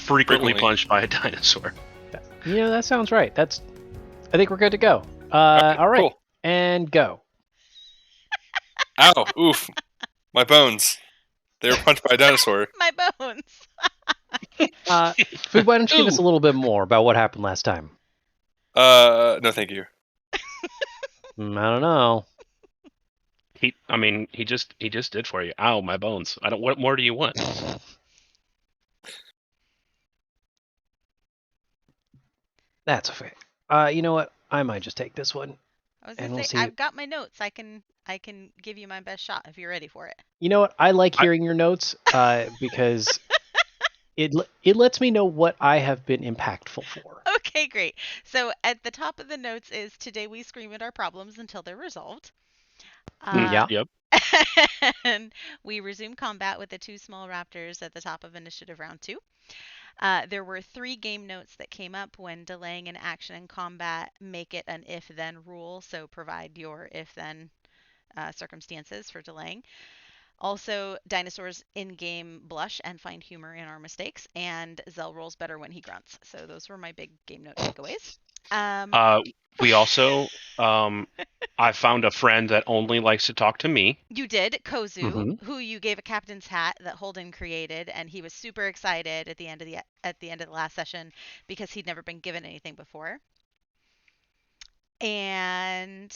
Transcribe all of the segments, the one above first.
frequently punched by a dinosaur. That sounds right. I think we're good to go. All right, cool. and go. Ow, oof. My bones. They were punched by a dinosaur. My bones. Food, why don't you give us a little bit more about what happened last time? No thank you. I don't know. He just did for you. Ow, my bones. What more do you want? That's okay. You know what? I might just take this one. I was And gonna we'll say see. I've got my notes. I can give you my best shot if you're ready for it. You know what? I like hearing your notes because it lets me know what I have been impactful for. Okay, great. So at the top of the notes is today we scream at our problems until they're resolved. Yeah. Yep. And we resume combat with the 2 small raptors at the top of initiative round 2. There were 3 game notes that came up when delaying an action in combat. Make it an if-then rule, so provide your if-then circumstances for delaying. Also, dinosaurs in-game blush and find humor in our mistakes, and Zell rolls better when he grunts. So those were my big game note takeaways. We also, I found a friend that only likes to talk to me. You did, Kozu, Mm-hmm. who you gave a captain's hat that Holden created, and he was super excited at the end of the last session because he'd never been given anything before. And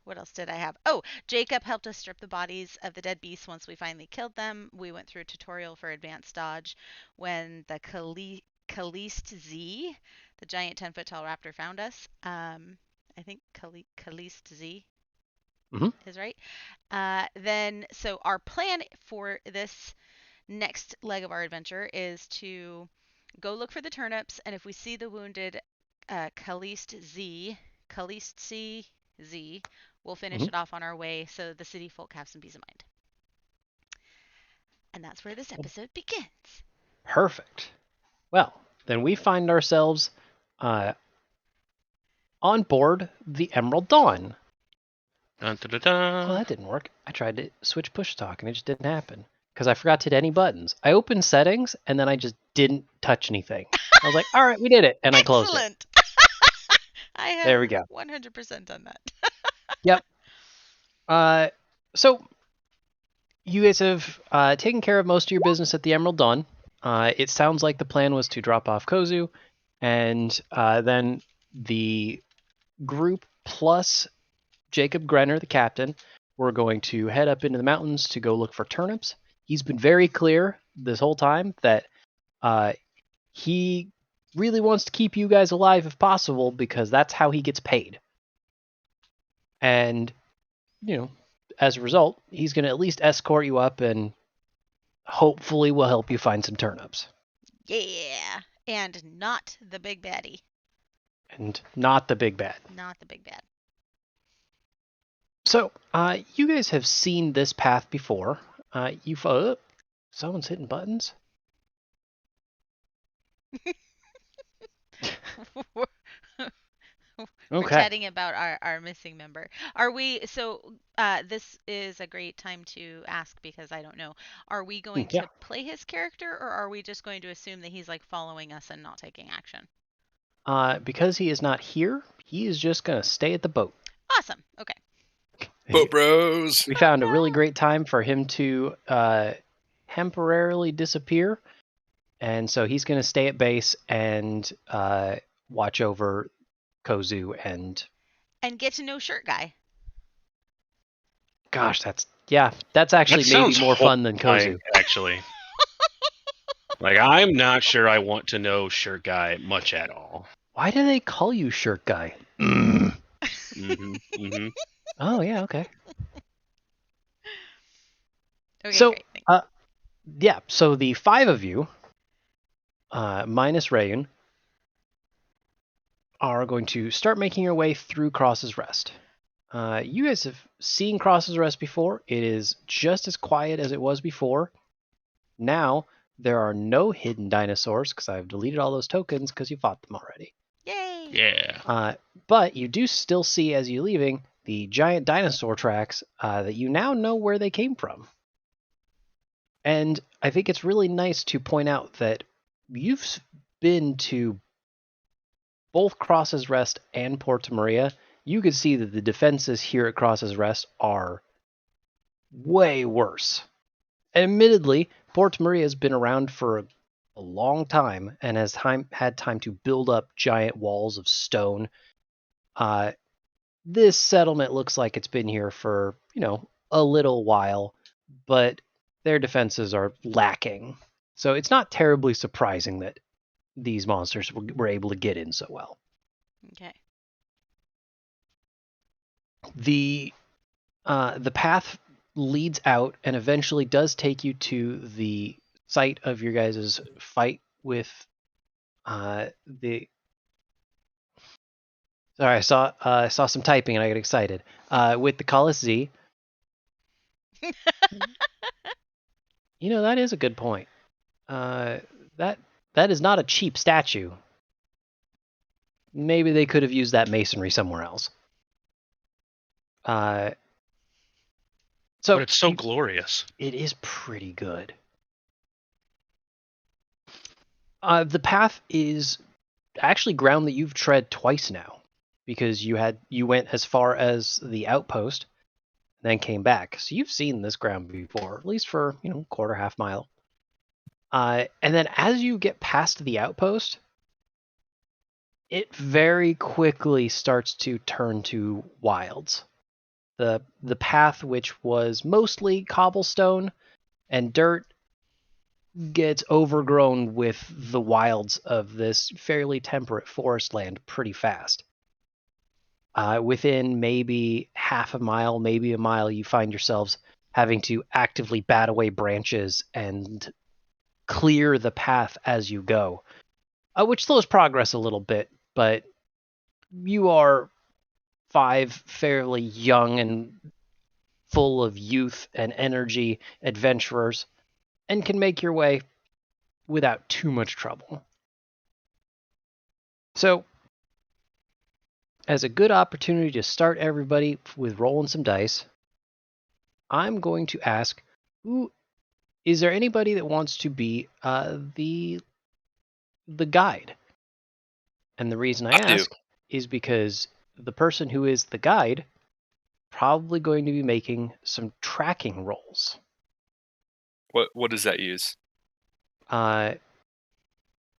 what else did I have? Oh, Jacob helped us strip the bodies of the dead beasts once we finally killed them. We went through a tutorial for advanced dodge when the Kalist Z, the giant 10-foot tall raptor, found us. I think Kalist Z is right. So our plan for this next leg of our adventure is to go look for the turnips, and if we see the wounded Kalist Z, we'll finish it off on our way so the city folk have some peace of mind. And that's where this episode begins. Perfect. Well, then we find ourselves on board the Emerald Dawn. Dun, dun, dun, dun. Well, that didn't work. I tried to switch push talk and it just didn't happen because I forgot to hit any buttons. I opened settings and then I just didn't touch anything. I was like, all right, we did it. And I closed it. Excellent. I have There we go. 100% done that. Yep. So you guys have taken care of most of your business at the Emerald Dawn. It sounds like the plan was to drop off Kozu, and then the group plus Jacob Grenner, the captain, were going to head up into the mountains to go look for turnips. He's been very clear this whole time that he really wants to keep you guys alive if possible because that's how he gets paid. And, as a result, he's going to at least escort you up and hopefully will help you find some turnips. Yeah. And not the big baddie. And not the big bad. Not the big bad. So, you guys have seen this path before. Someone's hitting buttons? We're Okay. chatting about our missing member. Are we, this is a great time to ask because I don't know. Are we going to play his character or are we just going to assume that he's like following us and not taking action? Because he is not here, he is just going to stay at the boat. Awesome. Okay. Boat bros. We found a really great time for him to temporarily disappear. And so he's going to stay at base and watch over Kozu and get to know Shirt Guy. Gosh, that's actually maybe more fun than Kozu. Actually. I'm not sure I want to know Shirt Guy much at all. Why do they call you Shirt Guy? Oh, yeah, okay. So, great. So the 5 of you, minus Rayun, are going to start making your way through Cross's Rest. You guys have seen Cross's Rest before. It is just as quiet as it was before. Now, there are no hidden dinosaurs because I've deleted all those tokens because you fought them already. Yay! Yeah. But you do still see, as you're leaving, the giant dinosaur tracks that you now know where they came from. And I think it's really nice to point out that you've been to both Cross's Rest and Porta Maria. You can see that the defenses here at Cross's Rest are way worse. Admittedly, Porta Maria has been around for a long time and has had time to build up giant walls of stone. This settlement looks like it's been here for, a little while, but their defenses are lacking. So it's not terribly surprising that these monsters were able to get in so well. Okay. The path leads out and eventually does take you to the site of your guys' fight with the. Sorry, I saw some typing and I got excited. With the Colossus Z. That is a good point. That is not a cheap statue. Maybe they could have used that masonry somewhere else. So But it's so glorious. It is pretty good. The path is actually ground that you've tread twice now, because you went as far as the outpost, then came back. So you've seen this ground before, at least for quarter half mile. And then as you get past the outpost, it very quickly starts to turn to wilds. The path, which was mostly cobblestone and dirt, gets overgrown with the wilds of this fairly temperate forest land pretty fast. Within maybe half a mile, maybe a mile, you find yourselves having to actively bat away branches and clear the path as you go, which slows progress a little bit, but you are 5 fairly young and full of youth and energy adventurers and can make your way without too much trouble. So, as a good opportunity to start everybody with rolling some dice, I'm going to ask, is there anybody that wants to be the guide? And the reason I ask is because the person who is the guide probably going to be making some tracking rolls. What does that use?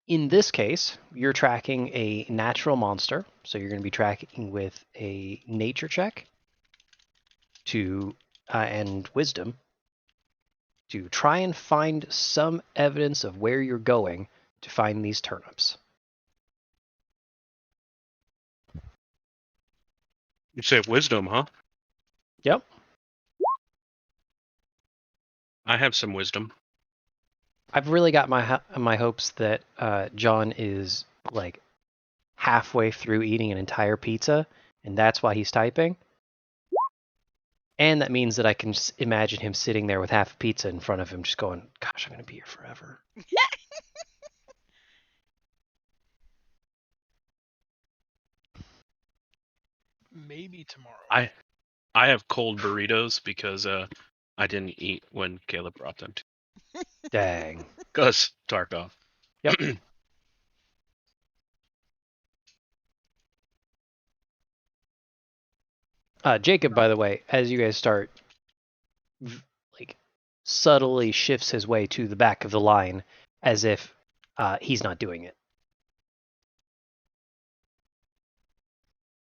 In this case, you're tracking a natural monster, so you're going to be tracking with a nature check and wisdom to try and find some evidence of where you're going to find these turnips. You say wisdom, huh? Yep. I have some wisdom. I've really got my hopes that John is like halfway through eating an entire pizza, and that's why he's typing. And that means that I can imagine him sitting there with half a pizza in front of him, just going, "Gosh, I'm going to be here forever." Maybe tomorrow. I have cold burritos because I didn't eat when Caleb brought them to. Dang. Gus Tarkov. Yep. Jacob, by the way, as you guys start, subtly shifts his way to the back of the line as if he's not doing it.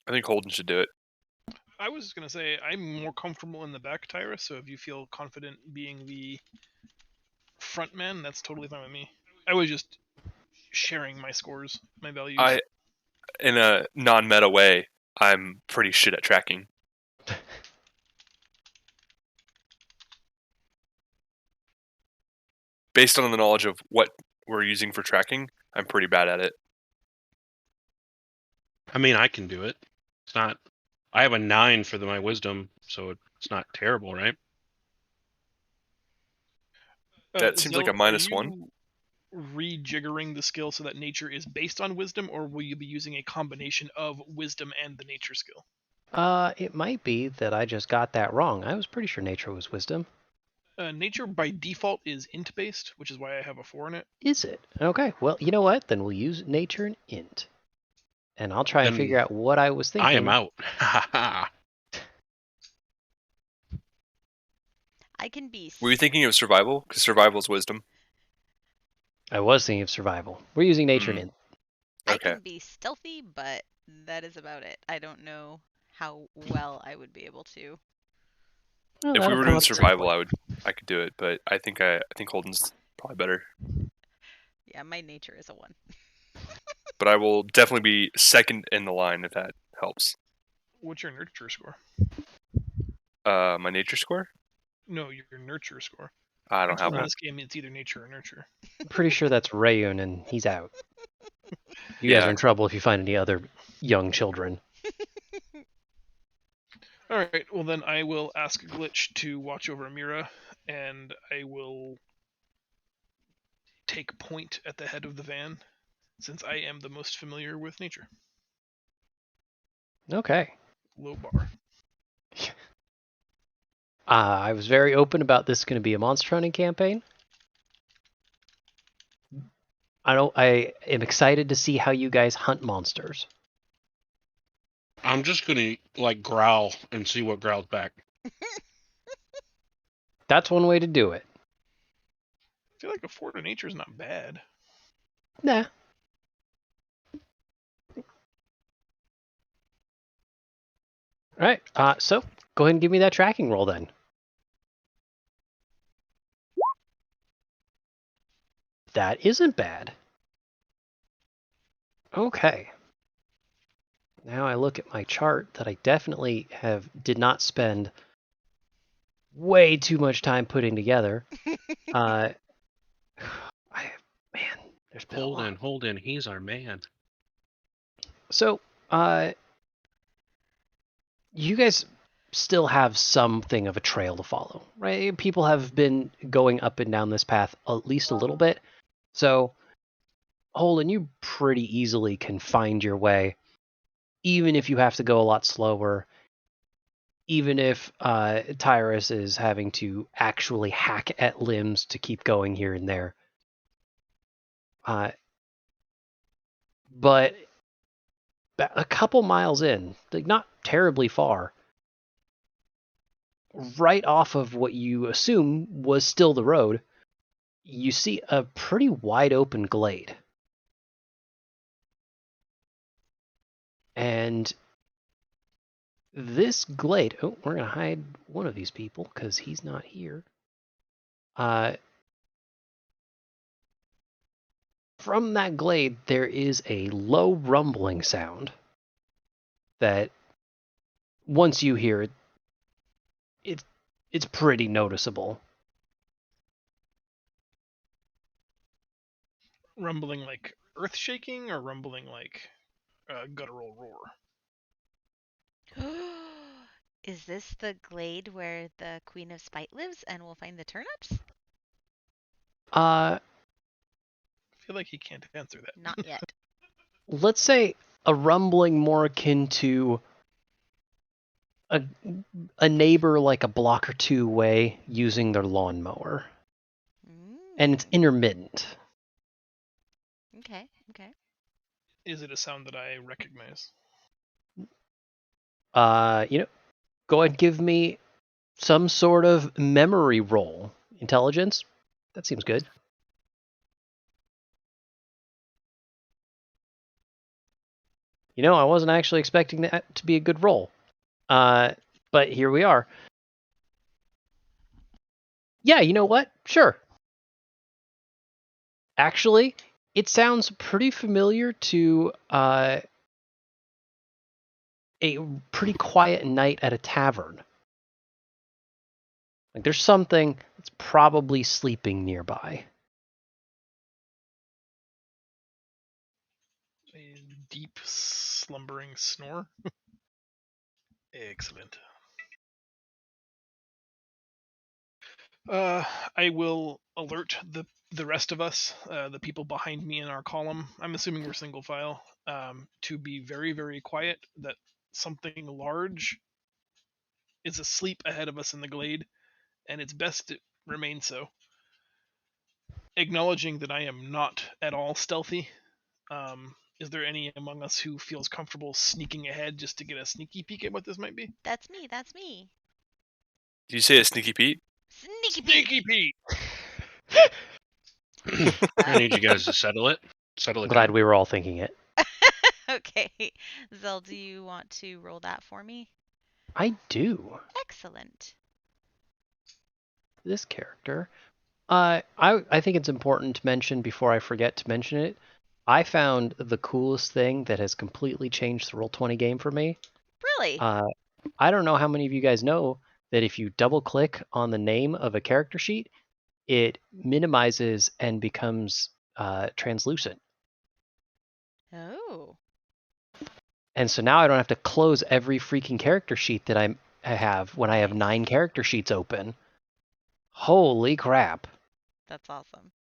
I think Holden should do it. I was going to say, I'm more comfortable in the back, Tyra, so if you feel confident being the front man, that's totally fine with me. I was just sharing my scores, my values. In a non-meta way, I'm pretty shit at tracking. Based on the knowledge of what we're using for tracking, I'm pretty bad at it. I mean, I can do it. It's not. I have a 9 for my wisdom, so it's not terrible, right? That seems like a -1. Rejiggering the skill so that nature is based on wisdom, or will you be using a combination of wisdom and the nature skill? It might be that I just got that wrong. I was pretty sure nature was wisdom. Nature by default is int based, which is why I have a 4 in it. Is it? Okay. Well, you know what? Then we'll use nature and int. And I'll try and Then figure out what I was thinking. I am out. Ha ha. I can be. Were you thinking of survival? Because survival is wisdom. I was thinking of survival. We're using nature and Mm. int. I Okay. can be stealthy, but that is about it. I don't know how well I would be able to. Well, If we that'll were come doing up at some survival, point. I could do it, but I think Holden's probably better. Yeah, my nature is a 1. But I will definitely be second in the line if that helps. What's your nurture score? My nature score? No, your nurture score. I don't have In one. this game, it's either nature or nurture. I'm pretty sure that's Rayun, and he's out. You guys Yeah. are in trouble if you find any other young children. Alright, well then I will ask Glitch to watch over Amira, and I will take point at the head of the van, since I am the most familiar with nature. Okay. Low bar. I was very open about this going to be a monster hunting campaign. I am excited to see how you guys hunt monsters. I'm just gonna like growl and see what growls back. That's one way to do it. I feel like a 4 to nature is not bad. Nah. Alright, so go ahead and give me that tracking roll then. That isn't bad. Okay. Now I look at my chart that I definitely did not spend way too much time putting together. Man, there's been a lot. Hold in, he's our man. So, you guys still have something of a trail to follow, right? People have been going up and down this path at least a little bit. So, Holden, you pretty easily can find your way, even if you have to go a lot slower, even if Tyrus is having to actually hack at limbs to keep going here and there. But a couple miles in, like not terribly far, right off of what you assume was still the road, you see a pretty wide open glade. And this glade, oh, we're going to hide one of these people because he's not here. From that glade, there is a low rumbling sound that once you hear it, it's pretty noticeable. Rumbling like earth shaking, or rumbling like guttural roar? Is this the glade where the Queen of Spite lives and we'll find the turnips? Uh, I feel like he can't answer that. Not yet. let's say a rumbling more akin to a neighbor like a block or two away using their lawnmower. And it's intermittent. Okay, okay. Is it a sound that I recognize? Go ahead and give me some sort of memory roll. Intelligence? That seems good. I wasn't actually expecting that to be a good roll. But here we are. Yeah, you know what? Sure. Actually, it sounds pretty familiar to a pretty quiet night at a tavern. Like there's something that's probably sleeping nearby. A deep, slumbering snore? Excellent. I will alert the rest of us, the people behind me in our column. I'm assuming we're single file. To be very, very quiet. That something large is asleep ahead of us in the glade, and it's best remain so. Acknowledging that I am not at all stealthy, is there any among us who feels comfortable sneaking ahead just to get a sneaky peek at what this might be? That's me. That's me. Did you say a sneaky Pete? Sneaky Pete. Sneaky Pete! I need you guys to settle it. Settle it Glad down. we were all thinking it. Okay. Zell, do you want to roll that for me? I do. Excellent. This character. I think it's important to mention before I forget to mention it. I found the coolest thing that has completely changed the Roll20 game for me. Really? I don't know how many of you guys know that if you double click on the name of a character sheet, it minimizes and becomes translucent. Oh. And so now I don't have to close every freaking character sheet that I have when I have 9 character sheets open. Holy crap. That's awesome.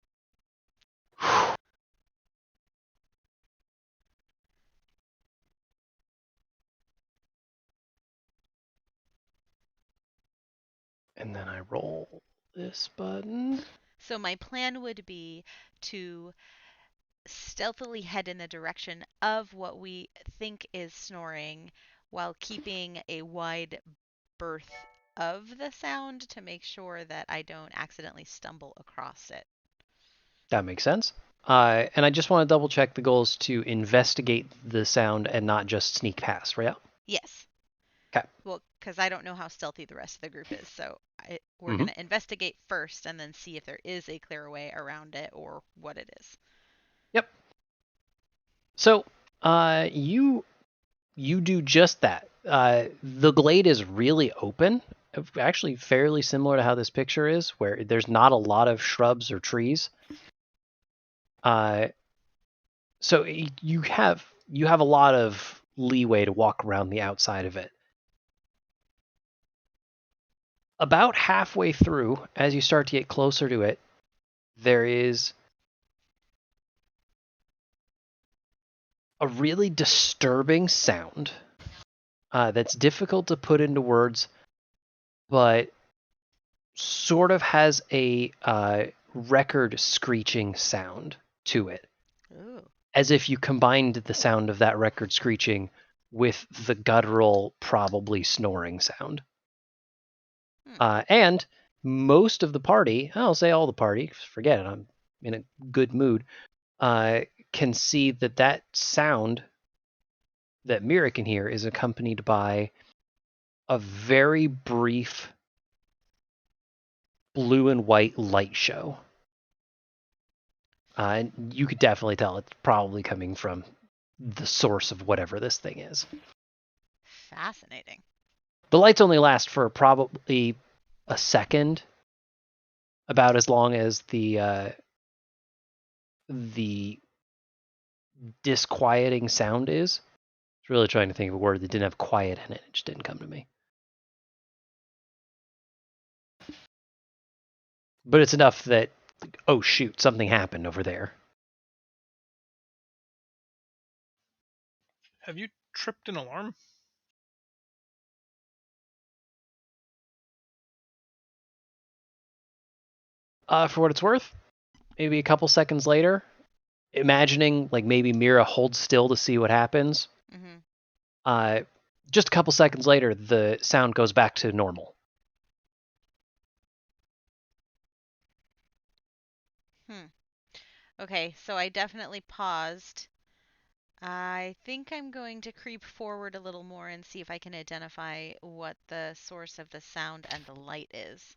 And then I roll this button. So my plan would be to stealthily head in the direction of what we think is snoring while keeping a wide berth of the sound to make sure that I don't accidentally stumble across it. That makes sense. And I just want to double check the goals to investigate the sound and not just sneak past, right? Yes. 'Kay. Well, because I don't know how stealthy the rest of the group is, so we're Mhm. going to investigate first and then see if there is a clear way around it or what it is. Yep. So you do just that. The glade is really open, actually fairly similar to how this picture is, where there's not a lot of shrubs or trees. So you have a lot of leeway to walk around the outside of it. About halfway through, as you start to get closer to it, there is a really disturbing sound that's difficult to put into words, but sort of has a record screeching sound to it. Ooh. As if you combined the sound of that record screeching with the guttural, probably snoring sound. And most of the party, I'll say all the party, forget it, I'm in a good mood, can see that sound that Mira can hear is accompanied by a very brief blue and white light show. And you could definitely tell it's probably coming from the source of whatever this thing is. Fascinating. The lights only last for probably a second, about as long as the disquieting sound is. I was really trying to think of a word that didn't have quiet in it. It just didn't come to me. But it's enough that, oh shoot, something happened over there. Have you tripped an alarm? For what it's worth, maybe a couple seconds later, imagining like maybe Mira holds still to see what happens. Mm-hmm. Just a couple seconds later, the sound goes back to normal. Okay, so I definitely paused. I think I'm going to creep forward a little more and see if I can identify what the source of the sound and the light is.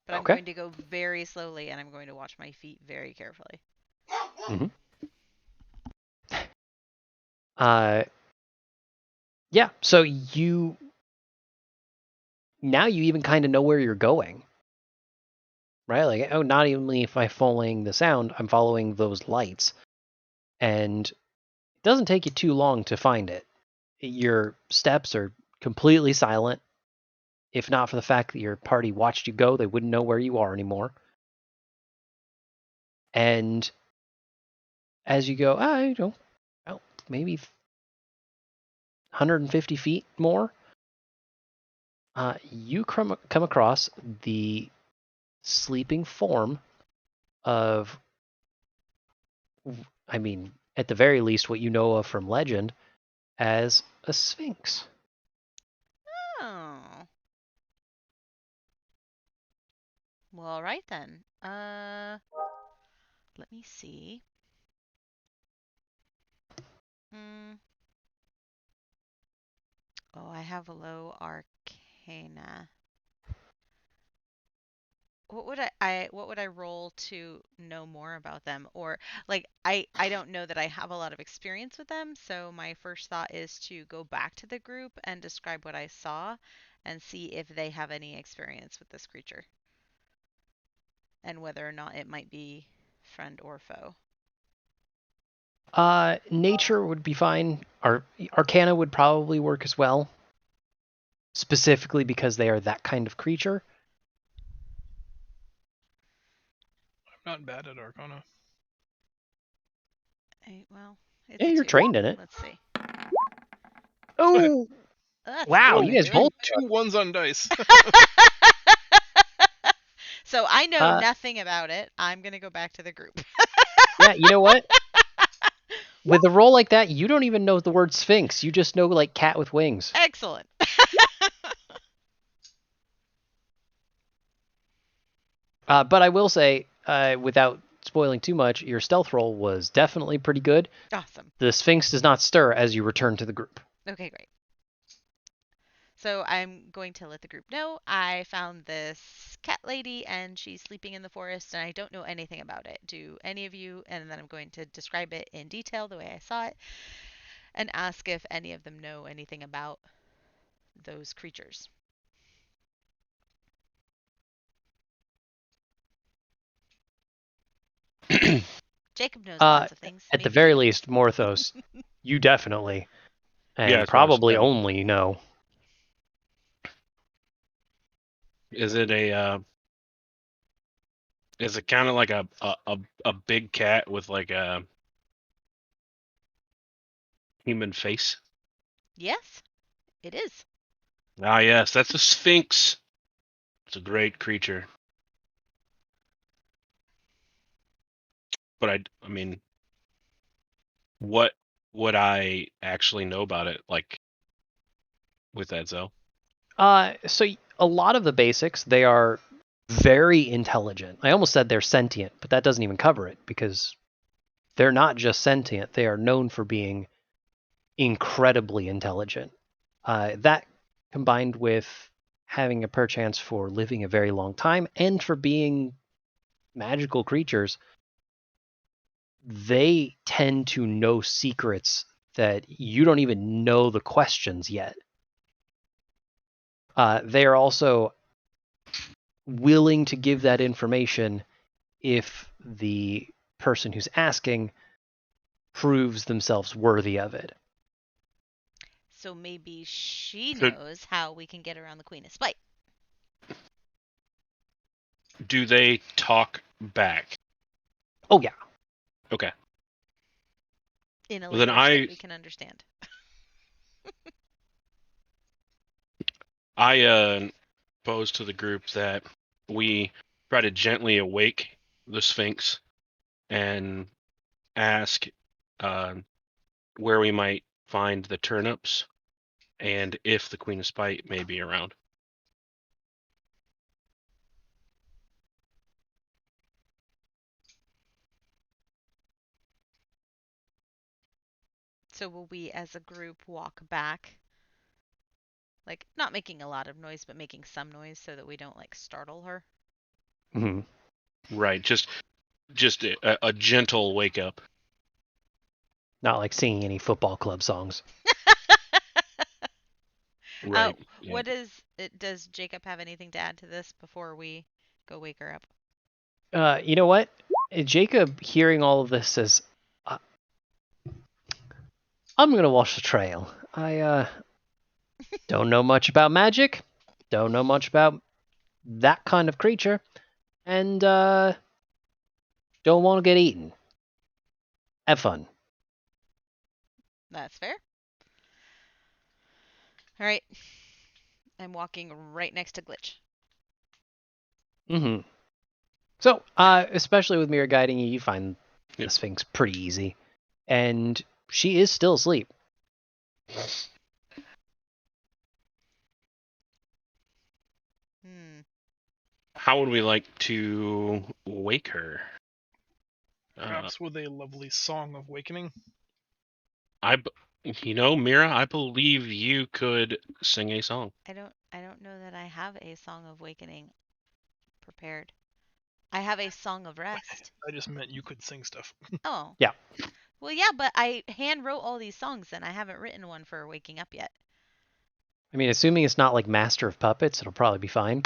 But I'm Okay. going to go very slowly and I'm going to watch my feet very carefully. Mm-hmm. Yeah, so now you even kind of know where you're going. Right? Like, oh, not only if I'm following the sound, I'm following those lights. And it doesn't take you too long to find it. Your steps are completely silent. If not for the fact that your party watched you go, they wouldn't know where you are anymore. And as you go, I don't know, maybe 150 feet more, you come across the sleeping form of, I mean, at the very least, what you know of from legend as a sphinx. Oh. Well, all right then. Let me see. Oh, I have a low arcana. What would I roll to know more about them? Or like I don't know that I have a lot of experience with them, so my first thought is to go back to the group and describe what I saw and see if they have any experience with this creature and whether or not it might be friend or foe. Nature would be fine. Arcana would probably work as well, specifically because they are that kind of creature. I'm not bad at Arcana. Well, it's Yeah, a you're 2. trained in it. Let's see. Oh, That's wow! not You gonna guys do both. Two ones on dice. it. So I know Uh, nothing about it. I'm gonna go back to the group. Yeah, you know what? With a roll like that, you don't even know the word sphinx. You just know like cat with wings. Excellent. But I will say, without spoiling too much, your stealth roll was definitely pretty good. Awesome. The sphinx does not stir as you return to the group. Okay, great. So I'm going to let the group know I found this cat lady and she's sleeping in the forest and I don't know anything about it. Do any of you? And then I'm going to describe it in detail the way I saw it and ask if any of them know anything about those creatures. Jacob knows lots of things. At the Maybe very you. least, Morthos, you definitely, and Yeah, that's what I was probably saying. only know. Is it a? Is it kind of like a big cat with like a human face? Yes, it is. Ah, yes, that's a sphinx. It's a great creature. But I mean, what would I actually know about it? Like with that, Zoe? So a lot of the basics, they are very intelligent. I almost said they're sentient, but that doesn't even cover it because they're not just sentient. They are known for being incredibly intelligent. That combined with having a perchance for living a very long time and for being magical creatures, they tend to know secrets that you don't even know the questions yet. They are also willing to give that information if the person who's asking proves themselves worthy of it. So maybe she Could- knows how we can get around the Queen of Spite. Do they talk back? Oh yeah. Okay. In a Well, then language that we can understand. I pose to the group that we try to gently awake the Sphinx and ask where we might find the turnips and if the Queen of Spite may be around. So will we as a group walk back? Like not making a lot of noise, but making some noise so that we don't like startle her. Mm-hmm. Right, just a gentle wake up. Not like singing any football club songs. Right. Yeah. What is it? Does Jacob have anything to add to this before we go wake her up? You know what? Jacob, hearing all of this, says, I'm going to watch the trail. I don't know much about magic, don't know much about that kind of creature, and don't want to get eaten. Have fun. That's fair. All right. I'm walking right next to Glitch. Mm-hmm. So, especially with Mira guiding you, you find the Yep. Sphinx pretty easy. And she is still asleep. Hmm. How would we like to wake her? Perhaps with a lovely song of awakening. Mira, I believe you could sing a song. I don't know that I have a song of awakening prepared. I have a song of rest. I just meant you could sing stuff. Oh. Yeah. Well, yeah, but I hand wrote all these songs and I haven't written one for waking up yet. I mean, assuming it's not like Master of Puppets, it'll probably be fine.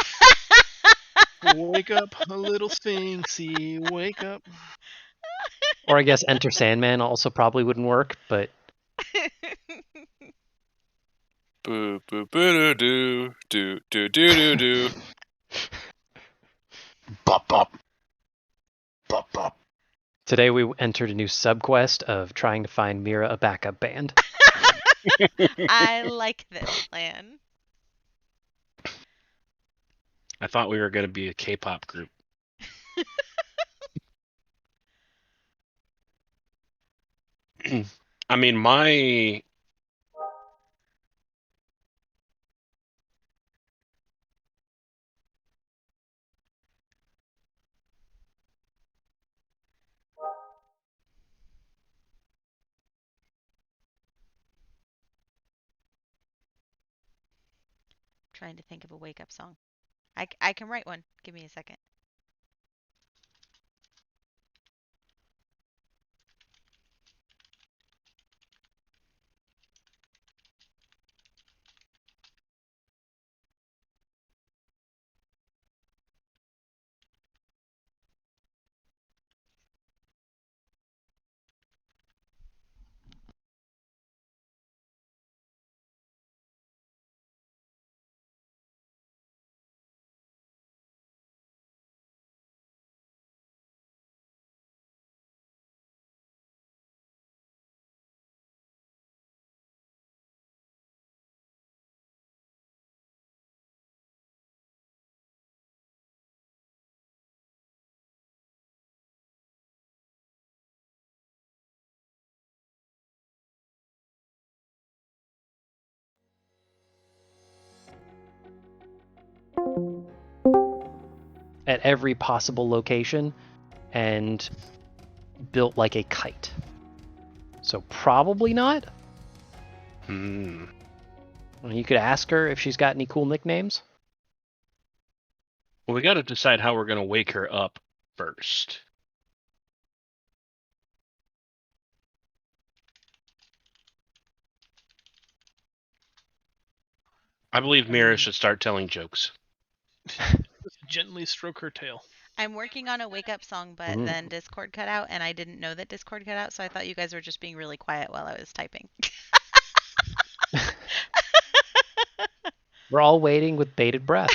Wake up, a little Sphinxy, wake up. Or I guess Enter Sandman also probably wouldn't work, but Boo boo boo doo doo doo doo doo doo. Bop bop. Bop bop. today we entered a new subquest of trying to find Mira a backup band. I like this plan. I thought we were going to be a K-pop group. I mean, my Trying to think of a wake up song. I can write one. Give me a second. At every possible location and built like a kite. So probably not. Hmm. You could ask her if she's got any cool nicknames. Well, we got to decide how we're going to wake her up first. I believe Mira should start telling jokes. Just gently stroke her tail. I'm working on a wake up song, but Mhm. then Discord cut out and I didn't know that Discord cut out, so I thought you guys were just being really quiet while I was typing. We're all waiting with bated breath.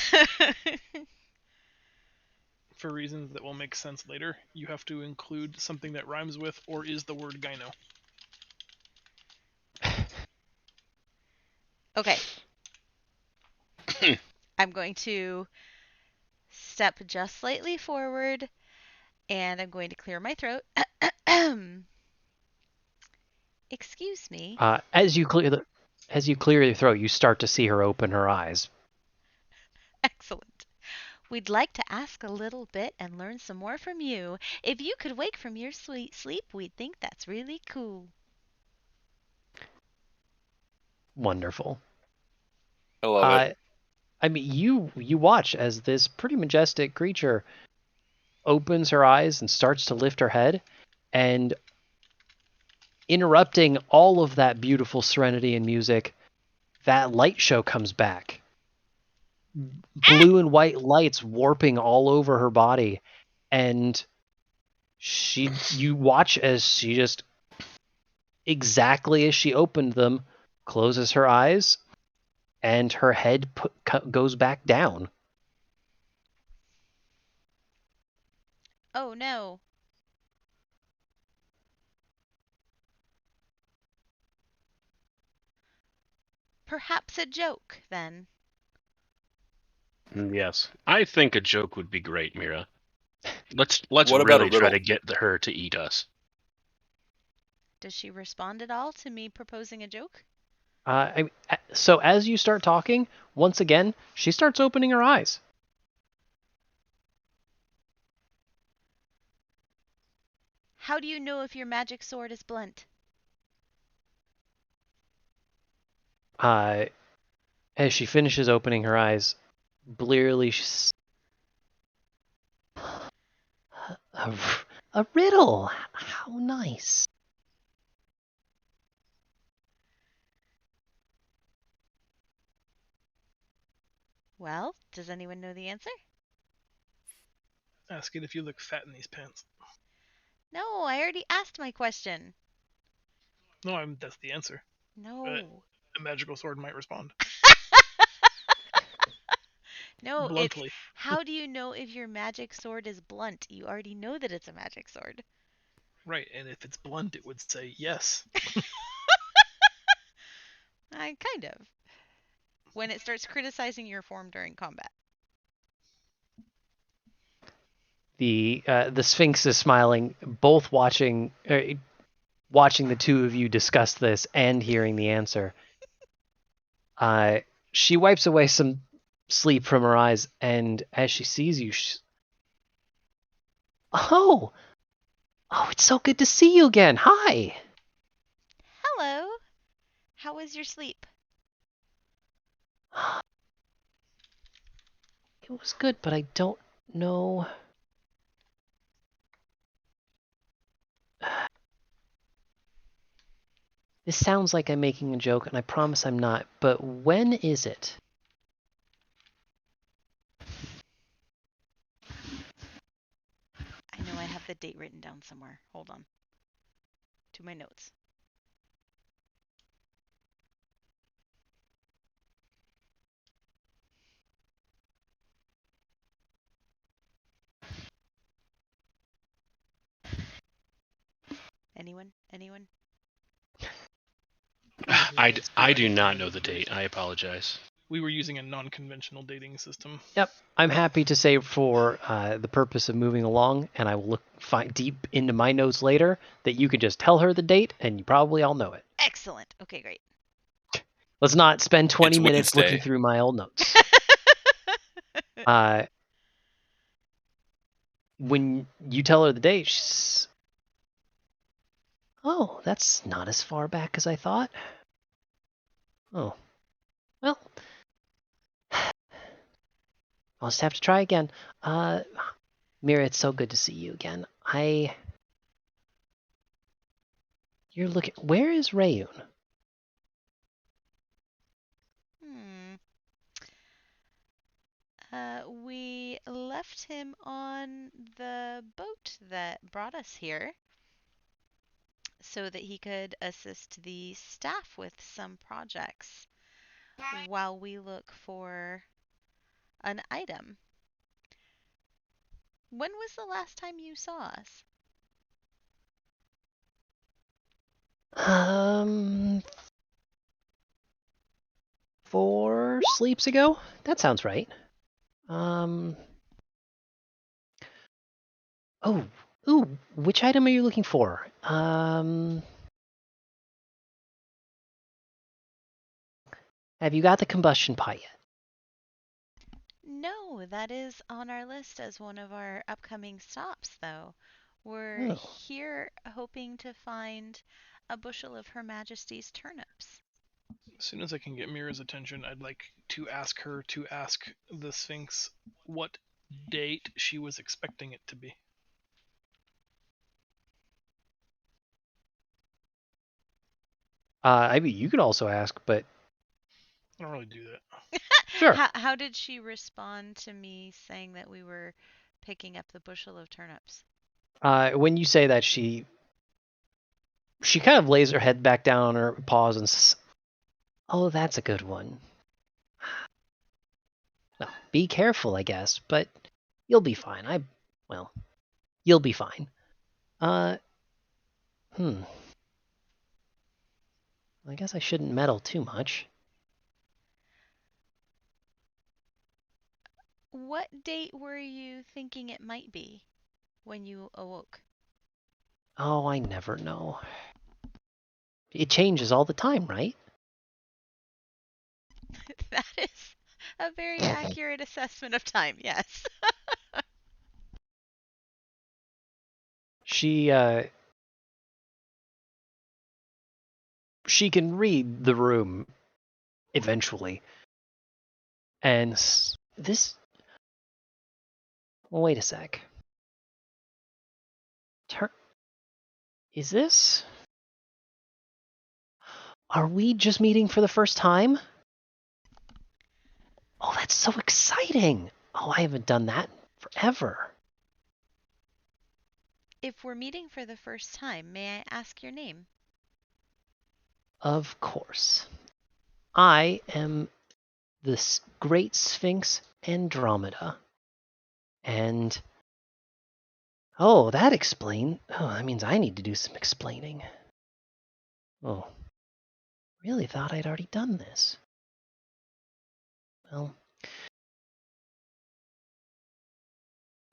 For reasons that will make sense later, you have to include something that rhymes with or is the word gyno. Okay. I'm going to step just slightly forward and I'm going to clear my throat. Excuse me. As you clear your throat, you start to see her open her eyes. Excellent. We'd like to ask a little bit and learn some more from you. If you could wake from your sweet sleep, we'd think that's really cool. Wonderful. I love it. I mean, you watch as this pretty majestic creature opens her eyes and starts to lift her head, and interrupting all of that beautiful serenity and music, that light show comes back. Blue and white lights warping all over her body, and you watch as she just, exactly as she opened them, closes her eyes, and her head goes back down. Oh no. Perhaps a joke, then. Yes. I think a joke would be great, Mira. Let's What about a really try riddle? to get her to eat us. Does she respond at all to me proposing a joke? So as you start talking, once again, she starts opening her eyes. How do you know if your magic sword is blunt? As she finishes opening her eyes, blearily, a riddle. How nice. Well, does anyone know the answer? Ask it if you look fat in these pants. No, I already asked my question. No, that's the answer. No. A magical sword might respond. No, Bluntly. it's how do you know if your magic sword is blunt? You already know that it's a magic sword. Right, and if it's blunt, it would say yes. Kind of. When it starts criticizing your form during combat. The Sphinx is smiling, both watching the two of you discuss this and hearing the answer. She wipes away some sleep from her eyes, and as she sees you, oh, it's so good to see you again. Hi. Hello. How was your sleep? It was good, but I don't know. This sounds like I'm making a joke, and I promise I'm not, but when is it? I know I have the date written down somewhere. Hold on. To my notes. Anyone? Anyone? I do not know the date. I apologize. We were using a non-conventional dating system. Yep, I'm happy to say for the purpose of moving along, and I will look deep into my notes later, that you can just tell her the date, and you probably all know it. Excellent. Okay, great. Let's not spend 20 It's minutes looking Wednesday. through my old notes. When you tell her the date, she's... Oh, that's not as far back as I thought. Oh. Well, I'll just have to try again. Mira, it's so good to see you again. You're looking... Where is Rayun? We left him on the boat that brought us here so that he could assist the staff with some projects while we look for an item. When was the last time you saw us? 4 sleeps ago? That sounds right. Which item are you looking for? Have you got the combustion pot yet? No, that is on our list as one of our upcoming stops, though. We're here hoping to find a bushel of Her Majesty's turnips. As soon as I can get Mira's attention, I'd like to ask her to ask the Sphinx what date she was expecting it to be. I mean, you could also ask, but... I don't really do that. Sure. How did she respond to me saying that we were picking up the bushel of turnips? When you say that, she kind of lays her head back down on her paws and says, "Oh, that's a good one. Well, be careful, I guess, but you'll be fine. You'll be fine. I guess I shouldn't meddle too much." What date were you thinking it might be when you awoke? Oh, I never know. It changes all the time, right? That is a very accurate assessment of time, yes. She can read the room eventually. And this... Well, wait a sec. Is this... Are we just meeting for the first time? Oh, that's so exciting! Oh, I haven't done that forever. If we're meeting for the first time, may I ask your name? Of course. I am the Great Sphinx Andromeda. And... Oh, that means I need to do some explaining. Oh. Really thought I'd already done this. Well...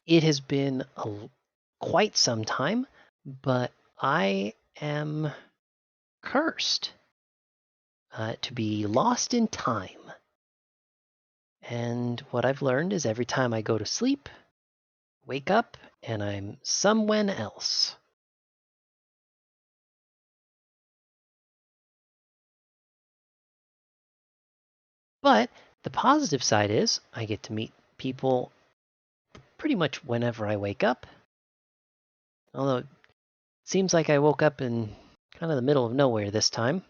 It has been quite some time, but I am cursed to be lost in time. And what I've learned is every time I go to sleep, wake up, and I'm somewhen else. But the positive side is I get to meet people pretty much whenever I wake up. Although it seems like I woke up in kind of the middle of nowhere this time.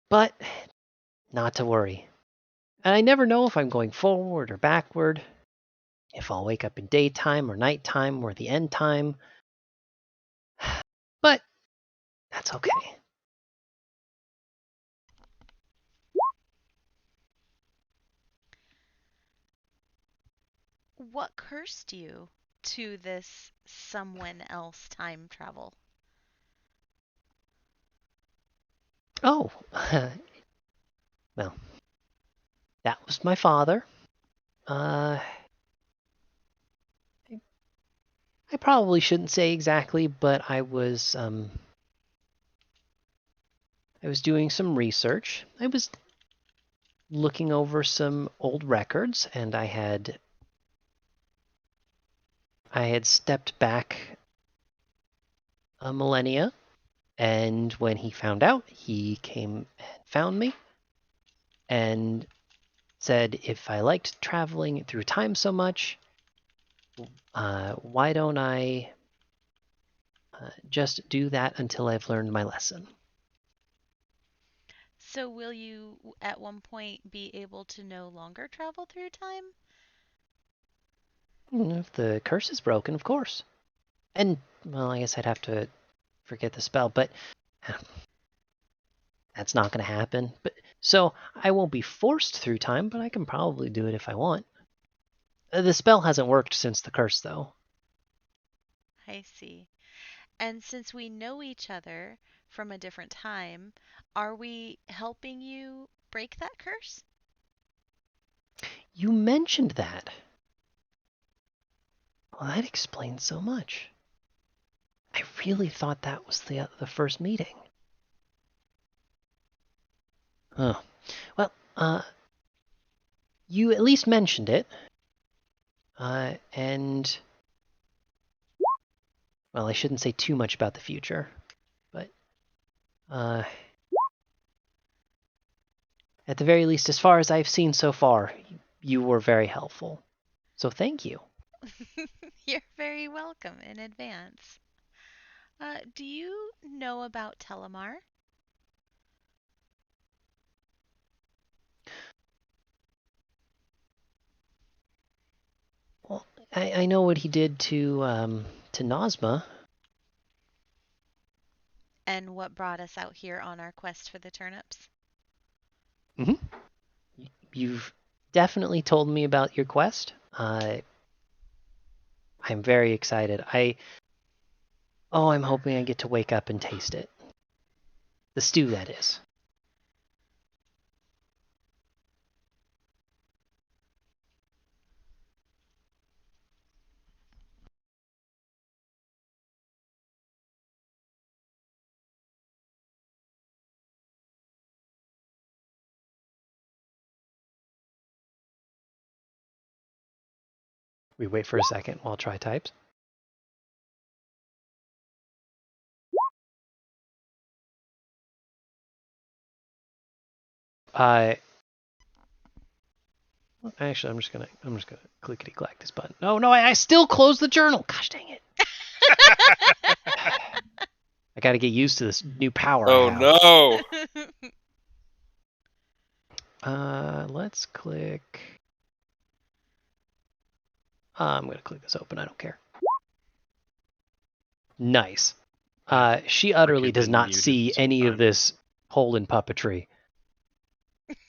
But not to worry. And I never know if I'm going forward or backward, if I'll wake up in daytime or nighttime or the end time. But that's okay. What cursed you to this someone else time travel? Oh, well, that was my father. I probably shouldn't say exactly, but I was doing some research. I was looking over some old records, and I had stepped back a millennia, and when he found out, he came and found me and said if I liked traveling through time so much, why don't I just do that until I've learned my lesson? So will you at one point be able to no longer travel through time? If the curse is broken, of course. And, well, I guess I'd have to forget the spell, but that's not going to happen. But so I won't be forced through time, but I can probably do it if I want. The spell hasn't worked since the curse, though. I see. And since we know each other from a different time, are we helping you break that curse? You mentioned that. Well, that explains so much. I really thought that was the first meeting. Oh, well, you at least mentioned it. And, well, I shouldn't say too much about the future, but, at the very least, as far as I've seen so far, you were very helpful. So thank you. You're very welcome in advance. Do you know about Telemar? Well, I know what he did to Nazma. And what brought us out here on our quest for the turnips? You've definitely told me about your quest. I'm very excited. I'm hoping I get to wake up and taste it. The stew, that is. We wait for a second while Try types. Actually, I'm just gonna clickety clack this button. No, I still closed the journal. Gosh dang it! I got to get used to this new power. Oh no! Let's click. I'm gonna click this open. I don't care. Nice. She utterly does been not muted see this any whole of this hole in puppetry,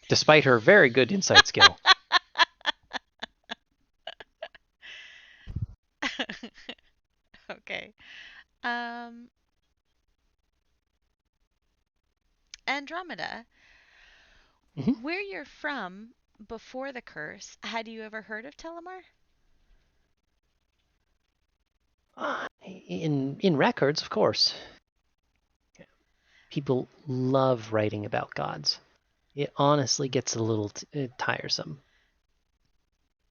despite her very good insight skill. Okay. Andromeda, Mhm. where you're from before the curse, had you ever heard of Telemar? In records, of course. People love writing about gods. It honestly gets a little tiresome.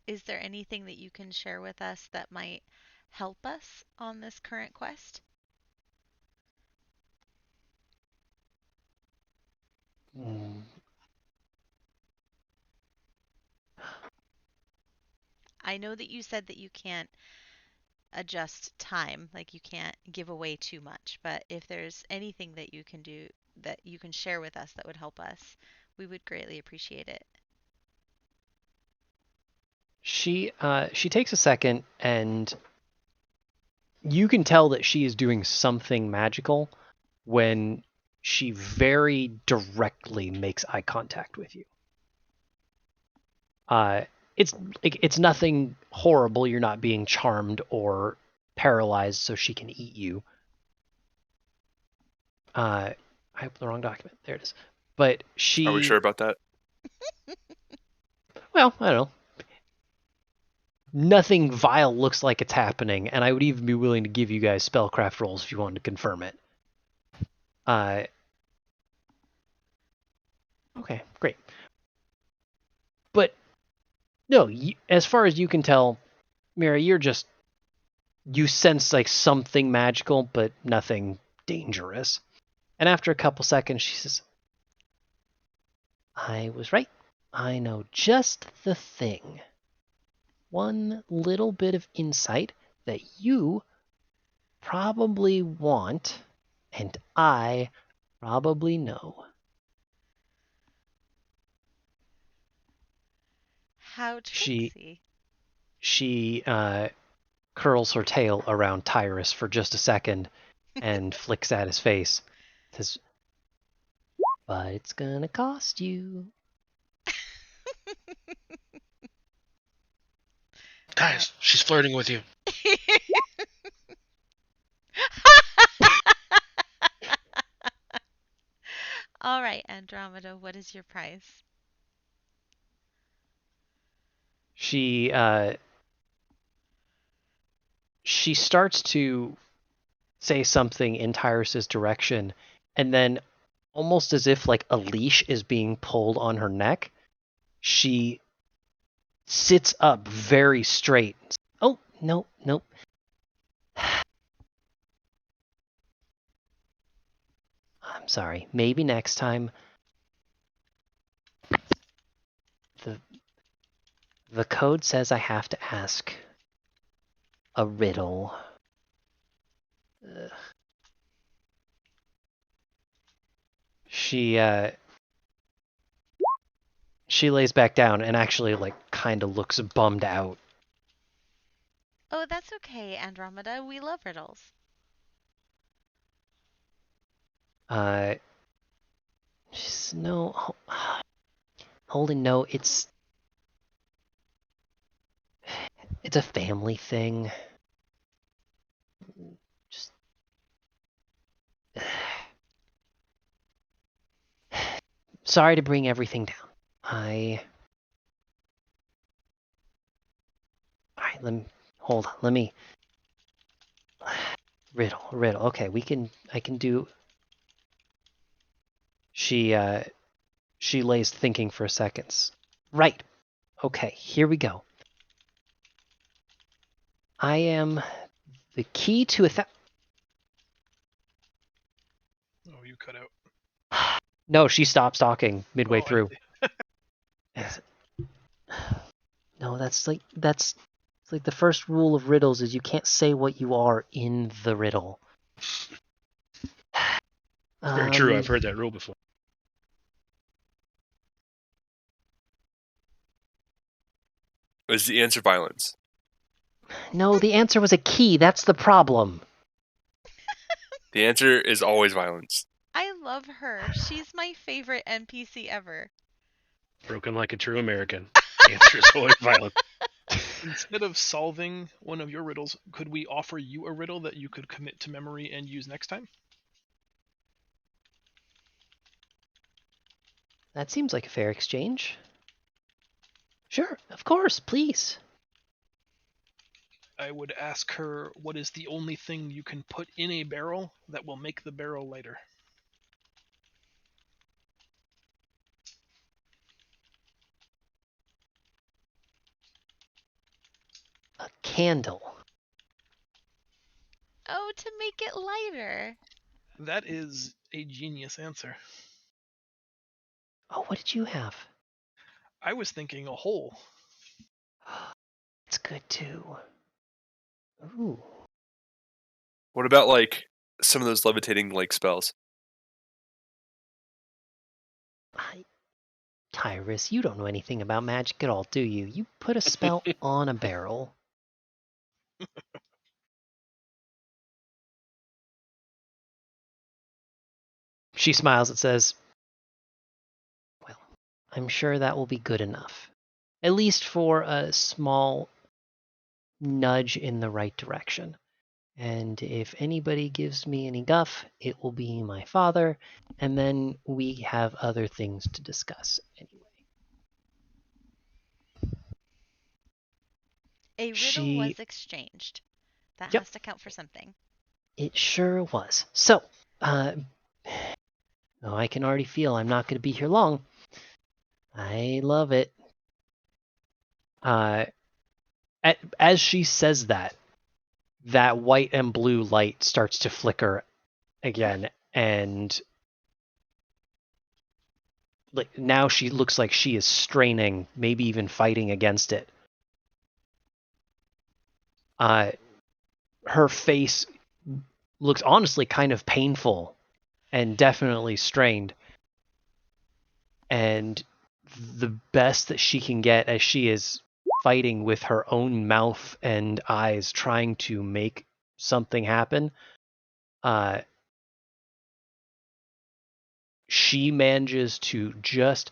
Is there anything that you can share with us that might help us on this current quest? Mm. I know that you said that you can't adjust time, like you can't give away too much, but if there's anything that you can do that you can share with us that would help us, we would greatly appreciate it. She takes a second, and you can tell that she is doing something magical when she very directly makes eye contact with you. It's nothing horrible. You're not being charmed or paralyzed so she can eat you. I have the wrong document. There it is. But she. Are we sure about that? Well, I don't know. Nothing vile looks like it's happening, and I would even be willing to give you guys spellcraft rolls if you wanted to confirm it. Okay, great. But no, as far as you can tell, Mira, you sense like something magical, but nothing dangerous. And after a couple seconds, she says, I was right. I know just the thing. One little bit of insight that you probably want, and I probably know. How tricksy. She curls her tail around Tyrus for just a second and flicks at his face. Says, but it's gonna cost you. Guys, she's flirting with you. All right, Andromeda, what is your price? She starts to say something in Tyrus's direction, and then almost as if like a leash is being pulled on her neck, she sits up very straight. Oh, no. I'm sorry. Maybe next time. The code says I have to ask a riddle. She lays back down and actually like kind of looks bummed out. Oh, that's okay, Andromeda. We love riddles. She's no, Holden, no, it's a family thing. Just sorry to bring everything down. Alright, hold on, let me riddle. Okay, I can do. She lays thinking for a second. Right. Okay, here we go. I am the key to Oh, you cut out. No, she stops talking midway Oh, I through. see. No, that's like the first rule of riddles is you can't say what you are in the riddle. Very true. I've heard that rule before. Was the answer violence? No, the answer was a key. That's the problem. The answer is always violence. I love her. She's my favorite NPC ever. Broken like a true American. The answer is always violent. Instead of solving one of your riddles, could we offer you a riddle that you could commit to memory and use next time? That seems like a fair exchange. Sure, of course, please. I would ask her what is the only thing you can put in a barrel that will make the barrel lighter. A candle. Oh, to make it lighter. That is a genius answer. Oh, what did you have? I was thinking a hole. It's good too. Ooh. What about like some of those levitating like spells? Tyrus, you don't know anything about magic at all, do you? You put a spell on a barrel. She smiles and says, well, I'm sure that will be good enough. At least for a small nudge in the right direction. And if anybody gives me any guff, it will be my father, and then we have other things to discuss anyway. A riddle was exchanged. That Yep. has to count for something. It sure was. So, I can already feel I'm not going to be here long. I love it. As she says that white and blue light starts to flicker again, and like now she looks like she is straining, maybe even fighting against it. Her face looks honestly kind of painful and definitely strained. And the best that she can get as she is fighting with her own mouth and eyes trying to make something happen, she manages to just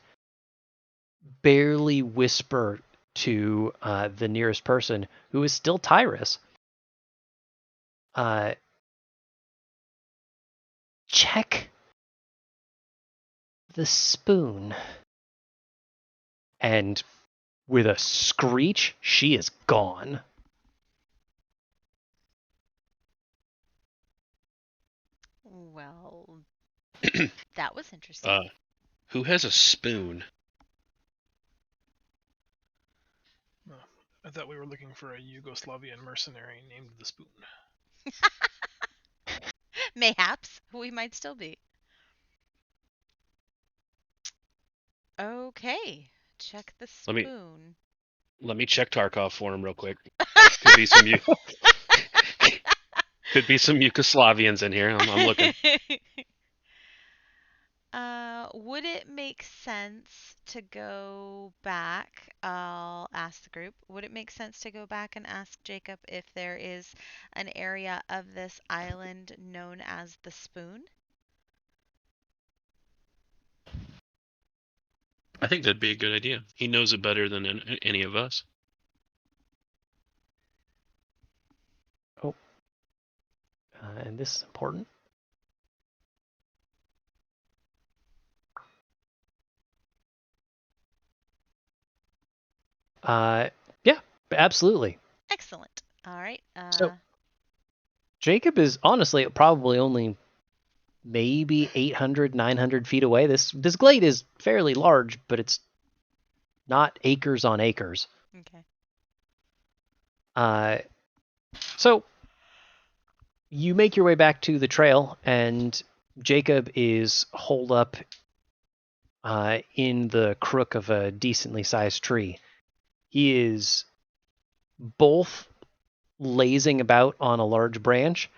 barely whisper to the nearest person, who is still Tyrus, check the spoon. And with a screech, she is gone. Well, that was interesting. Who has a spoon? I thought we were looking for a Yugoslavian mercenary named the Spoon. Mayhaps we might still be. Okay, check the spoon. Let me check Tarkov for him real quick. Could be some could be some Yugoslavians in here. I'm looking. Would it make sense to go back? I'll ask the group. Would it make sense to go back and ask Jacob if there is an area of this island known as the Spoon? I think that'd be a good idea. He knows it better than any of us. Oh. And this is important. Yeah, absolutely. Excellent. All right. So, Jacob is honestly probably only maybe 800, 900 feet away. This glade is fairly large, but it's not acres on acres. Okay. So you make your way back to the trail, and Jacob is holed up in the crook of a decently sized tree. He is both lazing about on a large branch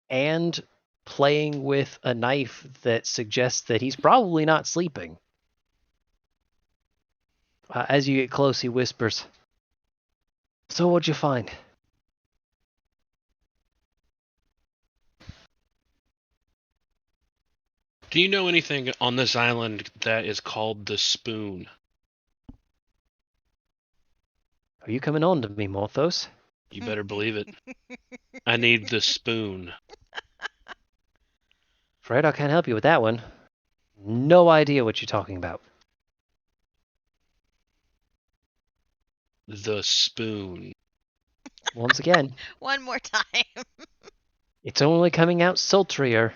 and playing with a knife that suggests that he's probably not sleeping. As you get close, he whispers, "So what'd you find?" Do you know anything on this island that is called the Spoon? Are you coming on to me, Morthos? You better believe it. I need the spoon. Afraid I can't help you with that one. No idea what you're talking about. The spoon. Once again, One more time. it's only coming out sultrier.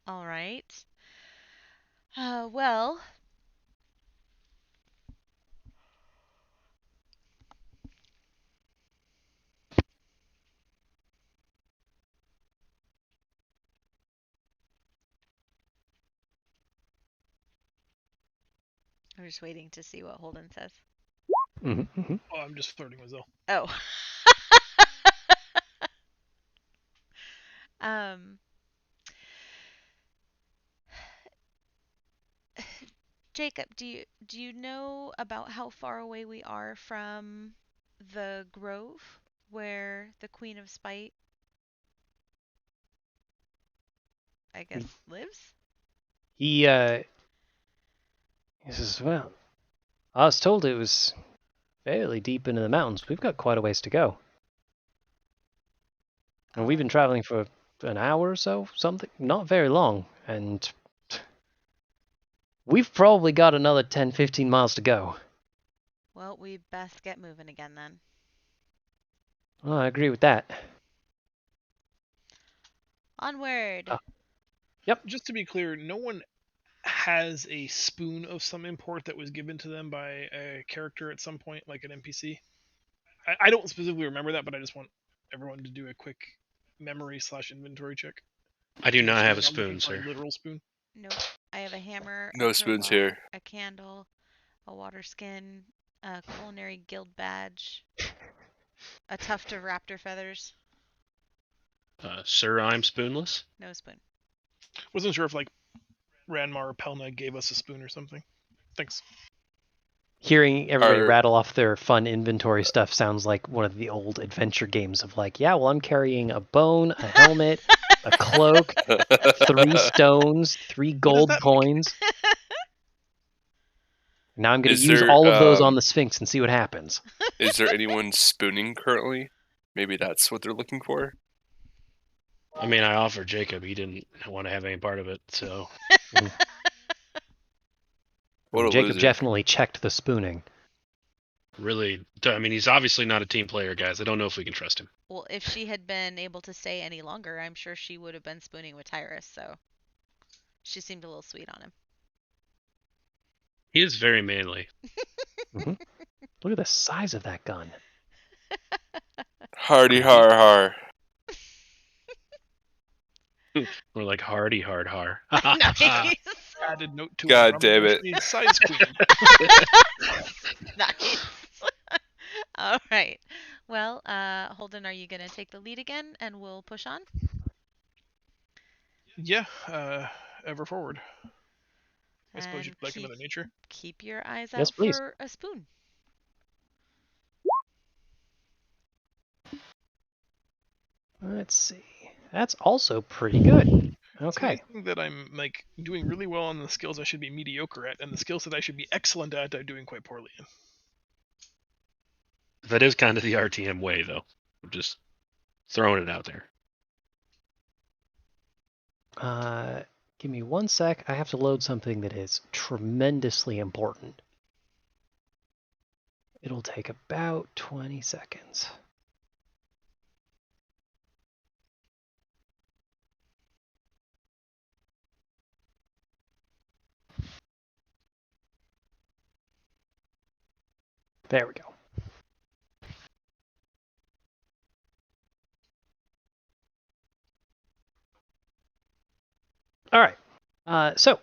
All right. Well, I'm just waiting to see what Holden says. Mm-hmm. Oh, I'm just flirting with Zill. Oh. um. Jacob, do you know about how far away we are from the grove where the Queen of Spite, I guess, lives? He says, "Well, I was told it was fairly deep into the mountains. We've got quite a ways to go. And we've been traveling for an hour or so, something, not very long, and we've probably got another 10, 15 miles to go." Well, we best get moving again then. Well, I agree with that. Onward. Just to be clear, no one has a spoon of some import that was given to them by a character at some point, like an NPC. I don't specifically remember that, but I just want everyone to do a quick memory/inventory check. I do not have a Not spoon, looking for sir. literal spoon. Nope. I have a hammer, No a spoons crowbar, here. a candle, a water skin, a culinary guild badge, a tuft of raptor feathers. Sir, I'm spoonless. No spoon. Wasn't sure if like Ranmar or Pelna gave us a spoon or something. Thanks. Hearing everybody Are rattle off their fun inventory stuff sounds like one of the old adventure games of like, yeah, well, I'm carrying a bone, a helmet, a cloak, 3 stones, 3 What does gold that make? coins. Now I'm going to Is use there, all of those on the Sphinx and see what happens. is there anyone spooning currently? Maybe that's what they're looking for. I mean, I offered Jacob. He didn't want to have any part of it, so. What a Jacob loser. definitely checked the spooning. Really, I mean, he's obviously not a team player, guys. I don't know if we can trust him. Well, if she had been able to stay any longer, I'm sure she would have been spooning with Tyrus, so she seemed a little sweet on him. He is very manly. Look at the size of that gun. Hardy har har. We're like hardy hard har. Nice. Added note to God our damn Rumble it. Trade size queen. Nice. All right. Well, Holden, are you going to take the lead again and we'll push on? Yeah, ever forward. I suppose And you'd like another nature. keep your eyes Yes, out please. for a spoon. Let's see. That's also pretty good. See, Okay. I think that I'm like doing really well on the skills I should be mediocre at, and the skills that I should be excellent at, I'm doing quite poorly in. That is kind of the RTM way, though. I'm just throwing it out there. Give me 1 sec. I have to load something that is tremendously important. It'll take about 20 seconds. There we go. All right. So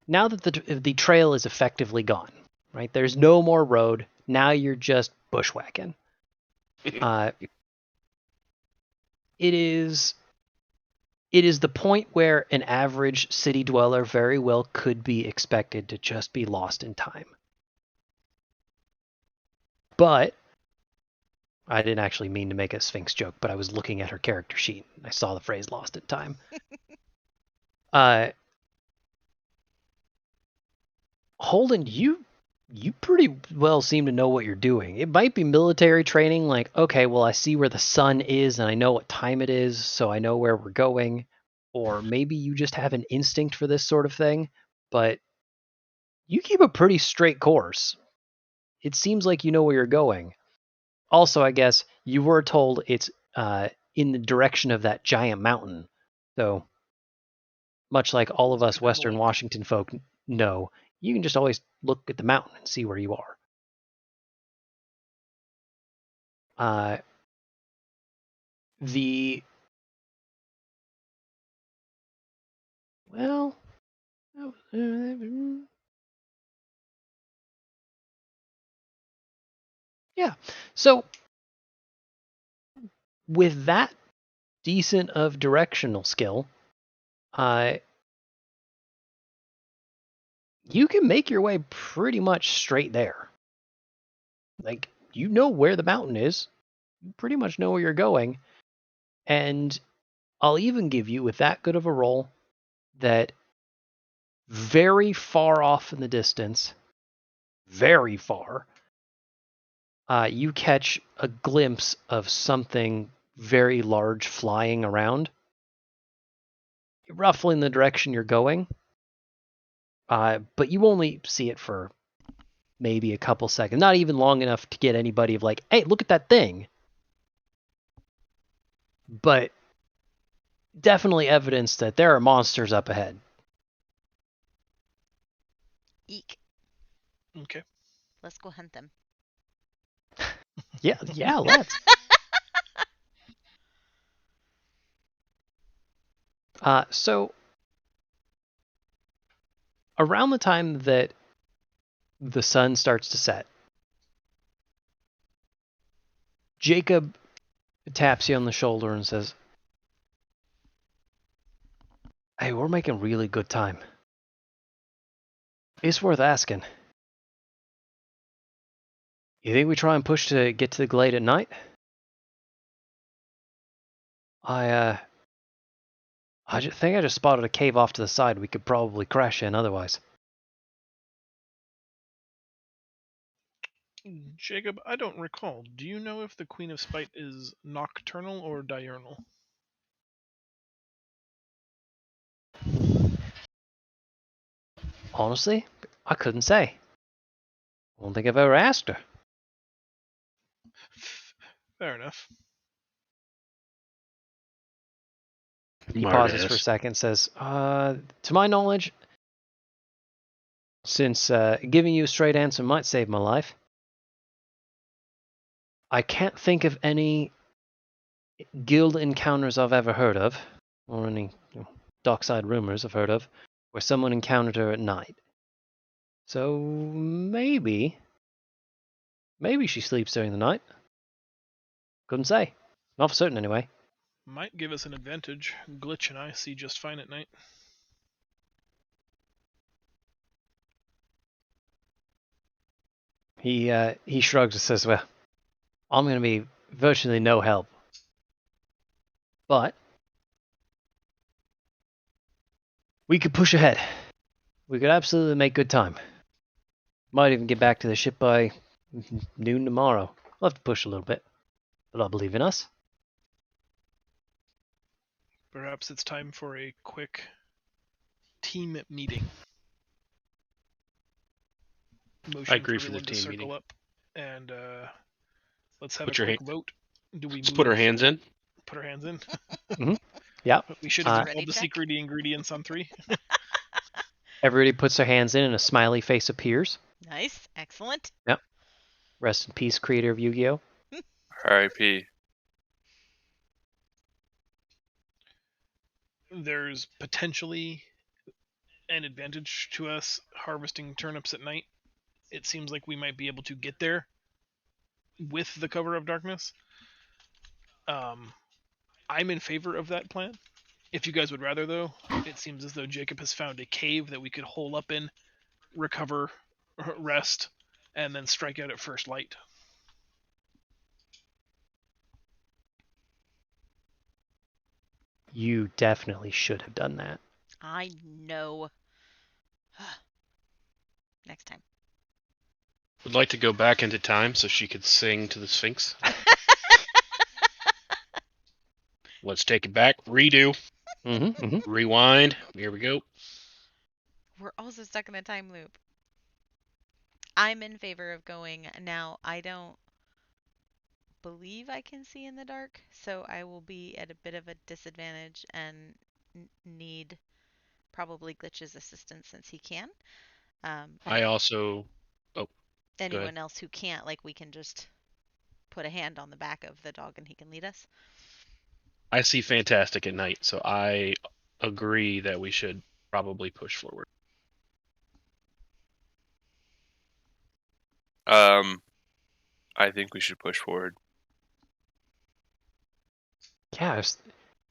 now that the trail is effectively gone, right? There's no more road. Now you're just bushwhacking. It is the point where an average city dweller very well could be expected to just be lost in time. But I didn't actually mean to make a Sphinx joke, but I was looking at her character sheet. I saw the phrase lost in time. Holden, you pretty well seem to know what you're doing. It might be military training, like, okay, well, I see where the sun is and I know what time it is, so I know where we're going. Or maybe you just have an instinct for this sort of thing, but you keep a pretty straight course. It seems like you know where you're going. Also, I guess you were told it's in the direction of that giant mountain. So, much like all of us Western Washington folk know, you can just always look at the mountain and see where you are. Yeah. So, with that decent of directional skill, you can make your way pretty much straight there. Like, you know where the mountain is. You pretty much know where you're going. And I'll even give you, with that good of a roll, that very far off in the distance, very far, you catch a glimpse of something very large flying around, roughly in the direction you're going. But you only see it for maybe a couple seconds, not even long enough to get anybody of like, hey, look at that thing. But definitely evidence that there are monsters up ahead. Eek. Okay. Let's go hunt them. Yeah, let's. So, around the time that the sun starts to set, Jacob taps you on the shoulder and says, hey, we're making really good time. It's worth asking. You think we try and push to get to the glade at night? I think I just spotted a cave off to the side we could probably crash in otherwise. Jacob, I don't recall. Do you know if the Queen of Spite is nocturnal or diurnal? Honestly, I couldn't say. I don't think I've ever asked her. Fair enough. He pauses for a second, says, to my knowledge, since giving you a straight answer might save my life, I can't think of any guild encounters I've ever heard of, or any dockside rumors I've heard of, where someone encountered her at night. So maybe she sleeps during the night. Couldn't say. Not for certain anyway. Might give us an advantage. Glitch and I see just fine at night. He shrugs and says, well, I'm going to be virtually no help. But we could push ahead. We could absolutely make good time. Might even get back to the ship by noon tomorrow. We'll have to push a little bit. But I believe in us. Perhaps it's time for a quick team meeting. Motion I agree for for the everyone to team circle meeting. up and let's have Put a your quick vote. Do we Let's put our hands in. Put our hands in. Mm-hmm. Yeah. We should have Ready all the check? secret ingredients on 3. Everybody puts their hands in and a smiley face appears. Nice. Excellent. Rest in peace, creator of Yu-Gi-Oh! R.I.P. There's potentially an advantage to us harvesting turnips at night. It seems like we might be able to get there with the cover of darkness. I'm in favor of that plan. If you guys would rather, though, it seems as though Jacob has found a cave that we could hole up in, recover, rest, and then strike out at first light. You definitely should have done that. I know. Next time. Would like to go back into time so she could sing to the Sphinx. Let's take it back. Redo. Rewind. Here we go. We're also stuck in a time loop. I'm in favor of going now. I don't believe I can see in the dark, so I will be at a bit of a disadvantage and need probably Glitch's assistance since he can. I also... Anyone else who can't, like, we can just put a hand on the back of the dog and he can lead us. I see fantastic at night, so I agree that we should probably push forward. I think we should push forward.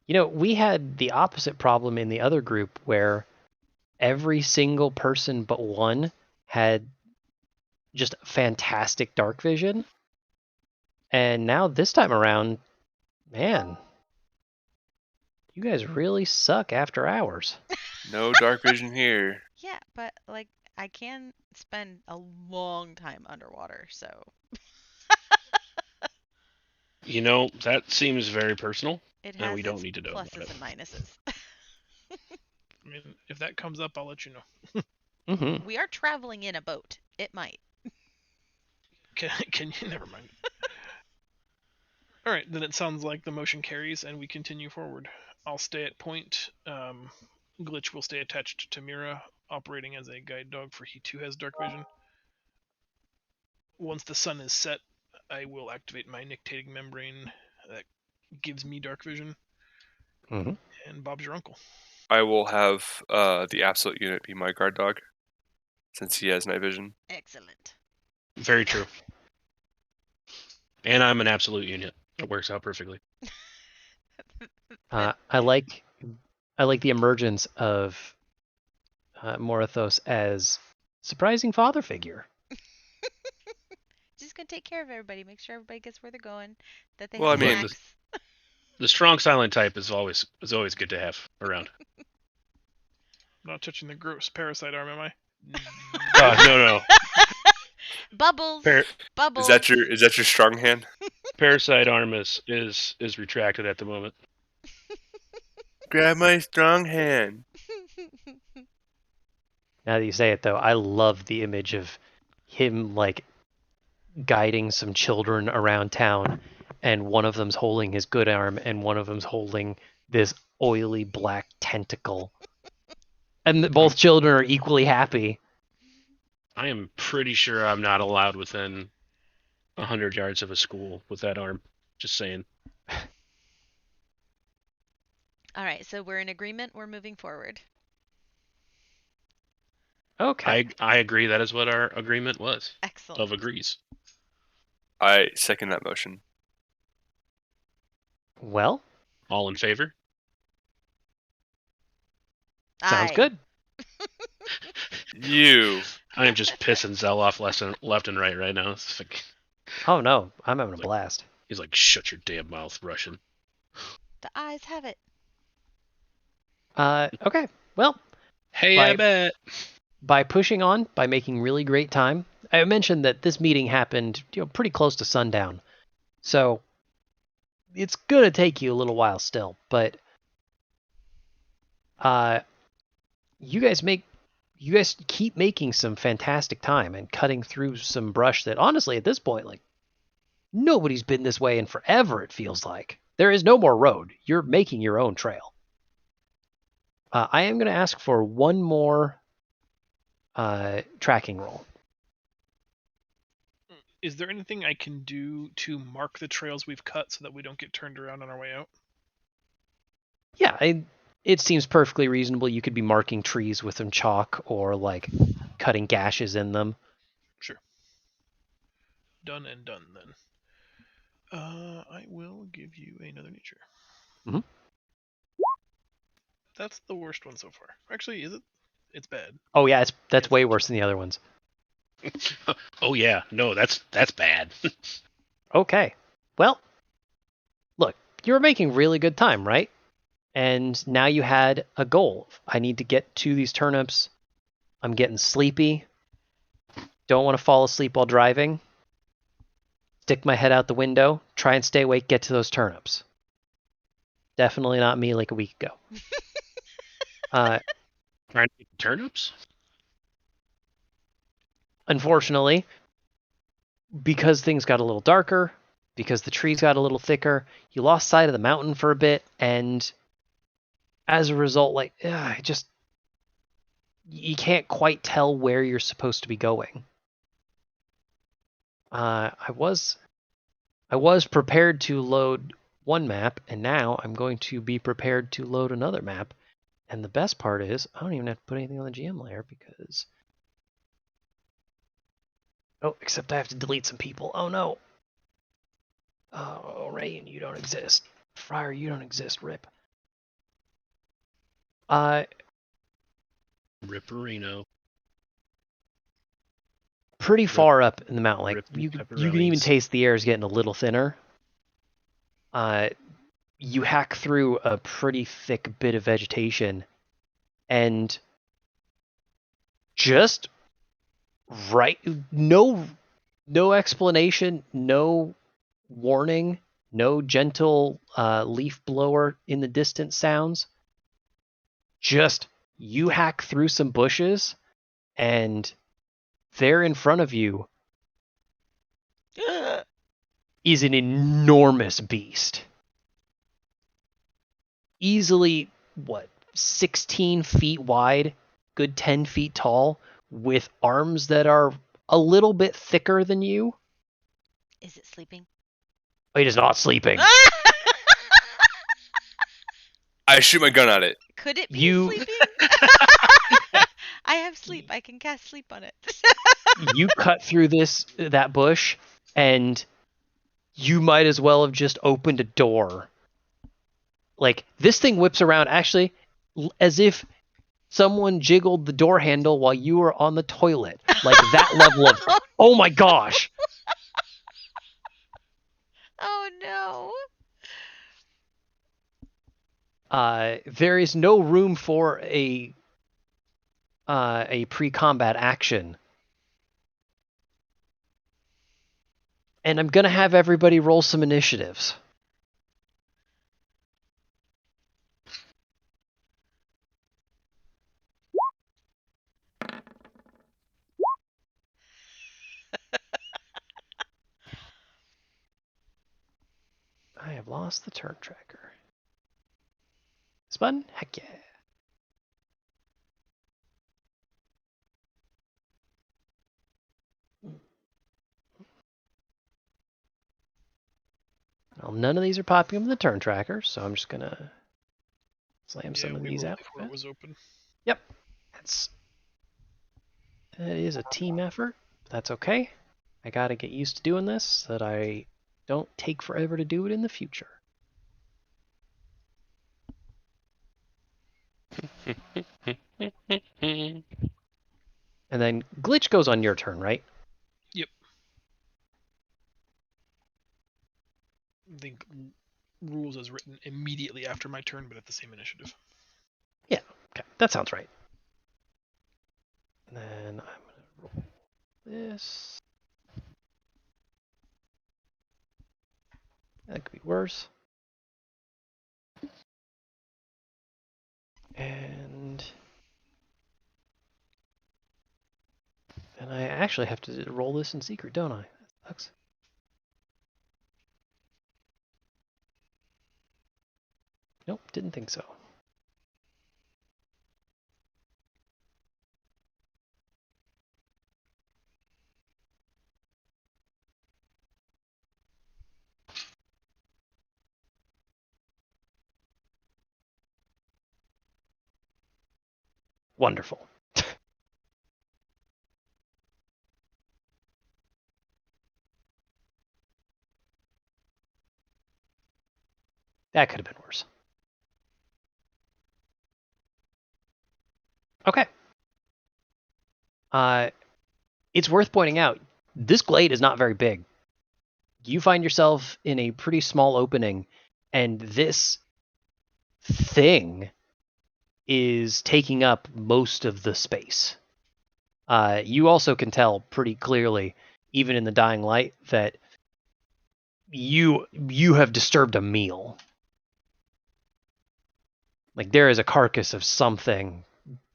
Yeah, we had the opposite problem in the other group where every single person but one had just fantastic dark vision. And now this time around, man, you guys really suck after hours. No dark vision here. Yeah, but, like, I can spend a long time underwater, so... That seems very personal. It No, has we don't its need to know about pluses it. and minuses. I mean, if that comes up, I'll let you know. Mm-hmm. We are traveling in a boat. It might. Can you? Never mind. All right, then it sounds like the motion carries, and we continue forward. I'll stay at point. Glitch will stay attached to Mira, operating as a guide dog, for he too has dark vision. Once the sun is set, I will activate my nictating membrane that gives me dark vision. Mm-hmm. And Bob's your uncle. I will have the absolute unit be my guard dog, since he has night vision. Excellent. Very true. And I'm an absolute unit. It works out perfectly. I like the emergence of Morithos as surprising father figure. Just gonna take care of everybody. Make sure everybody gets where they're going. That they Well, have I mean, snacks. The strong silent type is always good to have around. Not touching the gross parasite arm, am I? No. Bubbles. Bubbles. Is that your strong hand? Parasite arm is retracted at the moment. Grab my strong hand. Now that you say it, though, I love the image of him, like, guiding some children around town, and one of them's holding his good arm, and one of them's holding this oily black tentacle. And both children are equally happy. I am pretty sure I'm not allowed within 100 yards of a school with that arm. Just saying. All right, so we're in agreement. We're moving forward. Okay. I agree. That is what our agreement was. Excellent. Of agrees. I second that motion. Well, All in favor? sounds Aye. good. You. I am just pissing Zell off left and right now. It's like, Oh, no. I'm having a Like- blast. he's like, shut your damn mouth, Russian. The eyes have it. Okay. Well, Hey, Bye. I bet. by pushing on, by making really great time, I mentioned that this meeting happened pretty close to sundown. So it's going to take you a little while still, but you guys keep making some fantastic time and cutting through some brush that honestly at this point, like, nobody's been this way in forever, it feels like. There is no more road. You're making your own trail. I am going to ask for one more tracking roll. Is there anything I can do to mark the trails we've cut so that we don't get turned around on our way out? Yeah, it seems perfectly reasonable. You could be marking trees with some chalk or like cutting gashes in them. Sure. Done and done then. I will give you another nature. Mhm. That's the worst one so far. Actually, is it? It's bad. Oh yeah, that's It's way not worse than the other ones. Oh yeah, no, that's bad. Okay. Well, look, you were making really good time, right? And now you had a goal. I need to get to these turnips. I'm getting sleepy. Don't want to fall asleep while driving. Stick my head out the window. Try and stay awake. Get to those turnips. Definitely not me like a week ago. Trying to get turnips? Unfortunately, because things got a little darker, because the trees got a little thicker, you lost sight of the mountain for a bit, and as a result, like, you can't quite tell where you're supposed to be going. I was prepared to load one map, and now I'm going to be prepared to load another map. And the best part is, I don't even have to put anything on the GM layer because... Oh, except I have to delete some people. Oh no. Oh, Rain, you don't exist. Friar, you don't exist. Rip. Ripperino. Pretty far up in the mountain. Like Rip you can pepperonis. even taste the air is getting a little thinner. You hack through a pretty thick bit of vegetation, and just right, no explanation, no warning, no gentle leaf blower in the distance sounds. Just you hack through some bushes, and there in front of you is an enormous beast. Easily, 16 feet wide, good 10 feet tall, with arms that are a little bit thicker than you. Is it sleeping? It is not sleeping. I shoot my gun at it. Could it be You- sleeping? I have sleep. I can cast sleep on it. You cut through that bush, and you might as well have just opened a door. Like, this thing whips around, actually, as if someone jiggled the door handle while you were on the toilet. Like, that level of, oh my gosh! Oh no. There is no room for a pre-combat action. And I'm going to have everybody roll some initiatives. I have lost the turn tracker. This button? Heck yeah. Well, none of these are popping up in the turn tracker, so I'm just going to slam some of we these rolled out. before it was open. Yep. That is a team effort. That's okay. I got to get used to doing this so that I don't take forever to do it in the future. And then glitch goes on your turn, right? Yep. I think rules as written immediately after my turn, but at the same initiative. Yeah, okay. That sounds right. And then I'm going to roll this. That could be worse. And then I actually have to roll this in secret, don't I? That sucks. Nope, didn't think so. Wonderful. That could have been worse. Okay. It's worth pointing out, this glade is not very big. You find yourself in a pretty small opening, and this thing is taking up most of the space. You also can tell pretty clearly, even in the dying light, that you have disturbed a meal. Like, there is a carcass of something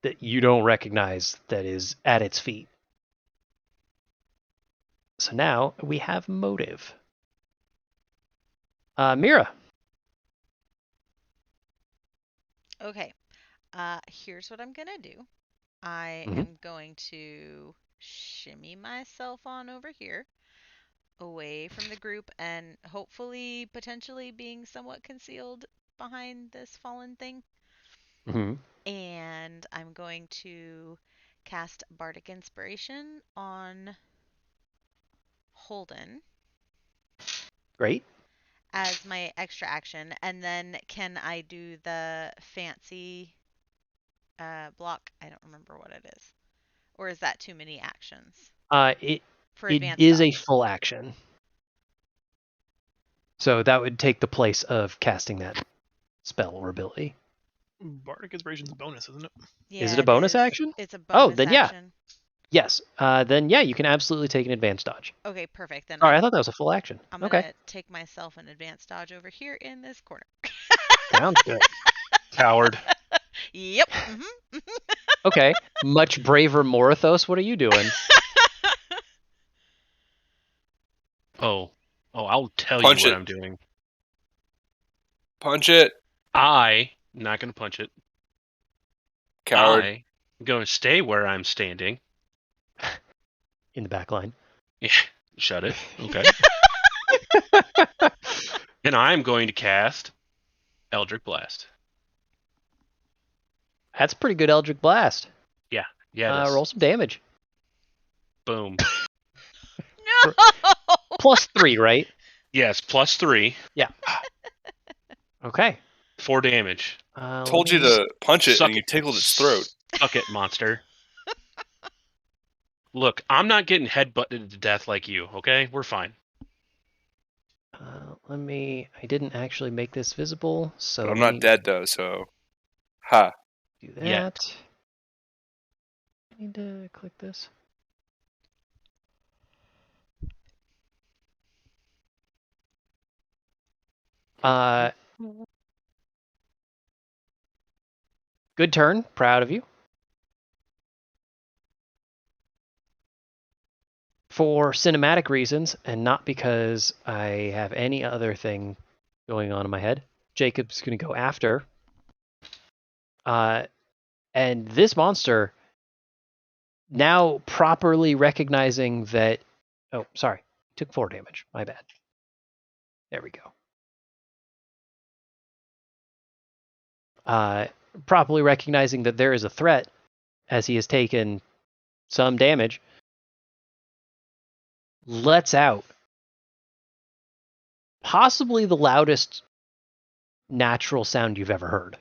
that you don't recognize that is at its feet. So now we have motive. Mira. Okay. Here's what I'm gonna do. I Mhm. am going to shimmy myself on over here, away from the group, and hopefully, potentially being somewhat concealed behind this fallen thing. Mm-hmm. And I'm going to cast Bardic Inspiration on Holden Great. as my extra action. And then can I do the fancy block? I don't remember what it is. Or is that too many actions? It For it advanced is a dodge. full action. So that would take the place of casting that spell or ability. Bardic Inspiration's a bonus, isn't it? Yeah, Is it a bonus is. action? It's a Oh, bonus then yeah. action. Yes. Then yeah, you can absolutely take an advanced dodge. Okay, perfect. Then All right, I thought that was a full action. I'm Okay. gonna take myself an advanced dodge over here in this corner. Sounds good. Coward. Yep. Okay. Much braver Morithos, what are you doing? Oh, I'll tell Punch you what it. I'm doing. Punch it, I'm not going to punch it. coward. I'm going to stay where I'm standing. In the back line. Yeah, shut it. Okay. And I'm going to cast Eldritch Blast. That's pretty good Eldritch Blast. Yeah, it is. Roll some damage. Boom. No. +3, right? Yes, +3. Okay. 4 damage. Told you to punch it, Suck and you it. tickled its throat. Suck it, monster. Look, I'm not getting headbutted to death like you, okay? We're fine. I didn't actually make this visible, so But I'm let me not dead though, so ha. do that. Yet. Need to click this. Good turn. Proud of you. For cinematic reasons, and not because I have any other thing going on in my head, Jacob's going to go after. And this monster, now properly recognizing that... Oh, sorry. Took 4 damage. My bad. There we go. Properly recognizing that there is a threat, as he has taken some damage, lets out possibly the loudest natural sound you've ever heard.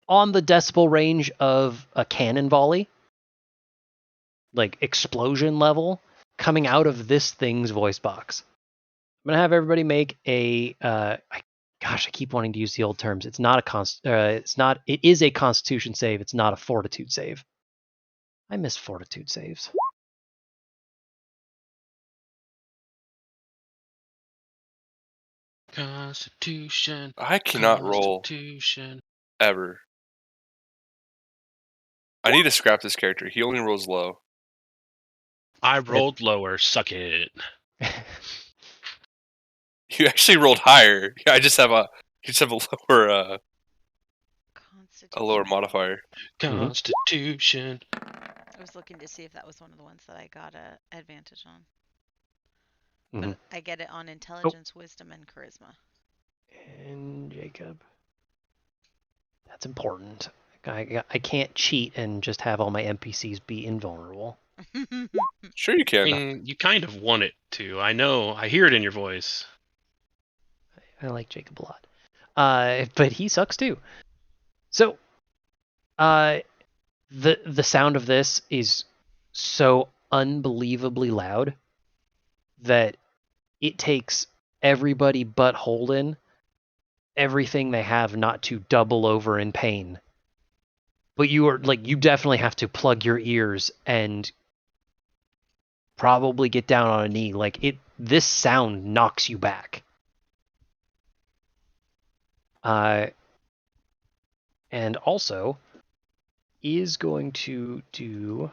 On the decibel range of a cannon volley, like explosion level, coming out of this thing's voice box. I'm gonna have everybody make a. I keep wanting to use the old terms. It's not a It is a Constitution save. It's not a Fortitude save. I miss Fortitude saves. Constitution. I cannot roll Constitution. ever. I need to scrap this character. He only rolls low. I rolled lower. Suck it. You actually rolled higher. I just have a lower Constitution. modifier. Constitution. I was looking to see if that was one of the ones that I got a advantage on. Mhm. But I get it on intelligence, wisdom, and charisma. And Jacob. That's important. I can't cheat and just have all my NPCs be invulnerable. Sure, you I can. mean, you kind of want it to. I know. I hear it in your voice. I like Jacob a lot. But he sucks too. So, the sound of this is so unbelievably loud that it takes everybody but Holden everything they have not to double over in pain. But you definitely have to plug your ears and probably get down on a knee. This sound knocks you back. And also is going to do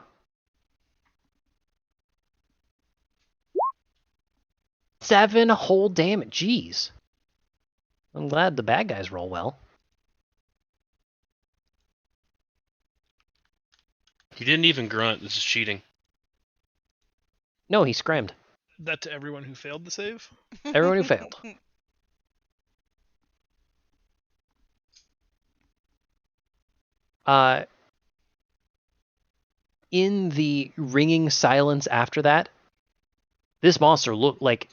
7 whole damage. Jeez. I'm glad the bad guys roll well. He didn't even grunt. This is cheating. No, he scrammed. That to everyone who failed the save. Everyone who failed. In the ringing silence after that, this monster looked like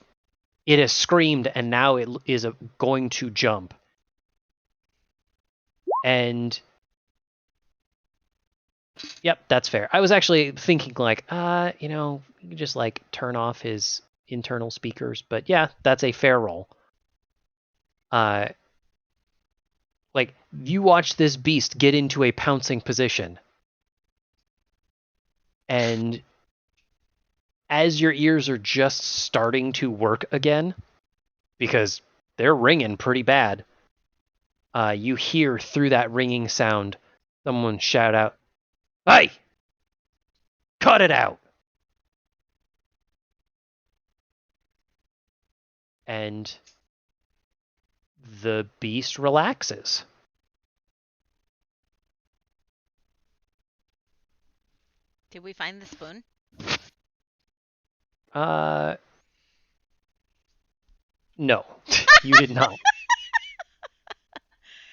it has screamed and now it is going to jump. And yep, that's fair. I was actually thinking you could just turn off his internal speakers, but yeah, that's a fair roll. You watch this beast get into a pouncing position. And as your ears are just starting to work again, because they're ringing pretty bad, you hear through that ringing sound someone shout out, "Hey! Cut it out!" And the beast relaxes. Did we find the spoon? No, you did not.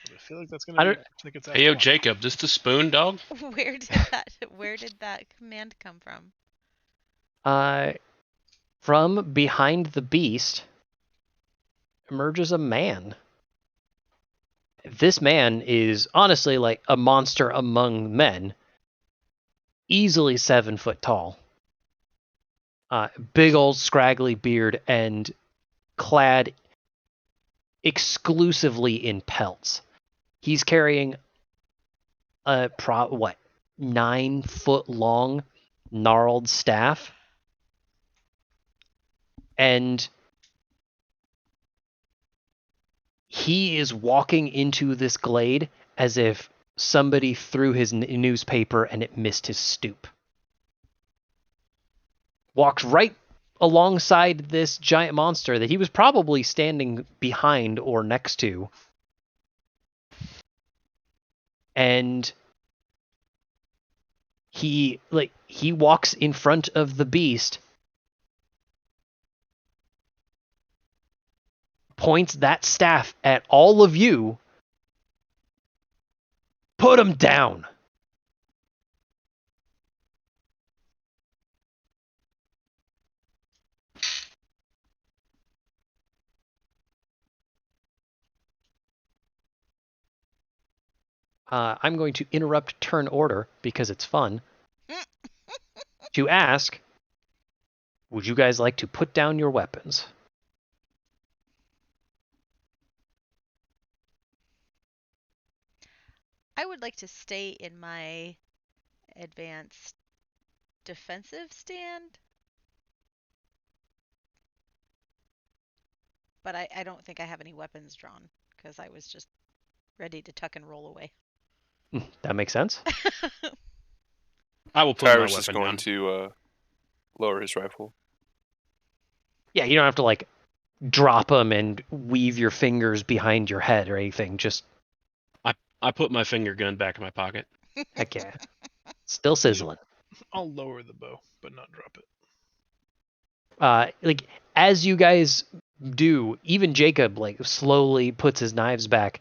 I feel like that's gonna make it Hey, yo, Jacob, this the spoon, dog? Where did that command come from? From behind the beast emerges a man. This man is honestly like a monster among men. Easily 7 foot tall. Big old scraggly beard and clad exclusively in pelts. He's carrying a 9 foot long gnarled staff. And he is walking into this glade as if somebody threw his newspaper and it missed his stoop. Walks right alongside this giant monster that he was probably standing behind or next to. And he walks in front of the beast, points that staff at all of you. Put him down. I'm going to interrupt turn order because it's fun to ask, would you guys like to put down your weapons? I would like to stay in my advanced defensive stand. But I don't think I have any weapons drawn because I was just ready to tuck and roll away. That makes sense. I will put my Tyrus weapon is going down. to lower his rifle. Yeah, you don't have to like drop them and weave your fingers behind your head or anything. Just I put my finger gun back in my pocket. heck yeah, still sizzling. I'll lower the bow, but not drop it. Like as you guys do, even Jacob like slowly puts his knives back.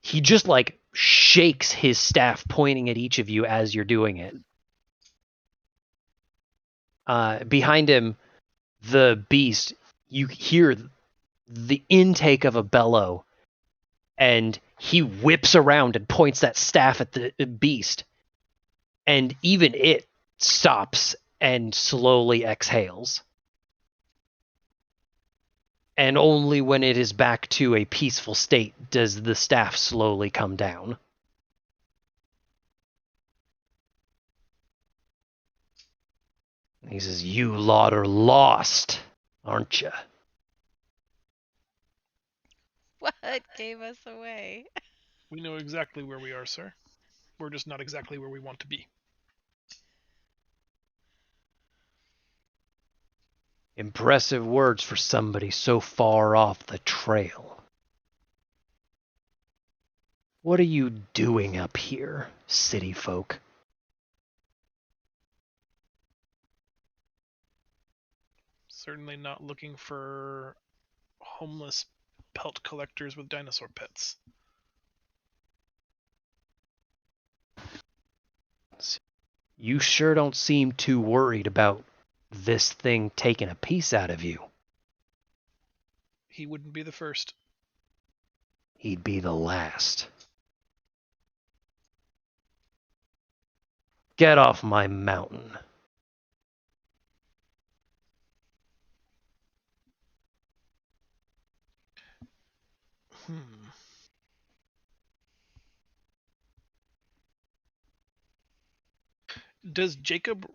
he just like shakes his staff, pointing at each of you as you're doing it. Behind him, the beast, you hear the intake of a bellow, and he whips around and points that staff at the beast, and even it stops and slowly exhales. And only when it is back to a peaceful state does the staff slowly come down. He says, "You lot are lost, aren't you?" What gave us away? We know exactly where we are, sir. We're just not exactly where we want to be. Impressive words for somebody so far off the trail. What are you doing up here, city folk? Certainly not looking for homeless pelt collectors with dinosaur pets. You sure don't seem too worried about this thing taking a piece out of you. He wouldn't be the first. He'd be the last. Get off my mountain. Does Jacob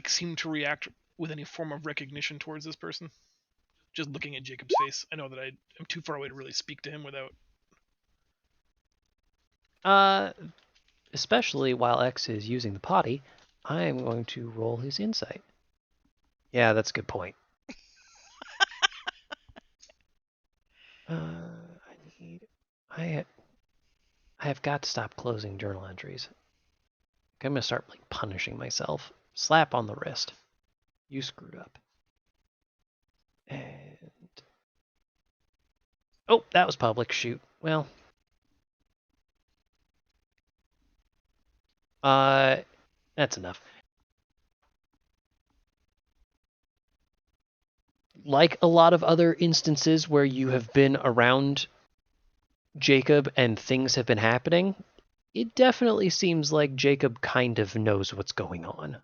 seem to react with any form of recognition towards this person? Just looking at Jacob's face. I know that I am too far away to really speak to him without. Especially while X is using the potty, I am going to roll his insight. Yeah, that's a good point. I have got to stop closing journal entries. I'm gonna start punishing myself. Slap on the wrist. You screwed up. And oh, that was public. Shoot. Well, that's enough. Like a lot of other instances where you have been around Jacob and things have been happening, it definitely seems like Jacob kind of knows what's going on.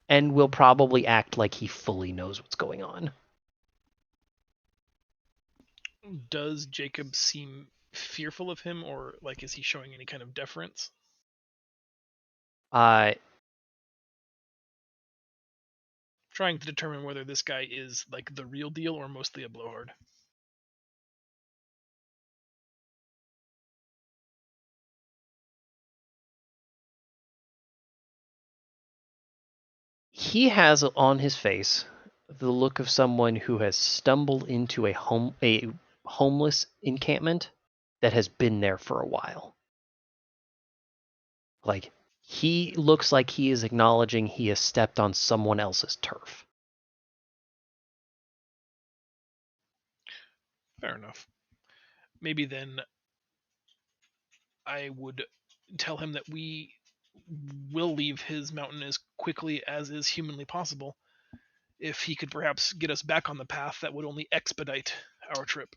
And will probably act like he fully knows what's going on. Does Jacob seem fearful of him, or is he showing any kind of deference? Trying to determine whether this guy is the real deal or mostly a blowhard. He has on his face the look of someone who has stumbled into a homeless encampment that has been there for a while. He looks like he is acknowledging he has stepped on someone else's turf. Fair enough. Maybe then I would tell him that we will leave his mountain as quickly as is humanly possible. If he could perhaps get us back on the path, that would only expedite our trip.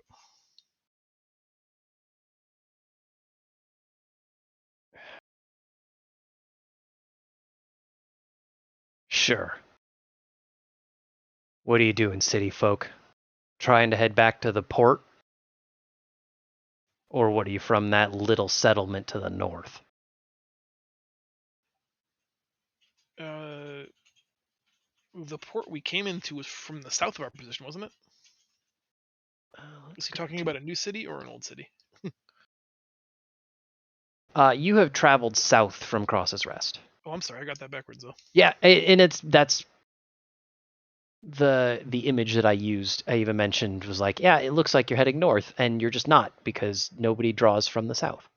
Sure. What are you doing, city folk? Trying to head back to the port? Or what are you from that little settlement to the north? The port we came into was from the south of our position, wasn't it? Is he talking about a new city or an old city? You have traveled south from Cross's Rest. Oh, I'm sorry, I got that backwards though. Yeah, and that's the image that I used. I even mentioned was yeah, it looks like you're heading north, and you're just not because nobody draws from the south.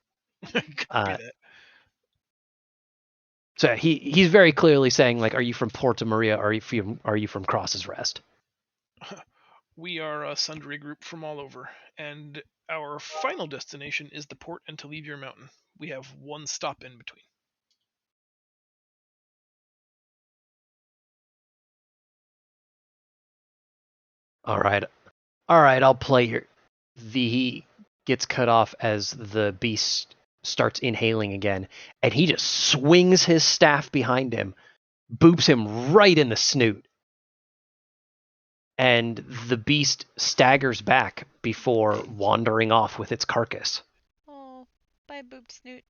So he's very clearly saying are you from Porta Maria? Or are you from Cross's Rest? We are a sundry group from all over, and our final destination is the port and to leave your mountain. We have one stop in between. All right, I'll play here. He gets cut off as the beast starts inhaling again, and he just swings his staff behind him, boops him right in the snoot, and the beast staggers back before wandering off with its carcass. Oh, bye, booped snoot.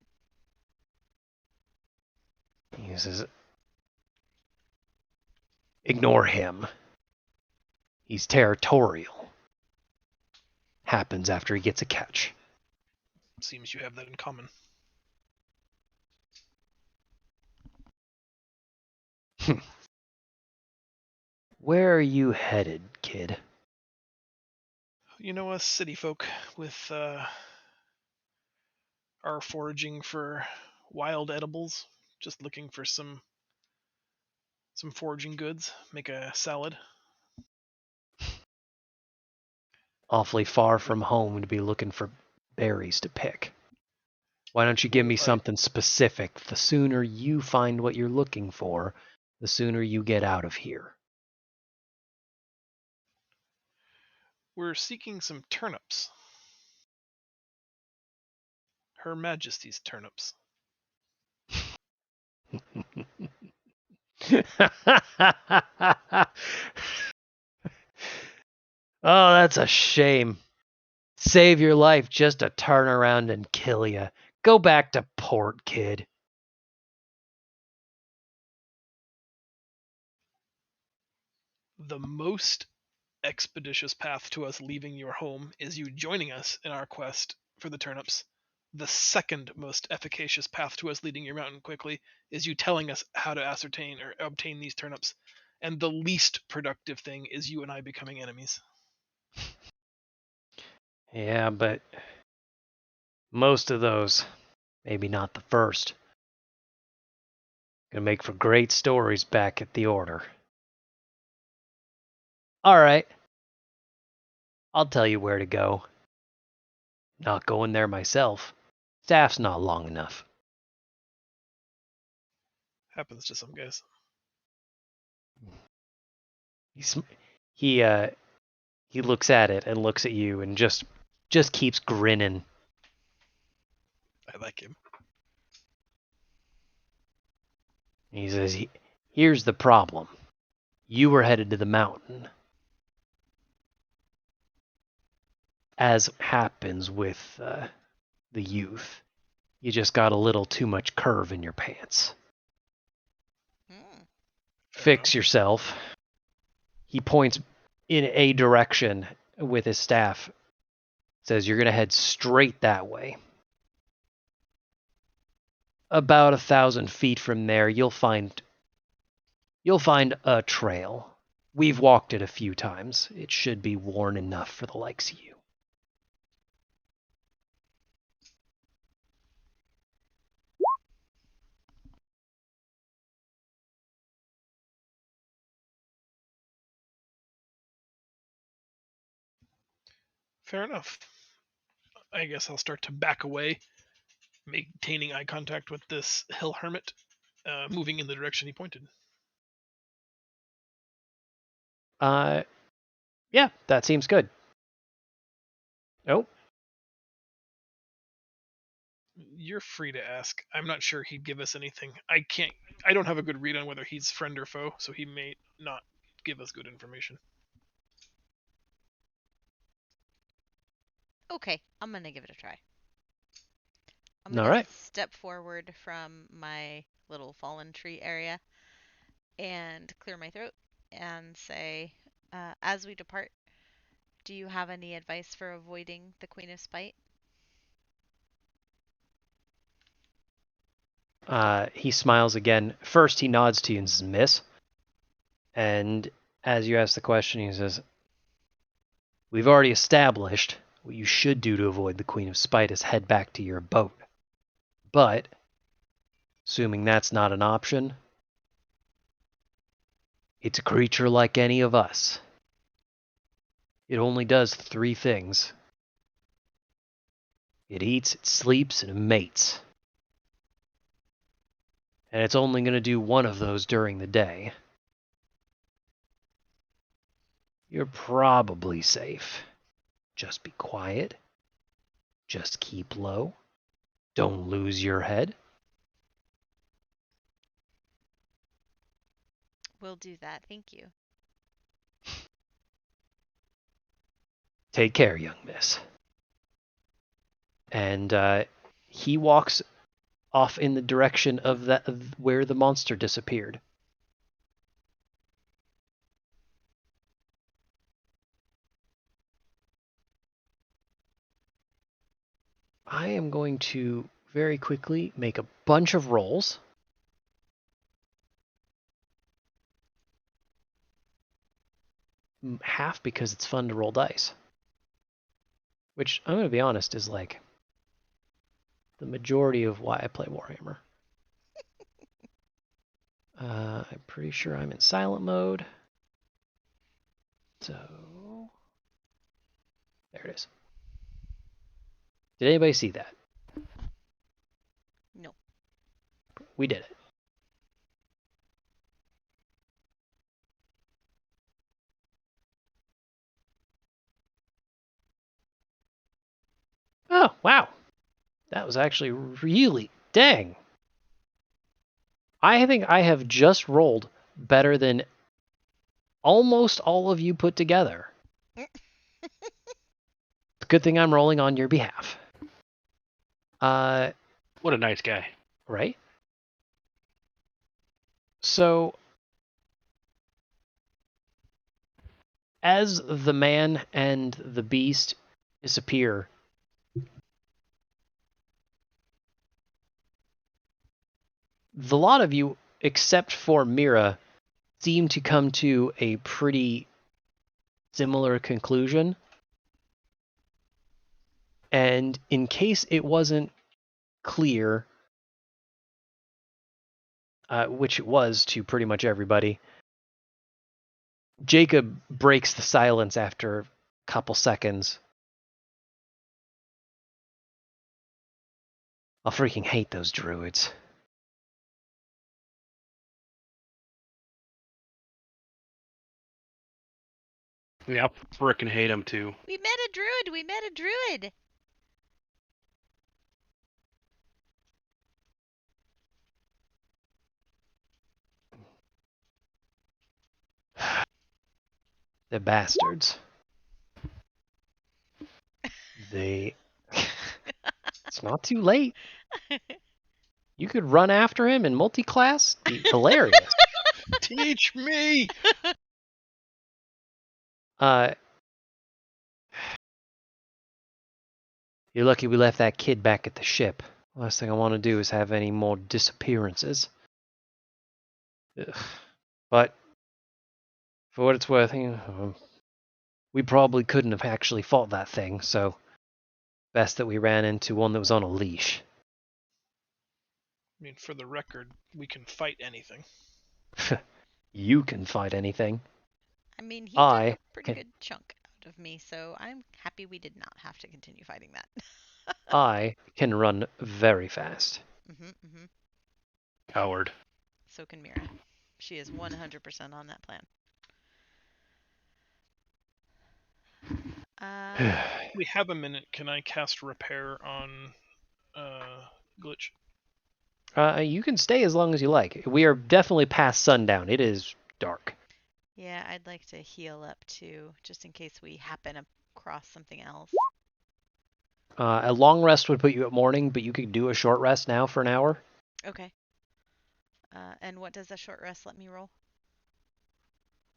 He says, "Ignore him. He's territorial. Happens after he gets a catch." Seems you have that in common. Where are you headed, kid? You know, us city folk with are foraging for wild edibles, just looking for some foraging goods, make a salad. Awfully far from home to be looking for berries to pick. Why don't you give me something specific? The sooner you find what you're looking for, the sooner you get out of here. We're seeking some turnips. Her Majesty's turnips. Oh, that's a shame. Save your life just to turn around and kill you. Go back to port, kid. The most expeditious path to us leaving your home is you joining us in our quest for the turnips. The second most efficacious path to us leading your mountain quickly is you telling us how to ascertain or obtain these turnips. And the least productive thing is you and I becoming enemies. Yeah, but most of those, maybe not the first, gonna make for great stories back at the Order. Alright. I'll tell you where to go. Not going there myself. Staff's not long enough. Happens to some guys. He looks at it and looks at you and just keeps grinning. I like him. He says, "Here's the problem. You were headed to the mountain. As happens with the youth, you just got a little too much curve in your pants. Fix yourself." He points in a direction with his staff. Says, "You're going to head straight that way. About 1,000 feet from there, you'll find a trail. We've walked it a few times. It should be worn enough for the likes of you." Fair enough. I guess I'll start to back away, maintaining eye contact with this hill hermit, moving in the direction he pointed. Yeah, that seems good. Oh. You're free to ask. I'm not sure he'd give us anything. I don't have a good read on whether he's friend or foe, so he may not give us good information. Okay, I'm gonna give it a try. I'm All gonna right. step forward from my little fallen tree area and clear my throat and say, as we depart, do you have any advice for avoiding the Queen of Spite? He smiles again. First, he nods to you and says, "Miss." And as you ask the question, he says, "We've already established what you should do to avoid the Queen of Spite is head back to your boat. But, assuming that's not an option, it's a creature like any of us. It only does 3 things. It eats, it sleeps, and it mates. And it's only going to do one of those during the day. You're probably safe. Just be quiet. Just keep low. Don't lose your head. We'll do that. Thank you. Take care, young miss. And he walks off in the direction of where the monster disappeared. I am going to very quickly make a bunch of rolls. Half because it's fun to roll dice. Which, I'm going to be honest, is like the majority of why I play Warhammer. I'm pretty sure I'm in silent mode. So, there it is. Did anybody see that? No. We did it. Oh, wow. That was actually really... Dang. I think I have just rolled better than almost all of you put together. Good thing I'm rolling on your behalf. What a nice guy. Right? So, as the man and the beast disappear, the lot of you, except for Mira, seem to come to a pretty similar conclusion. And in case it wasn't clear, which it was to pretty much everybody, Jacob breaks the silence after a couple seconds. I'll freaking hate those druids. Yeah, I frickin' hate him too. We met a druid. We met a druid. The bastards. They... It's not too late. You could run after him in multi-class. Hilarious. Teach me! You're lucky we left that kid back at the ship. Last thing I want to do is have any more disappearances. Ugh. But, for what it's worth, we probably couldn't have actually fought that thing, so best that we ran into one that was on a leash. I mean, for the record, we can fight anything. You can fight anything. I mean, he I took a pretty can- good chunk out of me, so I'm happy we did not have to continue fighting that. I can run very fast. Coward. So can Mira. She is 100% on that plan. We have a minute. Can I cast Repair on Glitch? You can stay as long as you like. We are definitely past sundown. It is dark. Yeah, I'd like to heal up too, just in case we happen across something else. A long rest would put you at morning, but you could do a short rest now for an hour. Okay. And what does a short rest let me roll?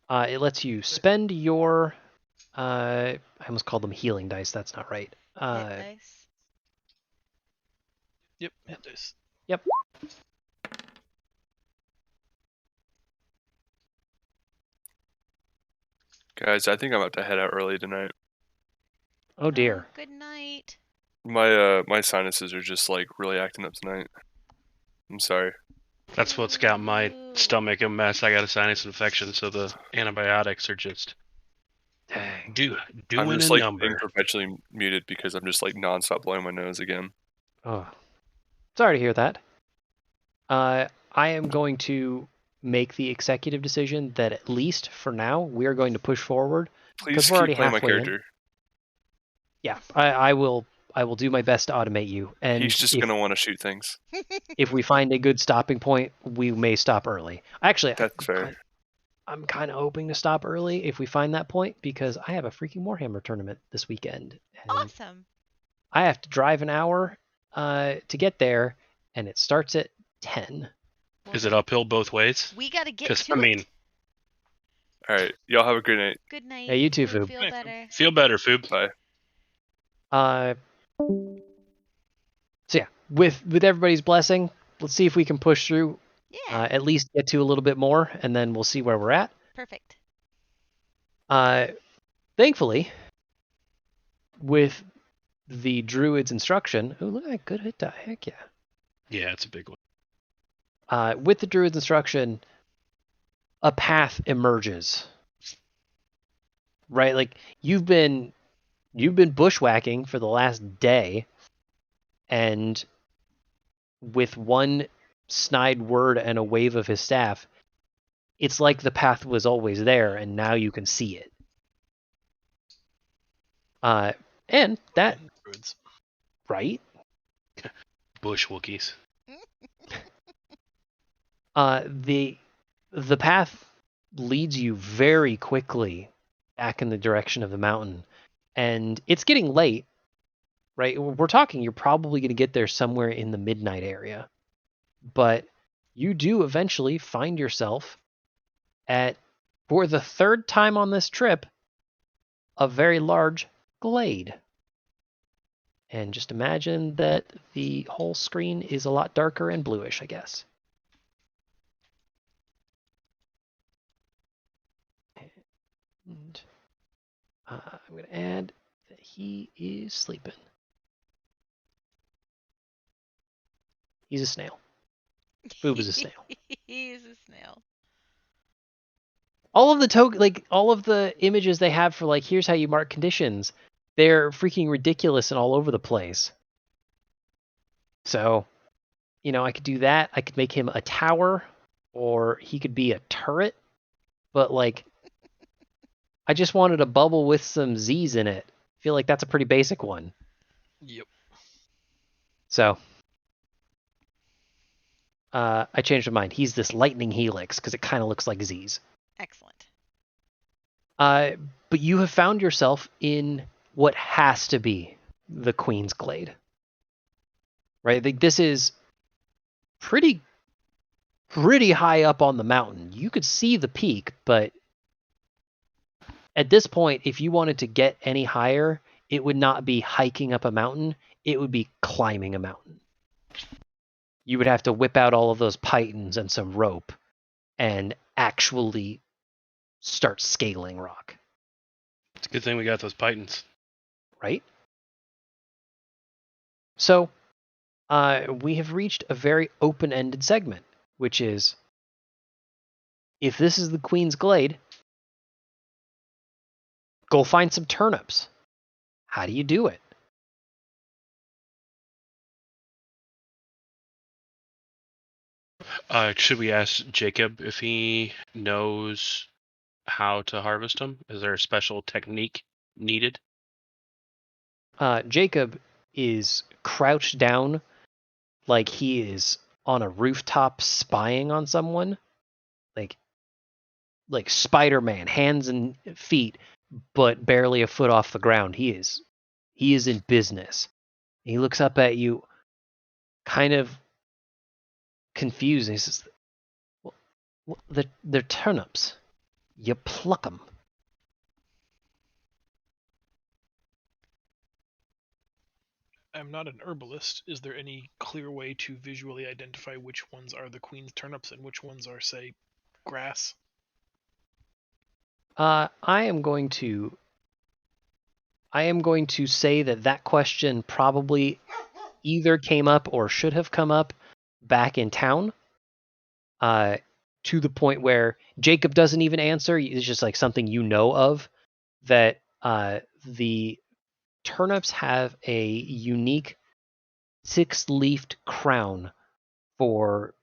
It lets you spend your... I almost called them healing dice. That's not right. Hit dice? Yep, hit dice. Yep. Guys, I think I'm about to head out early tonight. Oh dear. Good night. My sinuses are just like really acting up tonight. I'm sorry. That's what's got my Ooh. stomach a mess. I got a sinus infection, so the antibiotics are just Doing I'm just a like number. being perpetually muted because I'm just like nonstop blowing my nose again. Oh, sorry to hear that. I am going to make the executive decision that at least for now we are going to push forward. Please we're already keep playing my halfway in. character. Yeah, I will do my best to automate you. And He's just if, gonna want to shoot things. if we find a good stopping point, we may stop early. Actually, That's fair. I'm kind of hoping to stop early if we find that point because I have a freaking Warhammer tournament this weekend. And Awesome. I have to drive an hour to get there, and it starts at 10. Well, Is it then uphill both ways? We gotta get Because to I mean, it. All right, y'all have a great night. Good night. Yeah, you too, Hope Foob. Feel Night, Foob. better. feel better, Foob. Bye. So yeah, with everybody's blessing, let's see if we can push through. Yeah. At least get to a little bit more, and then we'll see where we're at. Perfect. Thankfully, with the druid's instruction, oh look at that good hit die, heck yeah. Yeah, it's a big one. With the druid's instruction, a path emerges. Right, like you've been bushwhacking for the last day, and with one snide word and a wave of his staff, it's like the path was always there, and now you can see it. And that, Druids. right? Bush Wookiees. The path leads you very quickly back in the direction of the mountain, and it's getting late, right? We're talking you're probably going to get there somewhere in the midnight area, but you do eventually find yourself at, for the third time on this trip, a very large glade. And just imagine that the whole screen is a lot darker and bluish, I guess. And I'm going to add that he is sleeping. He's a snail. Foob is a snail. He's a snail. All of the all of the images they have for like, here's how you mark conditions, they're freaking ridiculous and all over the place. So, I could do that. I could make him a tower, or he could be a turret. But like, I just wanted a bubble with some Z's in it. I feel like that's a pretty basic one. Yep. So, I changed my mind. He's this lightning helix because it kind of looks like Z's. Excellent. But you have found yourself in what has to be the Queen's Glade. Right? Like, this is pretty high up on the mountain. You could see the peak, but at this point, if you wanted to get any higher, it would not be hiking up a mountain. It would be climbing a mountain. You would have to whip out all of those pythons and some rope and actually start scaling rock. It's a good thing we got those pythons. Right? So, we have reached a very open-ended segment, which is, if this is the Queen's Glade, go find some turnips. How do you do it? Should we ask Jacob if he knows how to harvest them? Is there a special technique needed? Jacob is crouched down like he is on a rooftop spying on someone. Like Spider-Man, hands and feet, but barely a foot off the ground. He is in business. He looks up at you, kind of confused. He says, well, they're turnips. You pluck them. I'm not an herbalist. Is there any clear way to visually identify which ones are the Queen's turnips and which ones are, say, grass? I am going to say that question probably either came up or should have come up back in town. To the point where Jacob doesn't even answer. It's just like something you know of. that the turnips have a unique 6-leafed crown for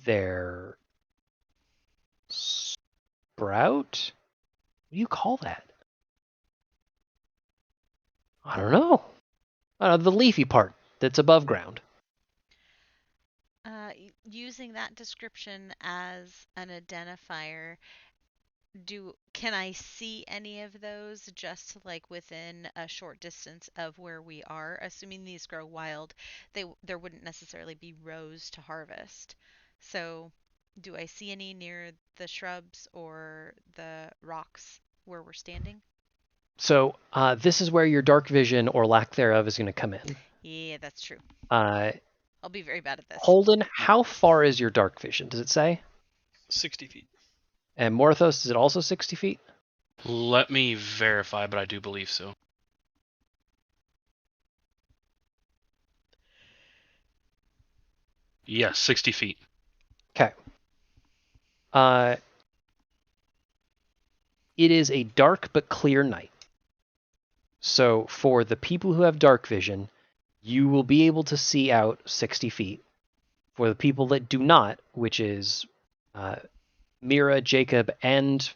their sprout? What do you call that? I don't know. The leafy part that's above ground. Using that description as an identifier, can I see any of those just like within a short distance of where we are? Assuming these grow wild, there wouldn't necessarily be rows to harvest. So, do I see any near the shrubs or the rocks where we're standing? So this is where your dark vision or lack thereof is going to come in. Yeah, that's true. Uh, I'll be very bad at this. Holden, how far is your dark vision? Does it say? 60 feet. And Morthos, is it also 60 feet? Let me verify, but I do believe so. Yes, 60 feet. Okay. It is a dark but clear night. So for the people who have dark vision, you will be able to see out 60 feet. For the people that do not, which is Mira, Jacob, and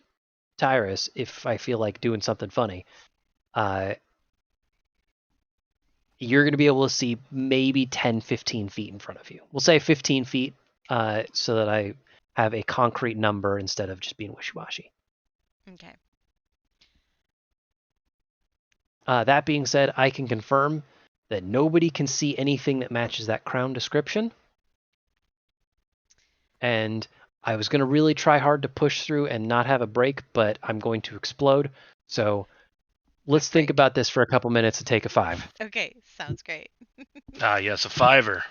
Tyrus, if I feel like doing something funny, you're going to be able to see maybe 10, 15 feet in front of you. We'll say 15 feet so that I have a concrete number instead of just being wishy-washy. Okay. That being said, I can confirm that nobody can see anything that matches that crown description. And I was going to really try hard to push through and not have a break, but I'm going to explode. So let's think about this for a couple minutes and take a 5. Okay, sounds great. Ah, yes, a 5-er.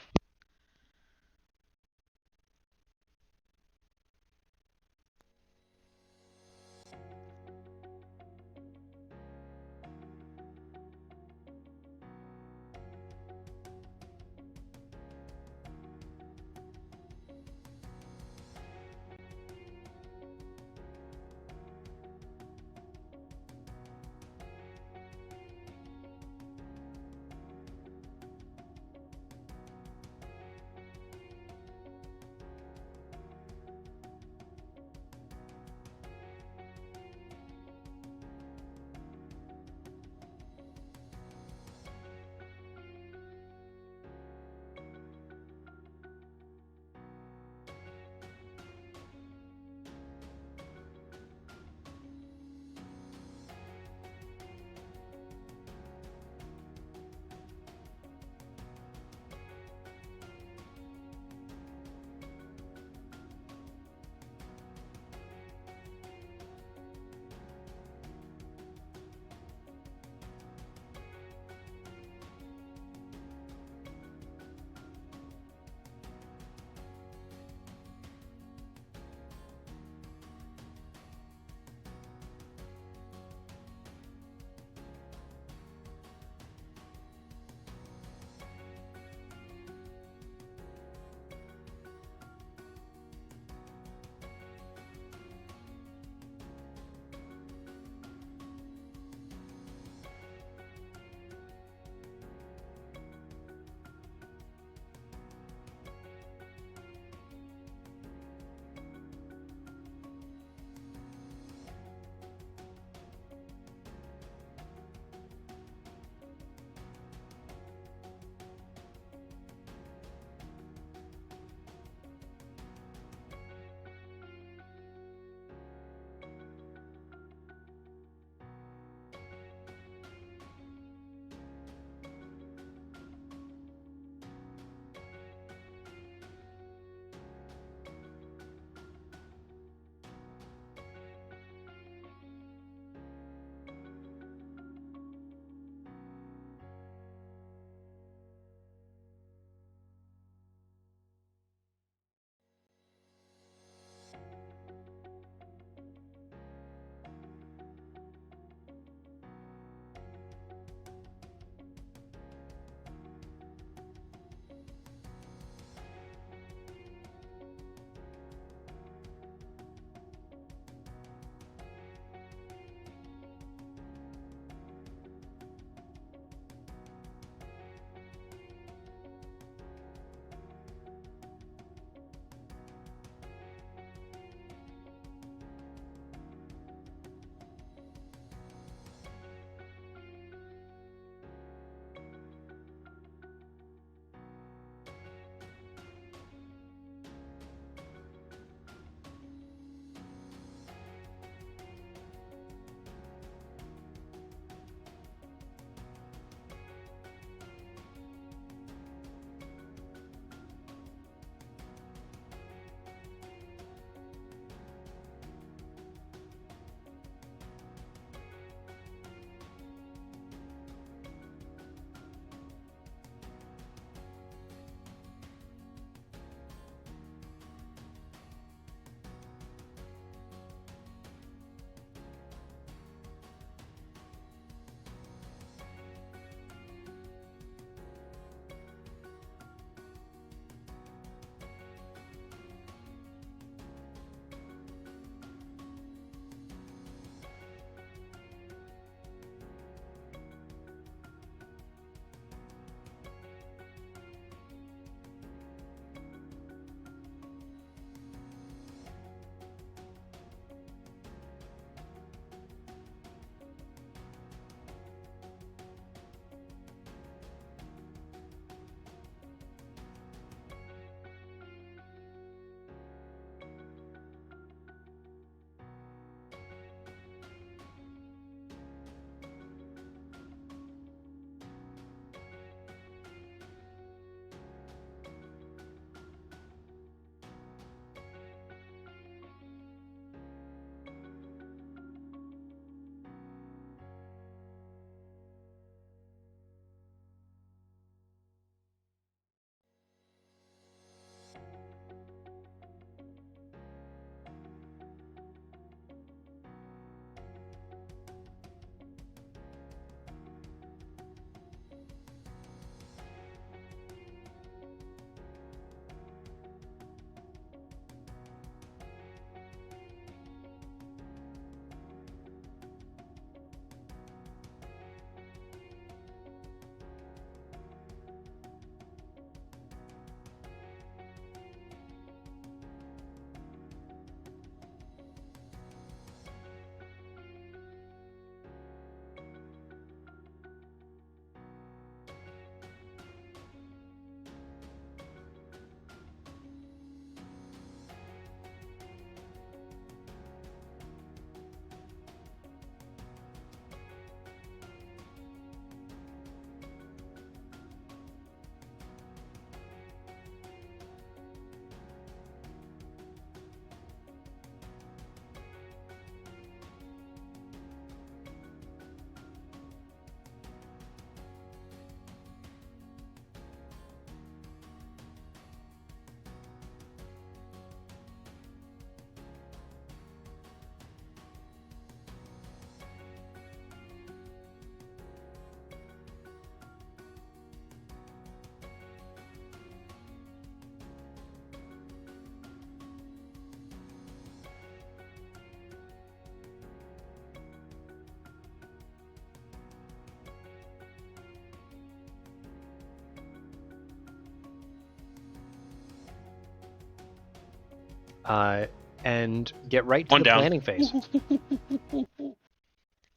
and get right to One the down. planning phase.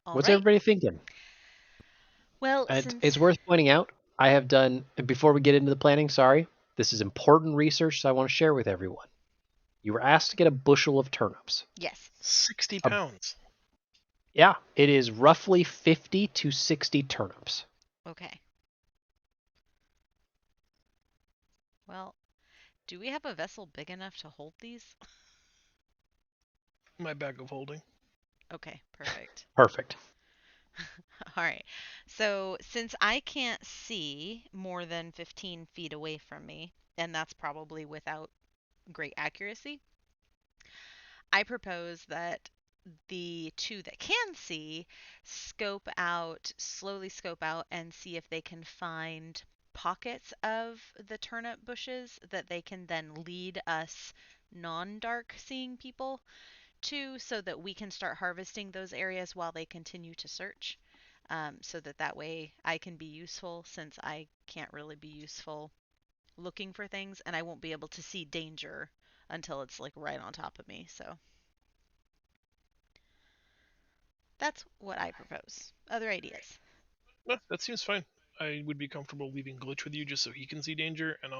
All What's right. everybody thinking? Well, And since it's worth pointing out, I have done, before we get into the planning, sorry, this is important research so I want to share with everyone. You were asked to get a bushel of turnips. yes. 60 A- pounds. Yeah, it is roughly 50 to 60 turnips. Okay. Well, do we have a vessel big enough to hold these? My bag of holding. Okay, perfect. Perfect. All right. So since I can't see more than 15 feet away from me, and that's probably without great accuracy, I propose that the two that can see slowly scope out, and see if they can find pockets of the turnip bushes that they can then lead us non-dark seeing people to, so that we can start harvesting those areas while they continue to search. So that way I can be useful, since I can't really be useful looking for things, and I won't be able to see danger until it's like right on top of me. So that's what I propose. Other ideas? That seems fine. I would be comfortable leaving Glitch with you just so he can see danger, and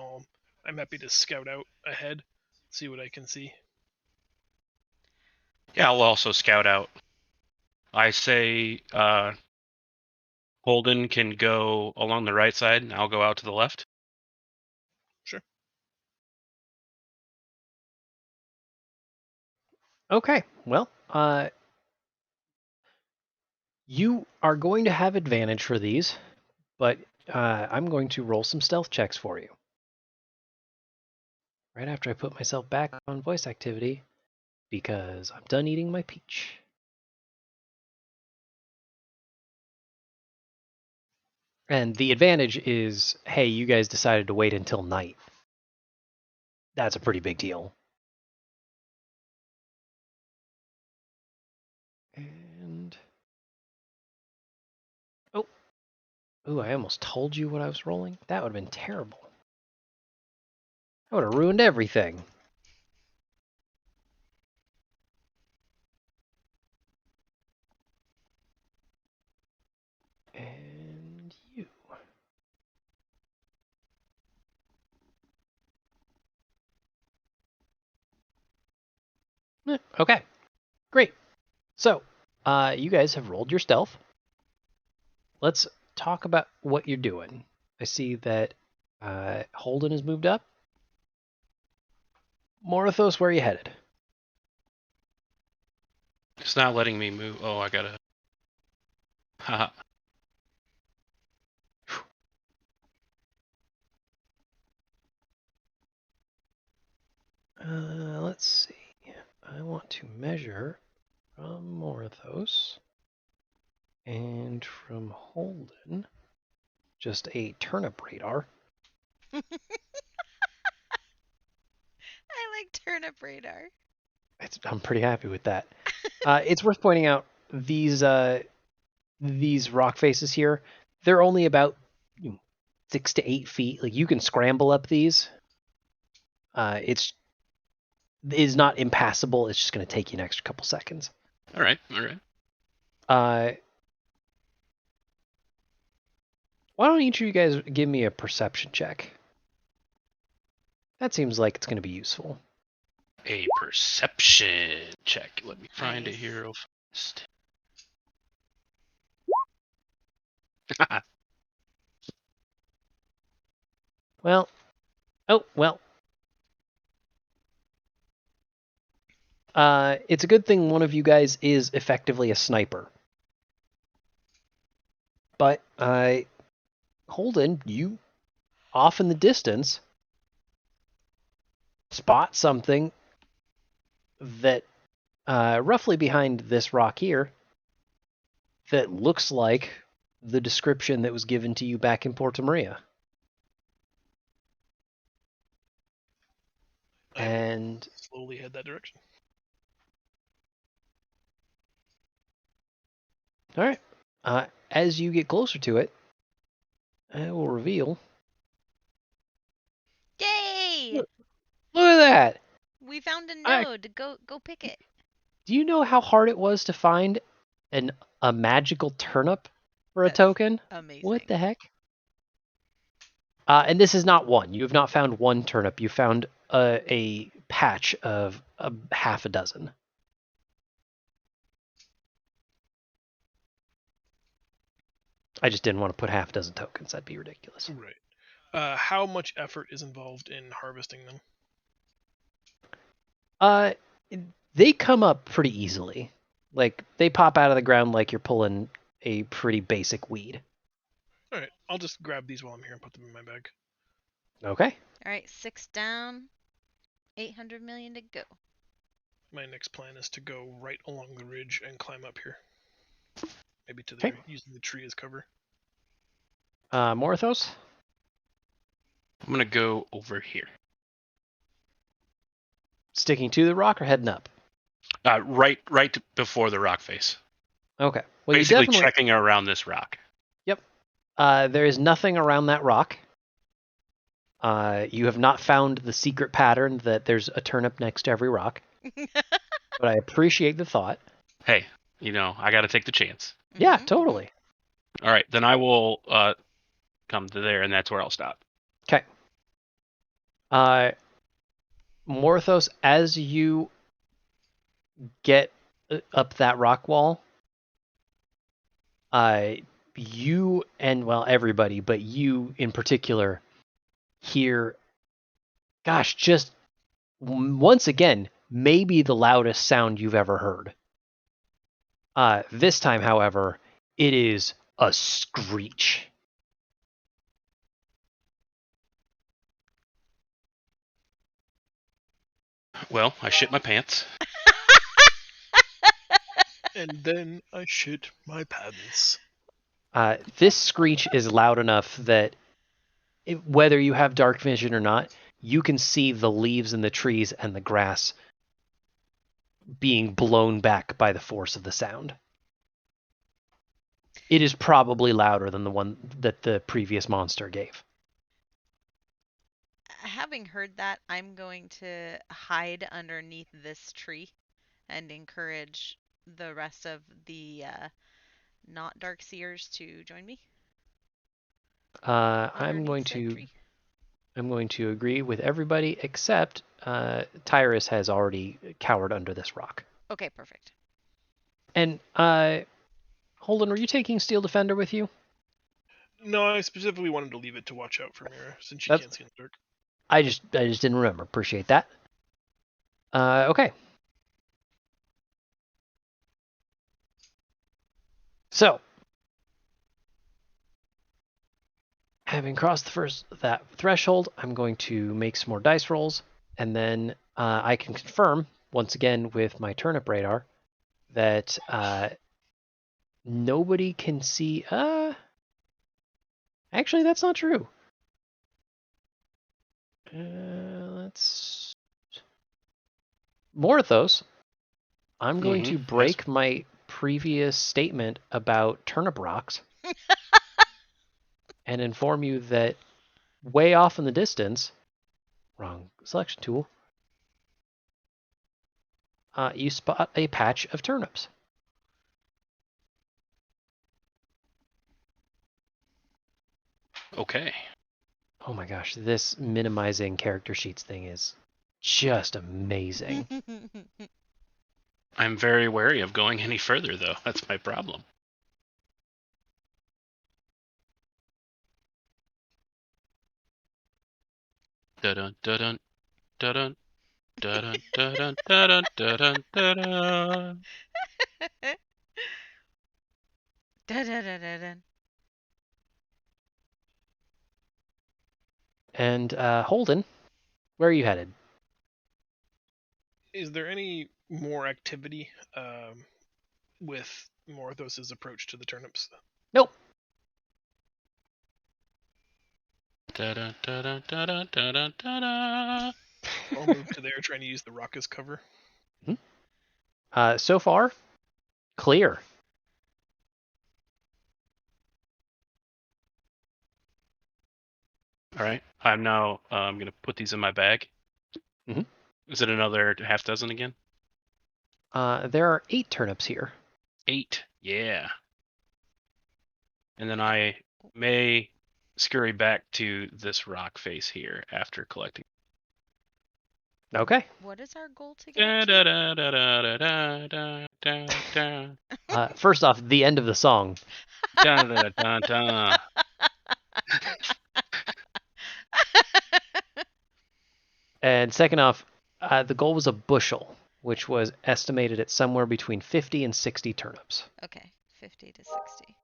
I'm happy to scout out ahead, see what I can see. Yeah, I'll also scout out. I say Holden can go along the right side, and I'll go out to the left. Sure. Okay, well, you are going to have advantage for these, but I'm going to roll some stealth checks for you. Right after I put myself back on voice activity, because I'm done eating my peach. And the advantage is, hey, you guys decided to wait until night. That's a pretty big deal. And oh, I almost told you what I was rolling. That would have been terrible. I would have ruined everything. And you. Okay, great. So, you guys have rolled your stealth. Let's talk about what you're doing. I see that Holden has moved up. Morithos, where are you headed? It's not letting me move. Oh, I gotta. Haha. Let's see. I want to measure from Morithos and from Holden just a turnip radar. I like turnip radar. I'm pretty happy with that. It's worth pointing out these rock faces here. They're only about 6 to 8 feet. Like, you can scramble up these. It is not impassable. It's just going to take you an extra couple seconds. All right. Why don't each of you guys give me a perception check? That seems like it's going to be useful. A perception check. Let me find it Nice. here real fast. Well, it's a good thing one of you guys is effectively a sniper. But Holden, you off in the distance spot something that roughly behind this rock here that looks like the description that was given to you back in Porta Maria. And Slowly head that direction. all right, as you get closer to it, I will reveal. Yay! Look at that! We found a I- node. Go pick it. Do you know how hard it was to find a magical turnip for a That's token? Amazing. What the heck? And this is not one. You have not found one turnip. You found a patch of half a dozen. I just didn't want to put half a dozen tokens. That'd be ridiculous. Right. How much effort is involved in harvesting them? They come up pretty easily. Like, they pop out of the ground like you're pulling a pretty basic weed. All right. I'll just grab these while I'm here and put them in my bag. Okay. All right, 6 down, 800 million to go. My next plan is to go right along the ridge and climb up here. Maybe to the Okay. right, using the tree as cover. Morthos? I'm gonna go over here. Sticking to the rock or heading up? Right before the rock face. Okay. Well, Basically you definitely... checking around this rock. There is nothing around that rock. You have not found the secret pattern that there's a turnip next to every rock. But I appreciate the thought. Hey, I got to take the chance. Yeah, Mhm. totally. All right, then I will come to there, and that's where I'll stop. Okay. Morthos, as you get up that rock wall, you and, well, everybody, but you in particular, hear, gosh, just once again, maybe the loudest sound you've ever heard. This time, however, it is a screech. Well, I shit my pants. And then I shit my pants. This screech is loud enough that whether you have dark vision or not, you can see the leaves in the trees and the grass being blown back by the force of the sound. It is probably louder than the one that the previous monster gave. Having heard that, I'm going to hide underneath this tree and encourage the rest of the not dark seers to join me. I'm going underneath said to tree. I'm going to agree with everybody except Tyrus has already cowered under this rock. Okay, perfect. And Holden, were you taking Steel Defender with you? No, I specifically wanted to leave it to watch out for Mira, since she That's- can't see in the dark. I just didn't remember. Appreciate that. Okay. So, having crossed that threshold, I'm going to make some more dice rolls, and then I can confirm once again with my turnip radar that nobody can see. Actually, that's not true. Let's Morthos. I'm going to Mhm, break my previous statement about turnip rocks and inform you that way off in the distance, wrong selection tool, you spot a patch of turnips. Okay. Oh my gosh, this minimizing character sheets thing is just amazing. I'm very wary of going any further, though. That's my problem. Dun dun dun dun dun dun dun dun. Da-da-da-da-da. And Holden, where are you headed? Is there any more activity with Morthos' approach to the turnips? Nope. Dun dun dun dun dun. I'll move to there, trying to use the rock as cover. So far, clear. All right. I'm now. I'm gonna put these in my bag. Mhm. Is it another half dozen again? There are 8 turnips here. 8. Yeah. And then I may scurry back to this rock face here after collecting. Okay. What is our goal to Da, get da, to? da, da, da, da, da, da, da, da, First off, the end of the song. da, da, da, da. And second off, the goal was a bushel, which was estimated at somewhere between 50 and 60 turnips. Okay, 50 to 60.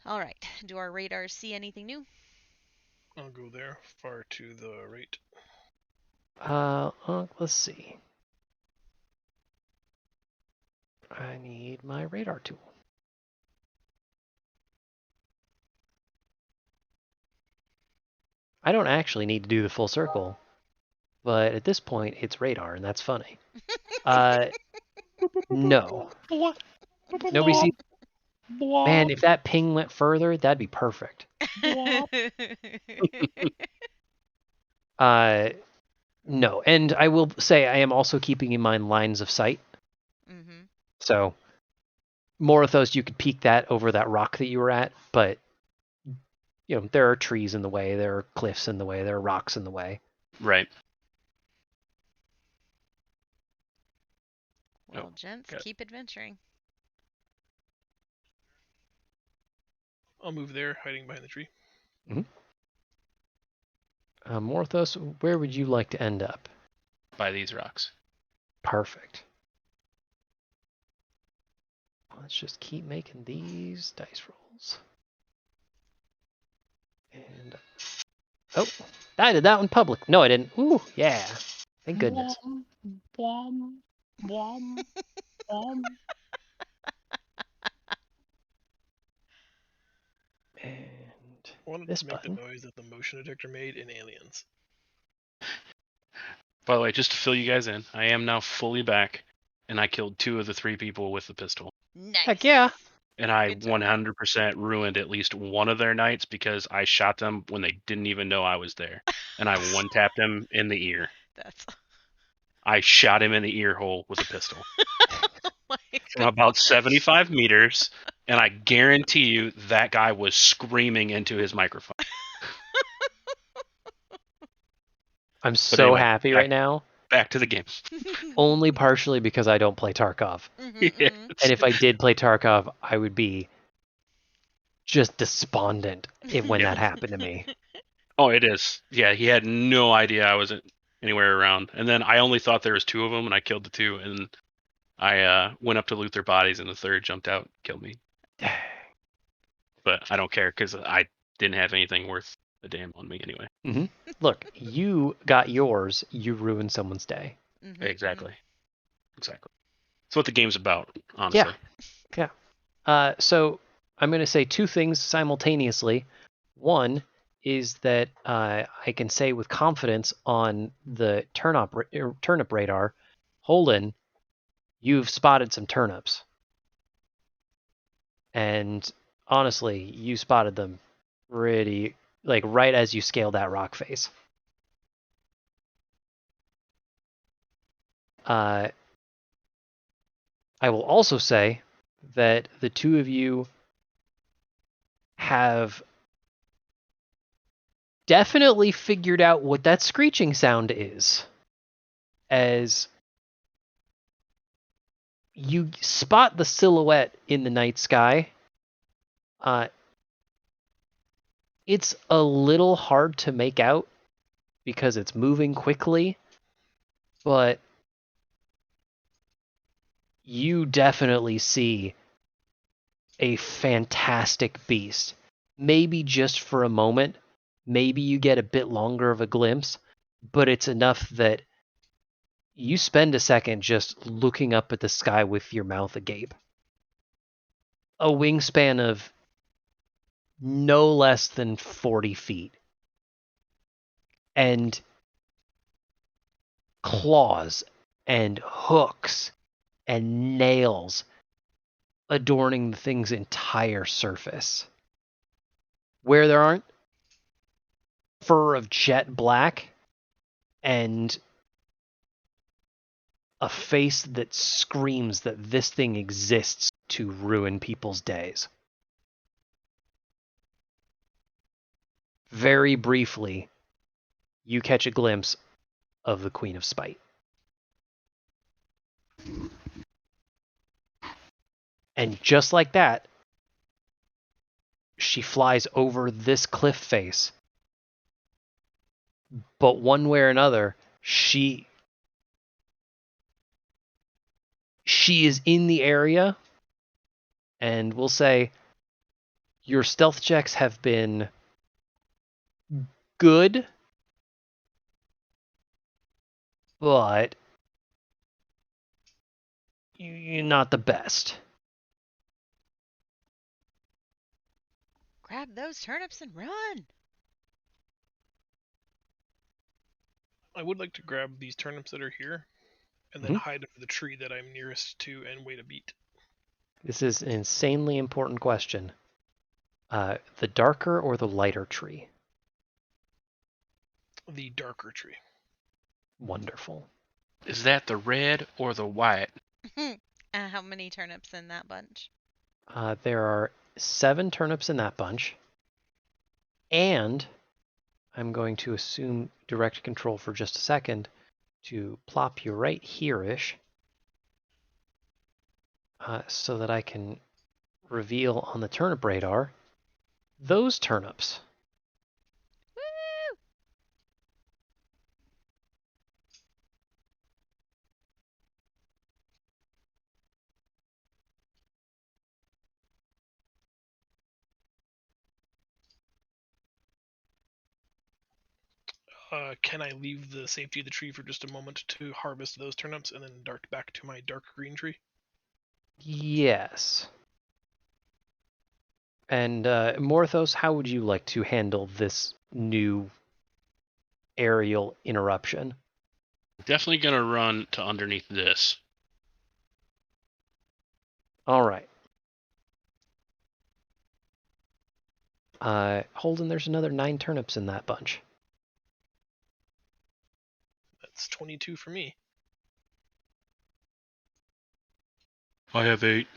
All right. Do our radars see anything new? I'll go there, far to the right. Let's see. I need my radar tool. I don't actually need to do the full circle, but at this point, it's radar, and that's funny. No. Nobody sees. Man, if that ping went further, that'd be perfect. No, and I will say I am also keeping in mind lines of sight. Mm-hmm. So, Morithos, you could peek that over that rock that you were at, but you know there are trees in the way, there are cliffs in the way, there are rocks in the way. Right. Well, Oh, gents, got it. keep adventuring. I'll move there, hiding behind the tree. Morthos, where would you like to end up? By these rocks. Perfect. Let's just keep making these dice rolls. And oh, I did that one public. No, I didn't. Ooh, yeah. Thank goodness. And I wanted this to make button. the noise that the motion detector made in Aliens. By the way, just to fill you guys in, I am now fully back, and I killed 2 of the 3 people with the pistol. Nice. Heck yeah. And I Good job. 100% ruined at least one of their nights because I shot them when they didn't even know I was there. And I one-tapped him in the ear. That's. I shot him in the ear hole with a pistol Oh my from about 75 meters, and I guarantee you that guy was screaming into his microphone. I'm so anyway, happy right now. Back to the game. Only partially because I don't play Tarkov. Yes. And if I did play Tarkov, I would be just despondent when that happened to me. Oh, it is. Yeah, he had no idea I wasn't anywhere around. And then I only thought there was 2 of them, and I killed the 2. And I went up to loot their bodies, and the 3rd jumped out and killed me. But I don't care because I didn't have anything worth a damn on me anyway. Look, you got yours, you ruined someone's day. Mhm, Exactly. Exactly. That's what the game's about, honestly. Yeah. So I'm going to say 2 things simultaneously. One is that I can say with confidence on the turnip radar, Holden, you've spotted some turnips. And honestly, you spotted them pretty, like right as you scaled that rock face. I will also say that the 2 of you have definitely figured out what that screeching sound is, as you spot the silhouette in the night sky. It's a little hard to make out because it's moving quickly, but you definitely see a fantastic beast. Maybe just for a moment, maybe you get a bit longer of a glimpse, but it's enough that you spend a second just looking up at the sky with your mouth agape. A wingspan of no less than 40 feet. And claws and hooks and nails adorning the thing's entire surface. Where there aren't fur of jet black and a face that screams that this thing exists to ruin people's days. Very briefly, you catch a glimpse of the Queen of Spite. And just like that, she flies over this cliff face. But one way or another, she is in the area, and we'll say your stealth checks have been good, but you're not the best. Grab those turnips and run. I would like to grab these turnips that are here, and then hide under the tree that I'm nearest to and wait a beat. This is an insanely important question. The darker or the lighter tree? The darker tree. Wonderful. Is that the red or the white? How many turnips in that bunch? There are 7 turnips in that bunch. And I'm going to assume direct control for just a second to plop you right here-ish so that I can reveal on the turnip radar those turnips. Woo! Can I leave the safety of the tree for just a moment to harvest those turnips and then dart back to my dark green tree? Yes. And Morthos, how would you like to handle this new aerial interruption? Definitely gonna run to underneath this. All right. Holden, there's another 9 turnips in that bunch. That's 22 for me. I have 8.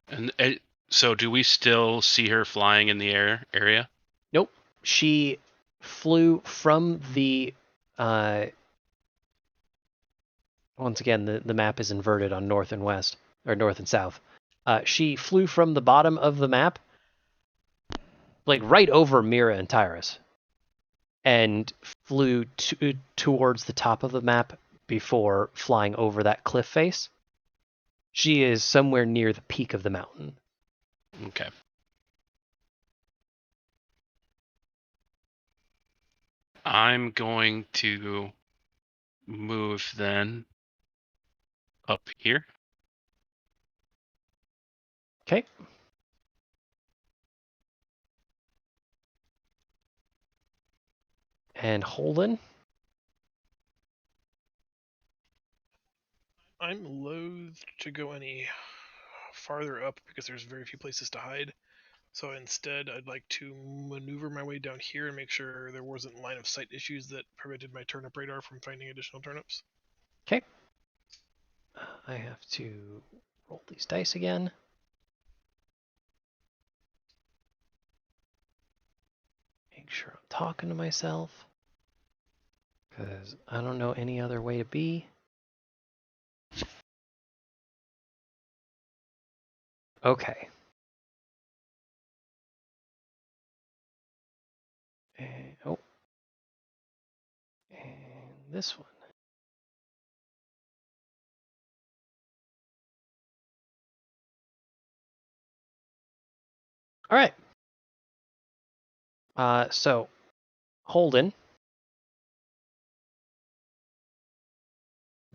And so, do we still see her flying in the area? Nope. She flew from the... once again, the map is inverted on north and west, or north and south. She flew from the bottom of the map, like right over Mira and Tyrus, and flew towards the top of the map before flying over that cliff face. She is somewhere near the peak of the mountain. Okay. I'm going to move then up here. Okay. And Holden? I'm loath to go any farther up because there's very few places to hide. So instead, I'd like to maneuver my way down here and make sure there wasn't line of sight issues that prevented my turnip radar from finding additional turnips. Okay. I have to roll these dice again. Make sure I'm talking to myself, because I don't know any other way to be. Okay. And, oh. And this one. All right. So, Holden,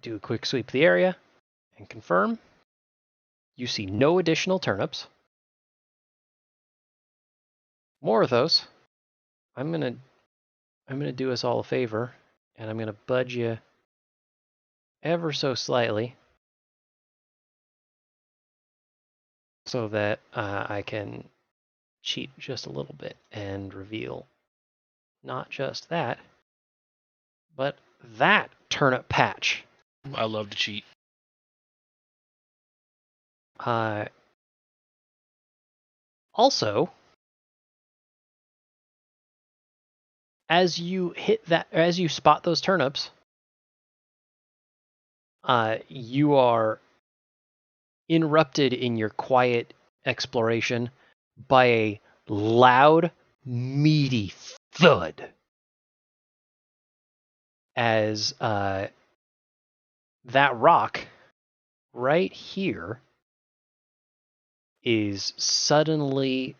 do a quick sweep of the area and confirm. You see no additional turnips. Morthos, I'm gonna do us all a favor, and I'm gonna budge you ever so slightly so that I can cheat just a little bit and reveal not just that, but that turnip patch. I love to cheat. Also, as you spot those turnips, you are interrupted in your quiet exploration by a loud, meaty thud as that rock right here is suddenly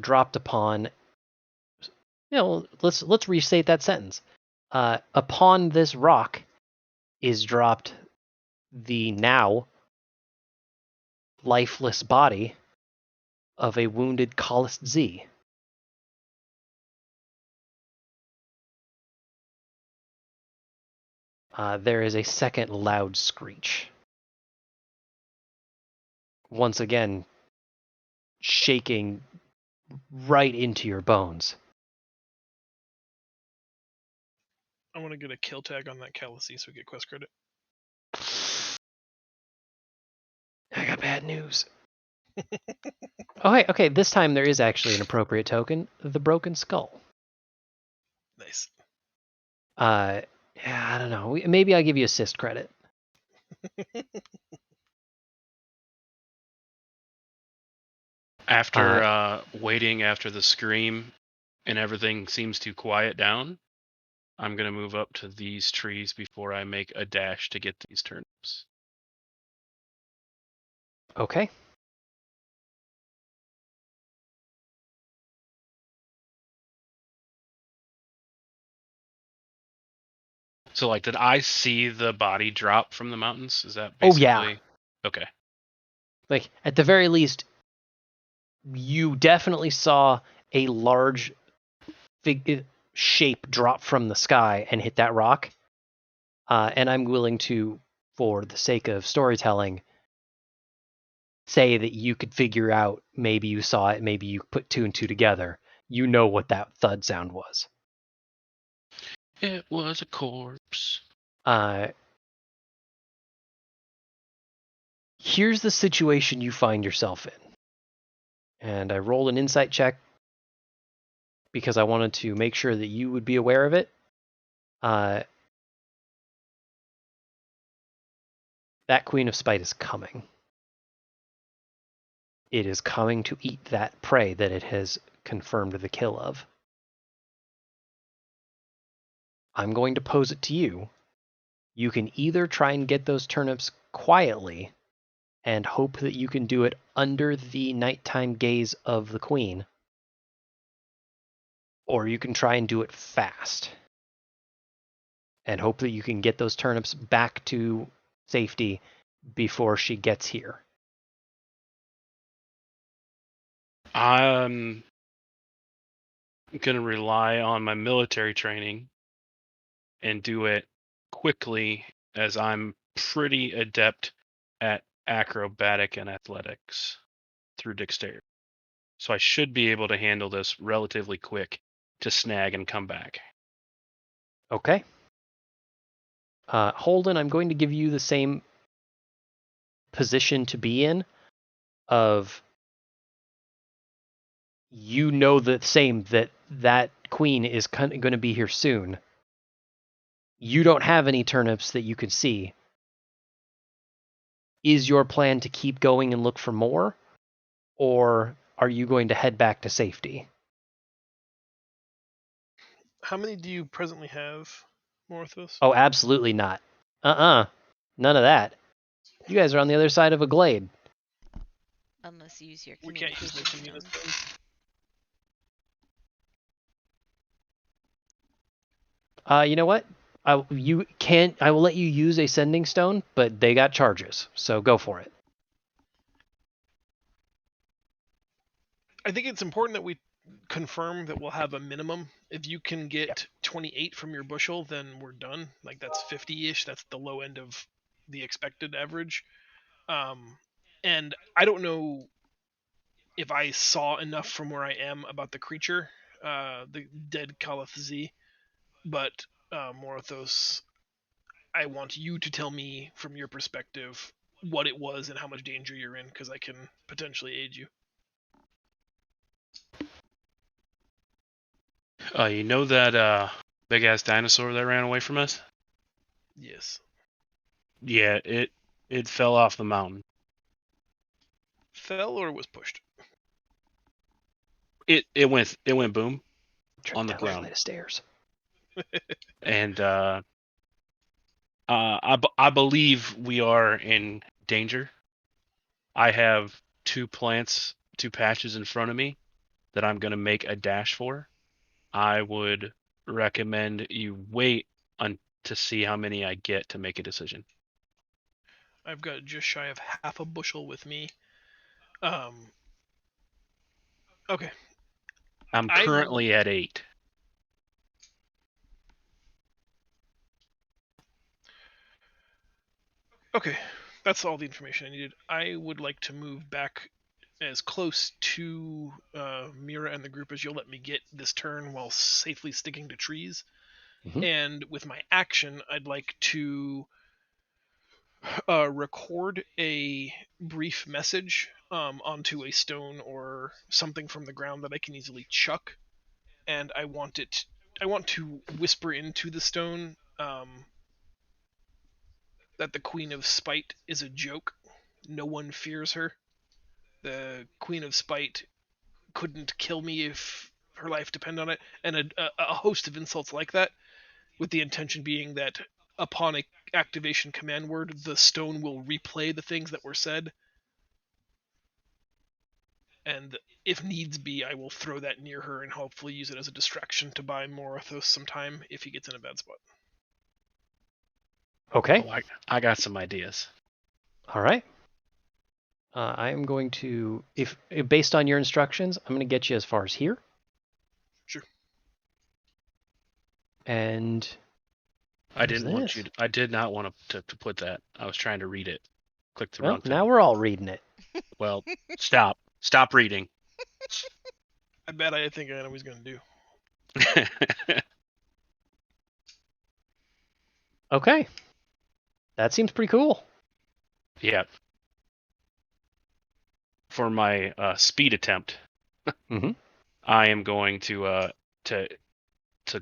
dropped upon. Let's restate that sentence. Upon this rock is dropped the now lifeless body of a wounded Kallist Z. There is a second loud screech. Once again, shaking right into your bones. I want to get a kill tag on that Callisi so we get quest credit. I got bad news. Oh, hey, okay, this time there is actually an appropriate token, the Broken Skull. Nice. Yeah, I don't know. Maybe I'll give you assist credit. After waiting after the scream and everything seems to quiet down, I'm going to move up to these trees before I make a dash to get these turnips. Okay. So, like, did I see the body drop from the mountains? Is that Oh, basically... yeah. Okay. Like, at the very least, you definitely saw a large shape drop from the sky and hit that rock. And I'm willing to, for the sake of storytelling, say that you could figure out, maybe you saw it, maybe you put two and two together. You know what that thud sound was. It was a corpse. Here's the situation you find yourself in. And I rolled an insight check because I wanted to make sure that you would be aware of it. That Queen of Spite is coming. It is coming to eat that prey that it has confirmed the kill of. I'm going to pose it to you. You can either try and get those turnips quietly and hope that you can do it under the nighttime gaze of the Queen, or you can try and do it fast and hope that you can get those turnips back to safety before she gets here. I'm going to rely on my military training and do it quickly, as I'm pretty adept at acrobatic and athletics through dexterity. So I should be able to handle this relatively quick to snag and come back. Okay. Holden, I'm going to give you the same position to be in of, you know, the same, that Queen is going to be here soon. You don't have any turnips that you can see. Is your plan to keep going and look for more? Or are you going to head back to safety? How many do you presently have, Morthos? Oh, absolutely not. None of that. You guys are on the other side of a glade. Unless you use your We can't use the communication communist stones. You know what? I will let you use a sending stone, but they got charges, so go for it. I think it's important that we confirm that we'll have a minimum. If you can get 28 from your bushel, then we're done. Like, that's 50-ish. That's the low end of the expected average. And I don't know if I saw enough from where I am about the creature, the dead Kalith Z, but Morothos, I want you to tell me from your perspective what it was and how much danger you're in, because I can potentially aid you. You know that big ass dinosaur that ran away from us? Yes. Yeah, it fell off the mountain. Fell or was pushed? It went boom Trip on the down ground. flight of stairs. And I believe we are in danger. I have two patches in front of me that I'm going to make a dash for. I would recommend you wait to see how many I get to make a decision. I've got just shy of half a bushel with me. Okay. I'm I will- currently at 8. Okay, that's all the information I needed. I would like to move back as close to Mira and the group as you'll let me get this turn while safely sticking to trees. Mhm. And with my action, I'd like to record a brief message onto a stone or something from the ground that I can easily chuck. And I want to whisper into the stone that the Queen of Spite is a joke. No one fears her. The Queen of Spite couldn't kill me if her life depended on it, and a host of insults like that, with the intention being that upon activation command word, the stone will replay the things that were said, and if needs be, I will throw that near her and hopefully use it as a distraction to buy Morothos some time if he gets in a bad spot. Okay. Oh, I got some ideas. All right. I am going to, if based on your instructions, I'm going to get you as far as here. Sure. And I what is didn't want this? you. I did not want to put that. I was trying to read it. Click the Well, wrong thing. now we're all reading it. Well, stop reading. I bet I think I know what he's going to do. Okay. That seems pretty cool. Yeah. For my speed attempt, Mhm. I am going to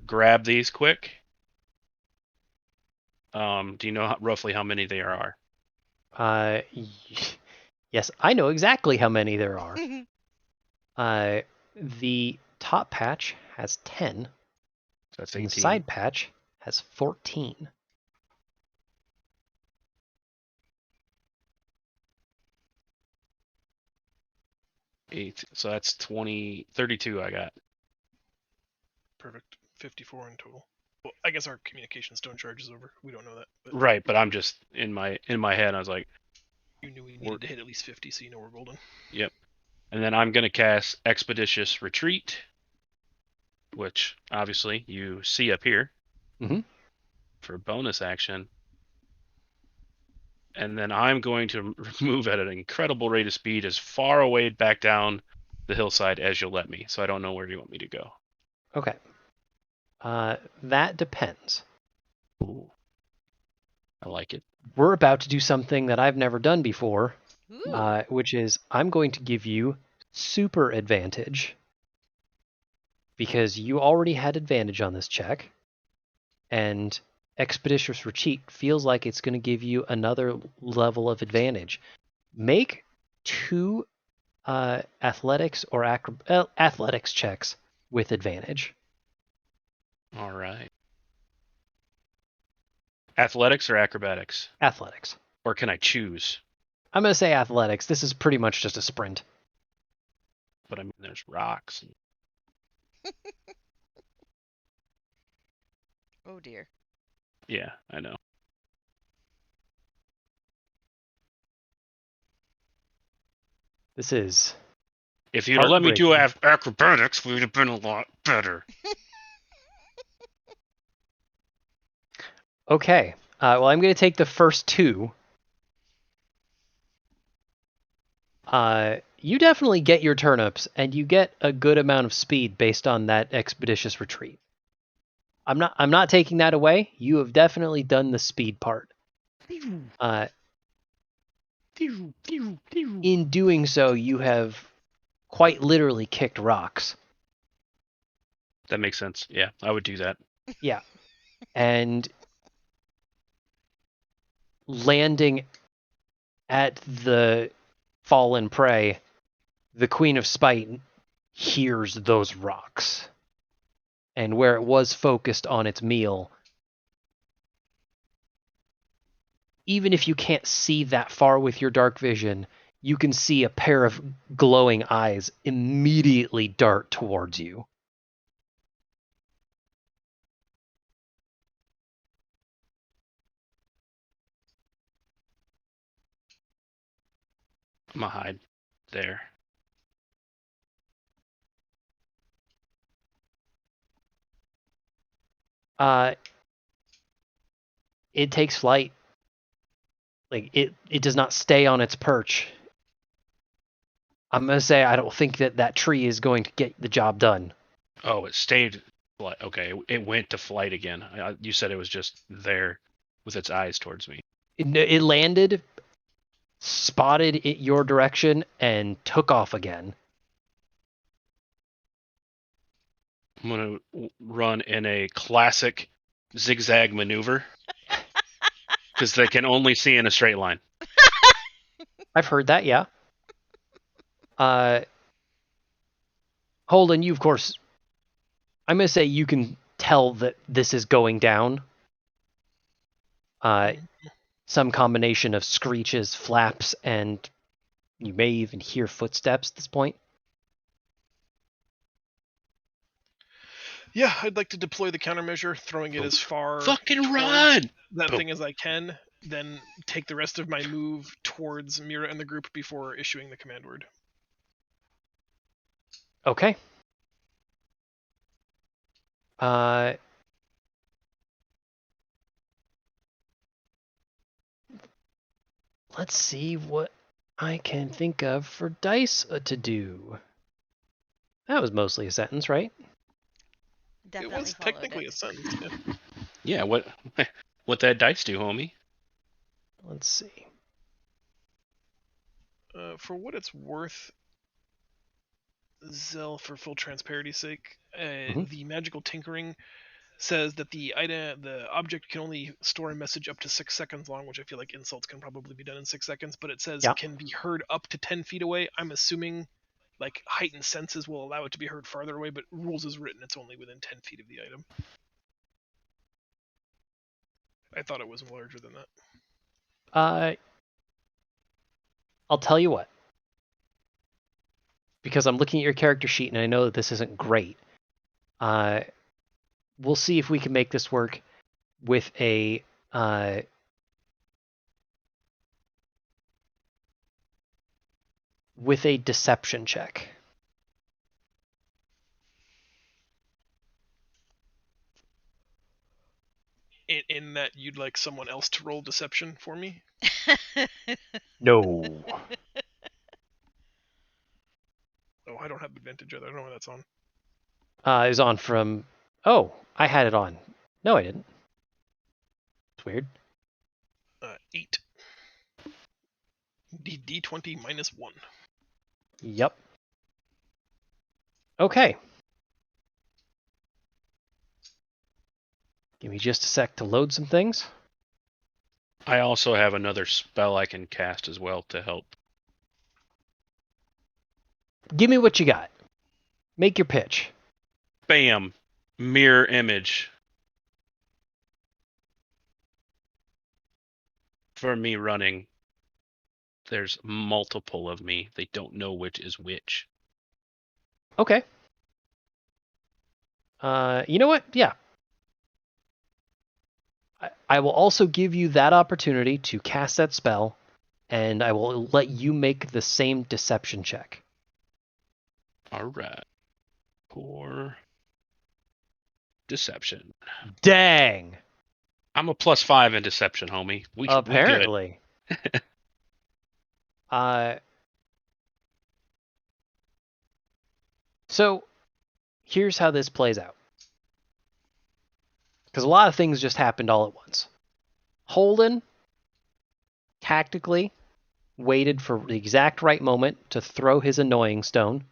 grab these quick. Do you know roughly how many there are? Yes, I know exactly how many there are. The top patch has 10, That's and 18. the side patch has 14. 8. So that's 20, 32 I got. Perfect. 54 in total. Well, I guess our communication stone charge is over. We don't know that, but Right, but I'm just in my head. I was like, you knew we needed to hit at least 50, so you know we're golden. yep. And then I'm gonna cast Expeditious Retreat, which obviously you see up here Mhm. for bonus action. And then I'm going to move at an incredible rate of speed as far away back down the hillside as you'll let me. So I don't know where you want me to go. Okay. That depends. Ooh. I like it. We're about to do something that I've never done before, Ooh. which is I'm going to give you super advantage because you already had advantage on this check, and Expeditious Retreat feels like it's going to give you another level of advantage. Make 2 athletics or athletics checks with advantage. All right. Athletics or acrobatics? Athletics. Or can I choose? I'm going to say athletics. This is pretty much just a sprint. But I mean, there's rocks. Oh dear. Yeah, I know. This is If you'd have let me do heartbreaking. acrobatics, we would have been a lot better. Okay. Well, I'm going to take the first 2. You definitely get your turnips, and you get a good amount of speed based on that expeditious retreat. I'm not taking that away. You have definitely done the speed part. In doing so, you have quite literally kicked rocks. That makes sense. Yeah, I would do that. Yeah. And landing at the fallen prey, the Queen of Spite hears those rocks. And where it was focused on its meal, even if you can't see that far with your dark vision, you can see a pair of glowing eyes immediately dart towards you. I'm gonna hide there. It takes flight. Like it does not stay on its perch. I'm gonna say I don't think that tree is going to get the job done. Oh, it stayed flight. Okay, it went to flight again. You said it was just there with its eyes towards me. It landed, spotted it your direction, and took off again. I'm gonna run in a classic zigzag maneuver because they can only see in a straight line. I've heard that, yeah. Holden, you of course. I'm gonna say you can tell that this is going down. Some combination of screeches, flaps, and you may even hear footsteps at this point. Yeah, I'd like to deploy the countermeasure, throwing it as far Fucking towards run! that Boom. thing as I can, then take the rest of my move towards Mira and the group before issuing the command word. Okay. Let's see what I can think of for dice to do. That was mostly a sentence, right? Definitely It was followed technically it. a sentence. Yeah. Yeah, what that dice do, homie? Let's see. For what it's worth, Zell, for full transparency's sake, the magical tinkering says that the object can only store a message up to 6 seconds long, which I feel like insults can probably be done in 6 seconds, but it says Yeah. can be heard up to 10 feet away. I'm assuming like heightened senses will allow it to be heard farther away, but rules is written it's only within 10 feet of the item. I thought it was larger than that. I'll tell you what. Because I'm looking at your character sheet and I know that this isn't great. We'll see if we can make this work with a deception check. In that you'd like someone else to roll deception for me? No. Oh, I don't have advantage either. I don't know where that's on. It was on from... Oh, I had it on. No, I didn't. It's weird. 8. D20 minus 1. Yep. Okay. Give me just a sec to load some things. I also have another spell I can cast as well to help. Give me what you got. Make your pitch. Bam! Mirror image. For me running, there's multiple of me. They don't know which is which. Okay. You know what? Yeah. I will also give you that opportunity to cast that spell, and I will let you make the same deception check. All right. Poor deception. Dang! I'm a +5 in deception, homie. We Apparently. So, here's how this plays out. Because a lot of things just happened all at once. Holden tactically waited for the exact right moment to throw his annoying stone.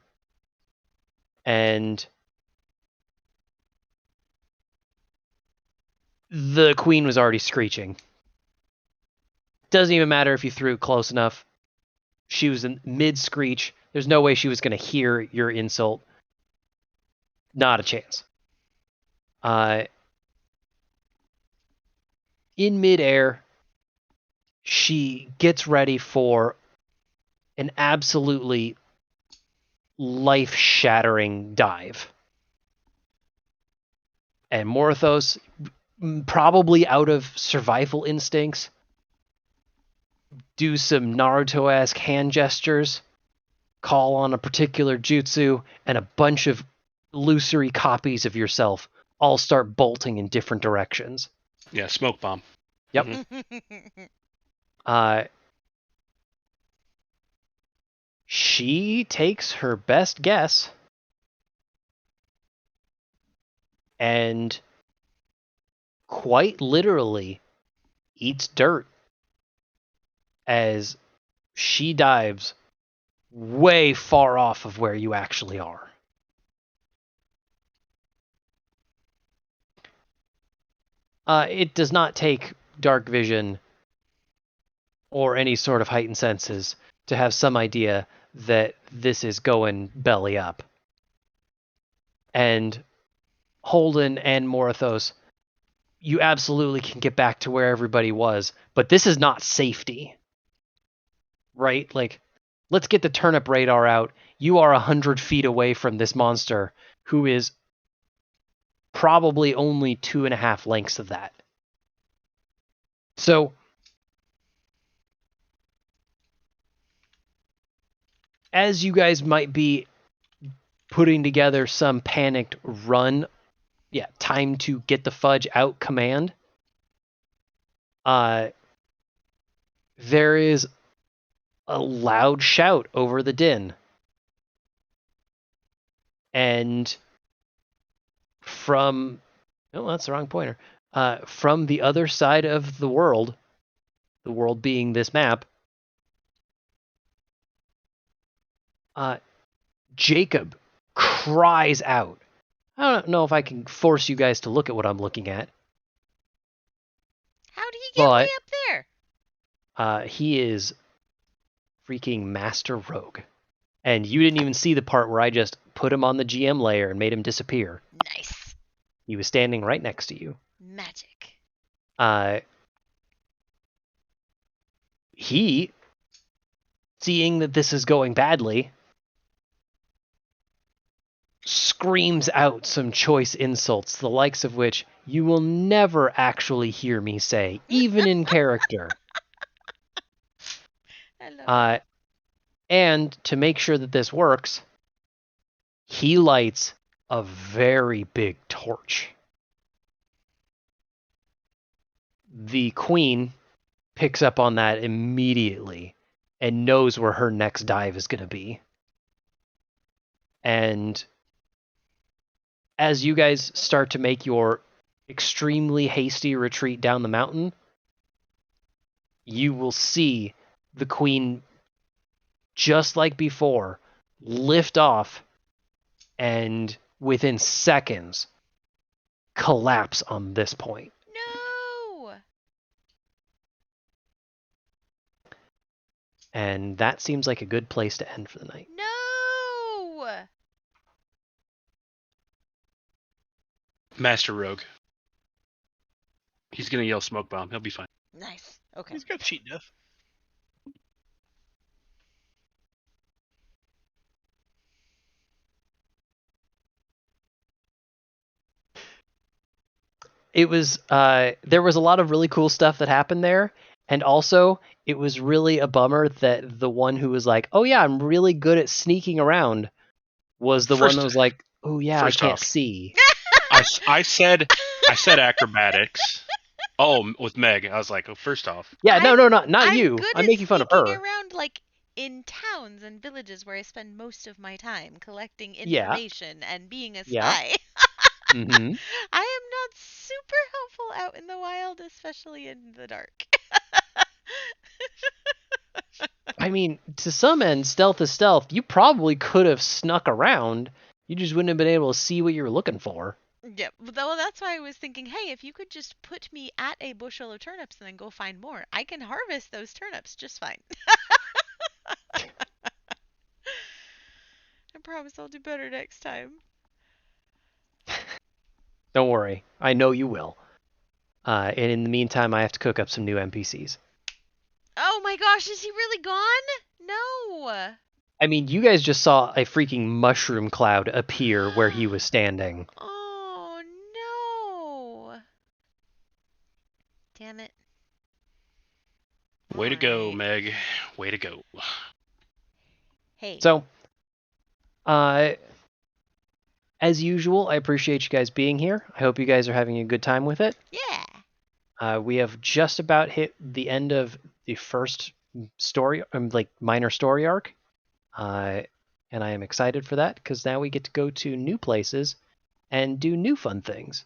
And the queen was already screeching. Doesn't even matter if you threw it close enough. She was in mid-screech. There's no way she was going to hear your insult. Not a chance. In midair, she gets ready for an absolutely life-shattering dive. And Morthos, probably out of survival instincts, do some Naruto-esque hand gestures, call on a particular jutsu, and a bunch of illusory copies of yourself all start bolting in different directions. Yeah, smoke bomb. Yep. She takes her best guess and quite literally eats dirt as she dives way far off of where you actually are. It does not take dark vision or any sort of heightened senses to have some idea that this is going belly up. And Holden and Morthos, you absolutely can get back to where everybody was, but this is not safety. Right? Like, let's get the turnip radar out. You are 100 feet away from this monster, who is probably only 2.5 lengths of that. So, as you guys might be putting together some panicked run, time to get the fudge out command, there is a loud shout over the din. And from... Oh, that's the wrong pointer. From the other side of the world being this map, Jacob cries out. I don't know if I can force you guys to look at what I'm looking at. How did he get way up there? He is freaking Master Rogue. And you didn't even see the part where I just put him on the GM layer and made him disappear. Nice. He was standing right next to you. Magic. He, seeing that this is going badly, screams out some choice insults, the likes of which you will never actually hear me say, even in character. I love it. And to make sure that this works, he lights a very big torch. The queen picks up on that immediately and knows where her next dive is going to be. And as you guys start to make your extremely hasty retreat down the mountain, you will see the queen, just like before, lift off and within seconds collapse on this point. No! And that seems like a good place to end for the night. No! Master Rogue. He's gonna yell smoke bomb. He'll be fine. Nice. Okay. He's got cheat death. It was there was a lot of really cool stuff that happened there, and also it was really a bummer that the one who was like, "Oh yeah, I'm really good at sneaking around," was the one that was like, "Oh yeah, I can't see." I said acrobatics. Oh, with Meg, I was like, oh, first off. Yeah, no, not I'm you. good I'm at making fun of sneaking her. around like in towns and villages where I spend most of my time collecting Yeah. information and being a Yeah. spy. Mm-hmm. I am not super helpful out in the wild, especially in the dark. I mean, to some end, stealth is stealth. You probably could have snuck around. You just wouldn't have been able to see what you were looking for. Yep. Well, that's why I was thinking, hey, if you could just put me at a bushel of turnips and then go find more, I can harvest those turnips just fine. I promise I'll do better next time. Don't worry. I know you will. And in the meantime, I have to cook up some new NPCs. Oh my gosh, is he really gone? No. I mean, you guys just saw a freaking mushroom cloud appear where he was standing. Oh no. Damn it. Way to go, Alright. Meg. Way to go. Hey. So, as usual, I appreciate you guys being here. I hope you guys are having a good time with it. Yeah. We have just about hit the end of the first story, minor story arc. And I am excited for that because now we get to go to new places and do new fun things.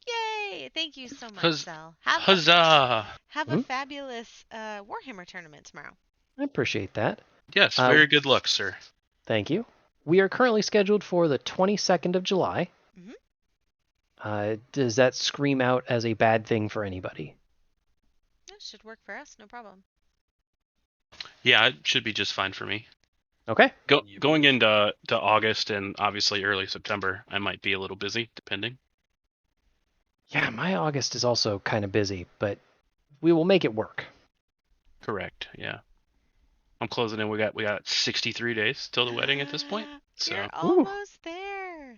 Yay! Thank you so much, Huzz- Sel. Huzzah! Have Hmm? a fabulous Warhammer tournament tomorrow. I appreciate that. Yes, very good luck, sir. Thank you. We are currently scheduled for the 22nd of July. Mhm. Does that scream out as a bad thing for anybody? That should work for us, no problem. Yeah, it should be just fine for me. Okay. Going into August and obviously early September, I might be a little busy, depending. Yeah, my August is also kind of busy, but we will make it work. Correct. Yeah. I'm closing in. We got 63 days till the wedding at this point. So You're almost there.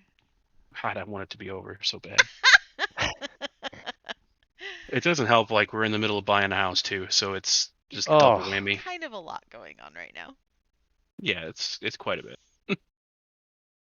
God, I want it to be over so bad. It doesn't help. Like we're in the middle of buying a house too, so it's just double whammy. Kind of a lot going on right now. Yeah, it's quite a bit.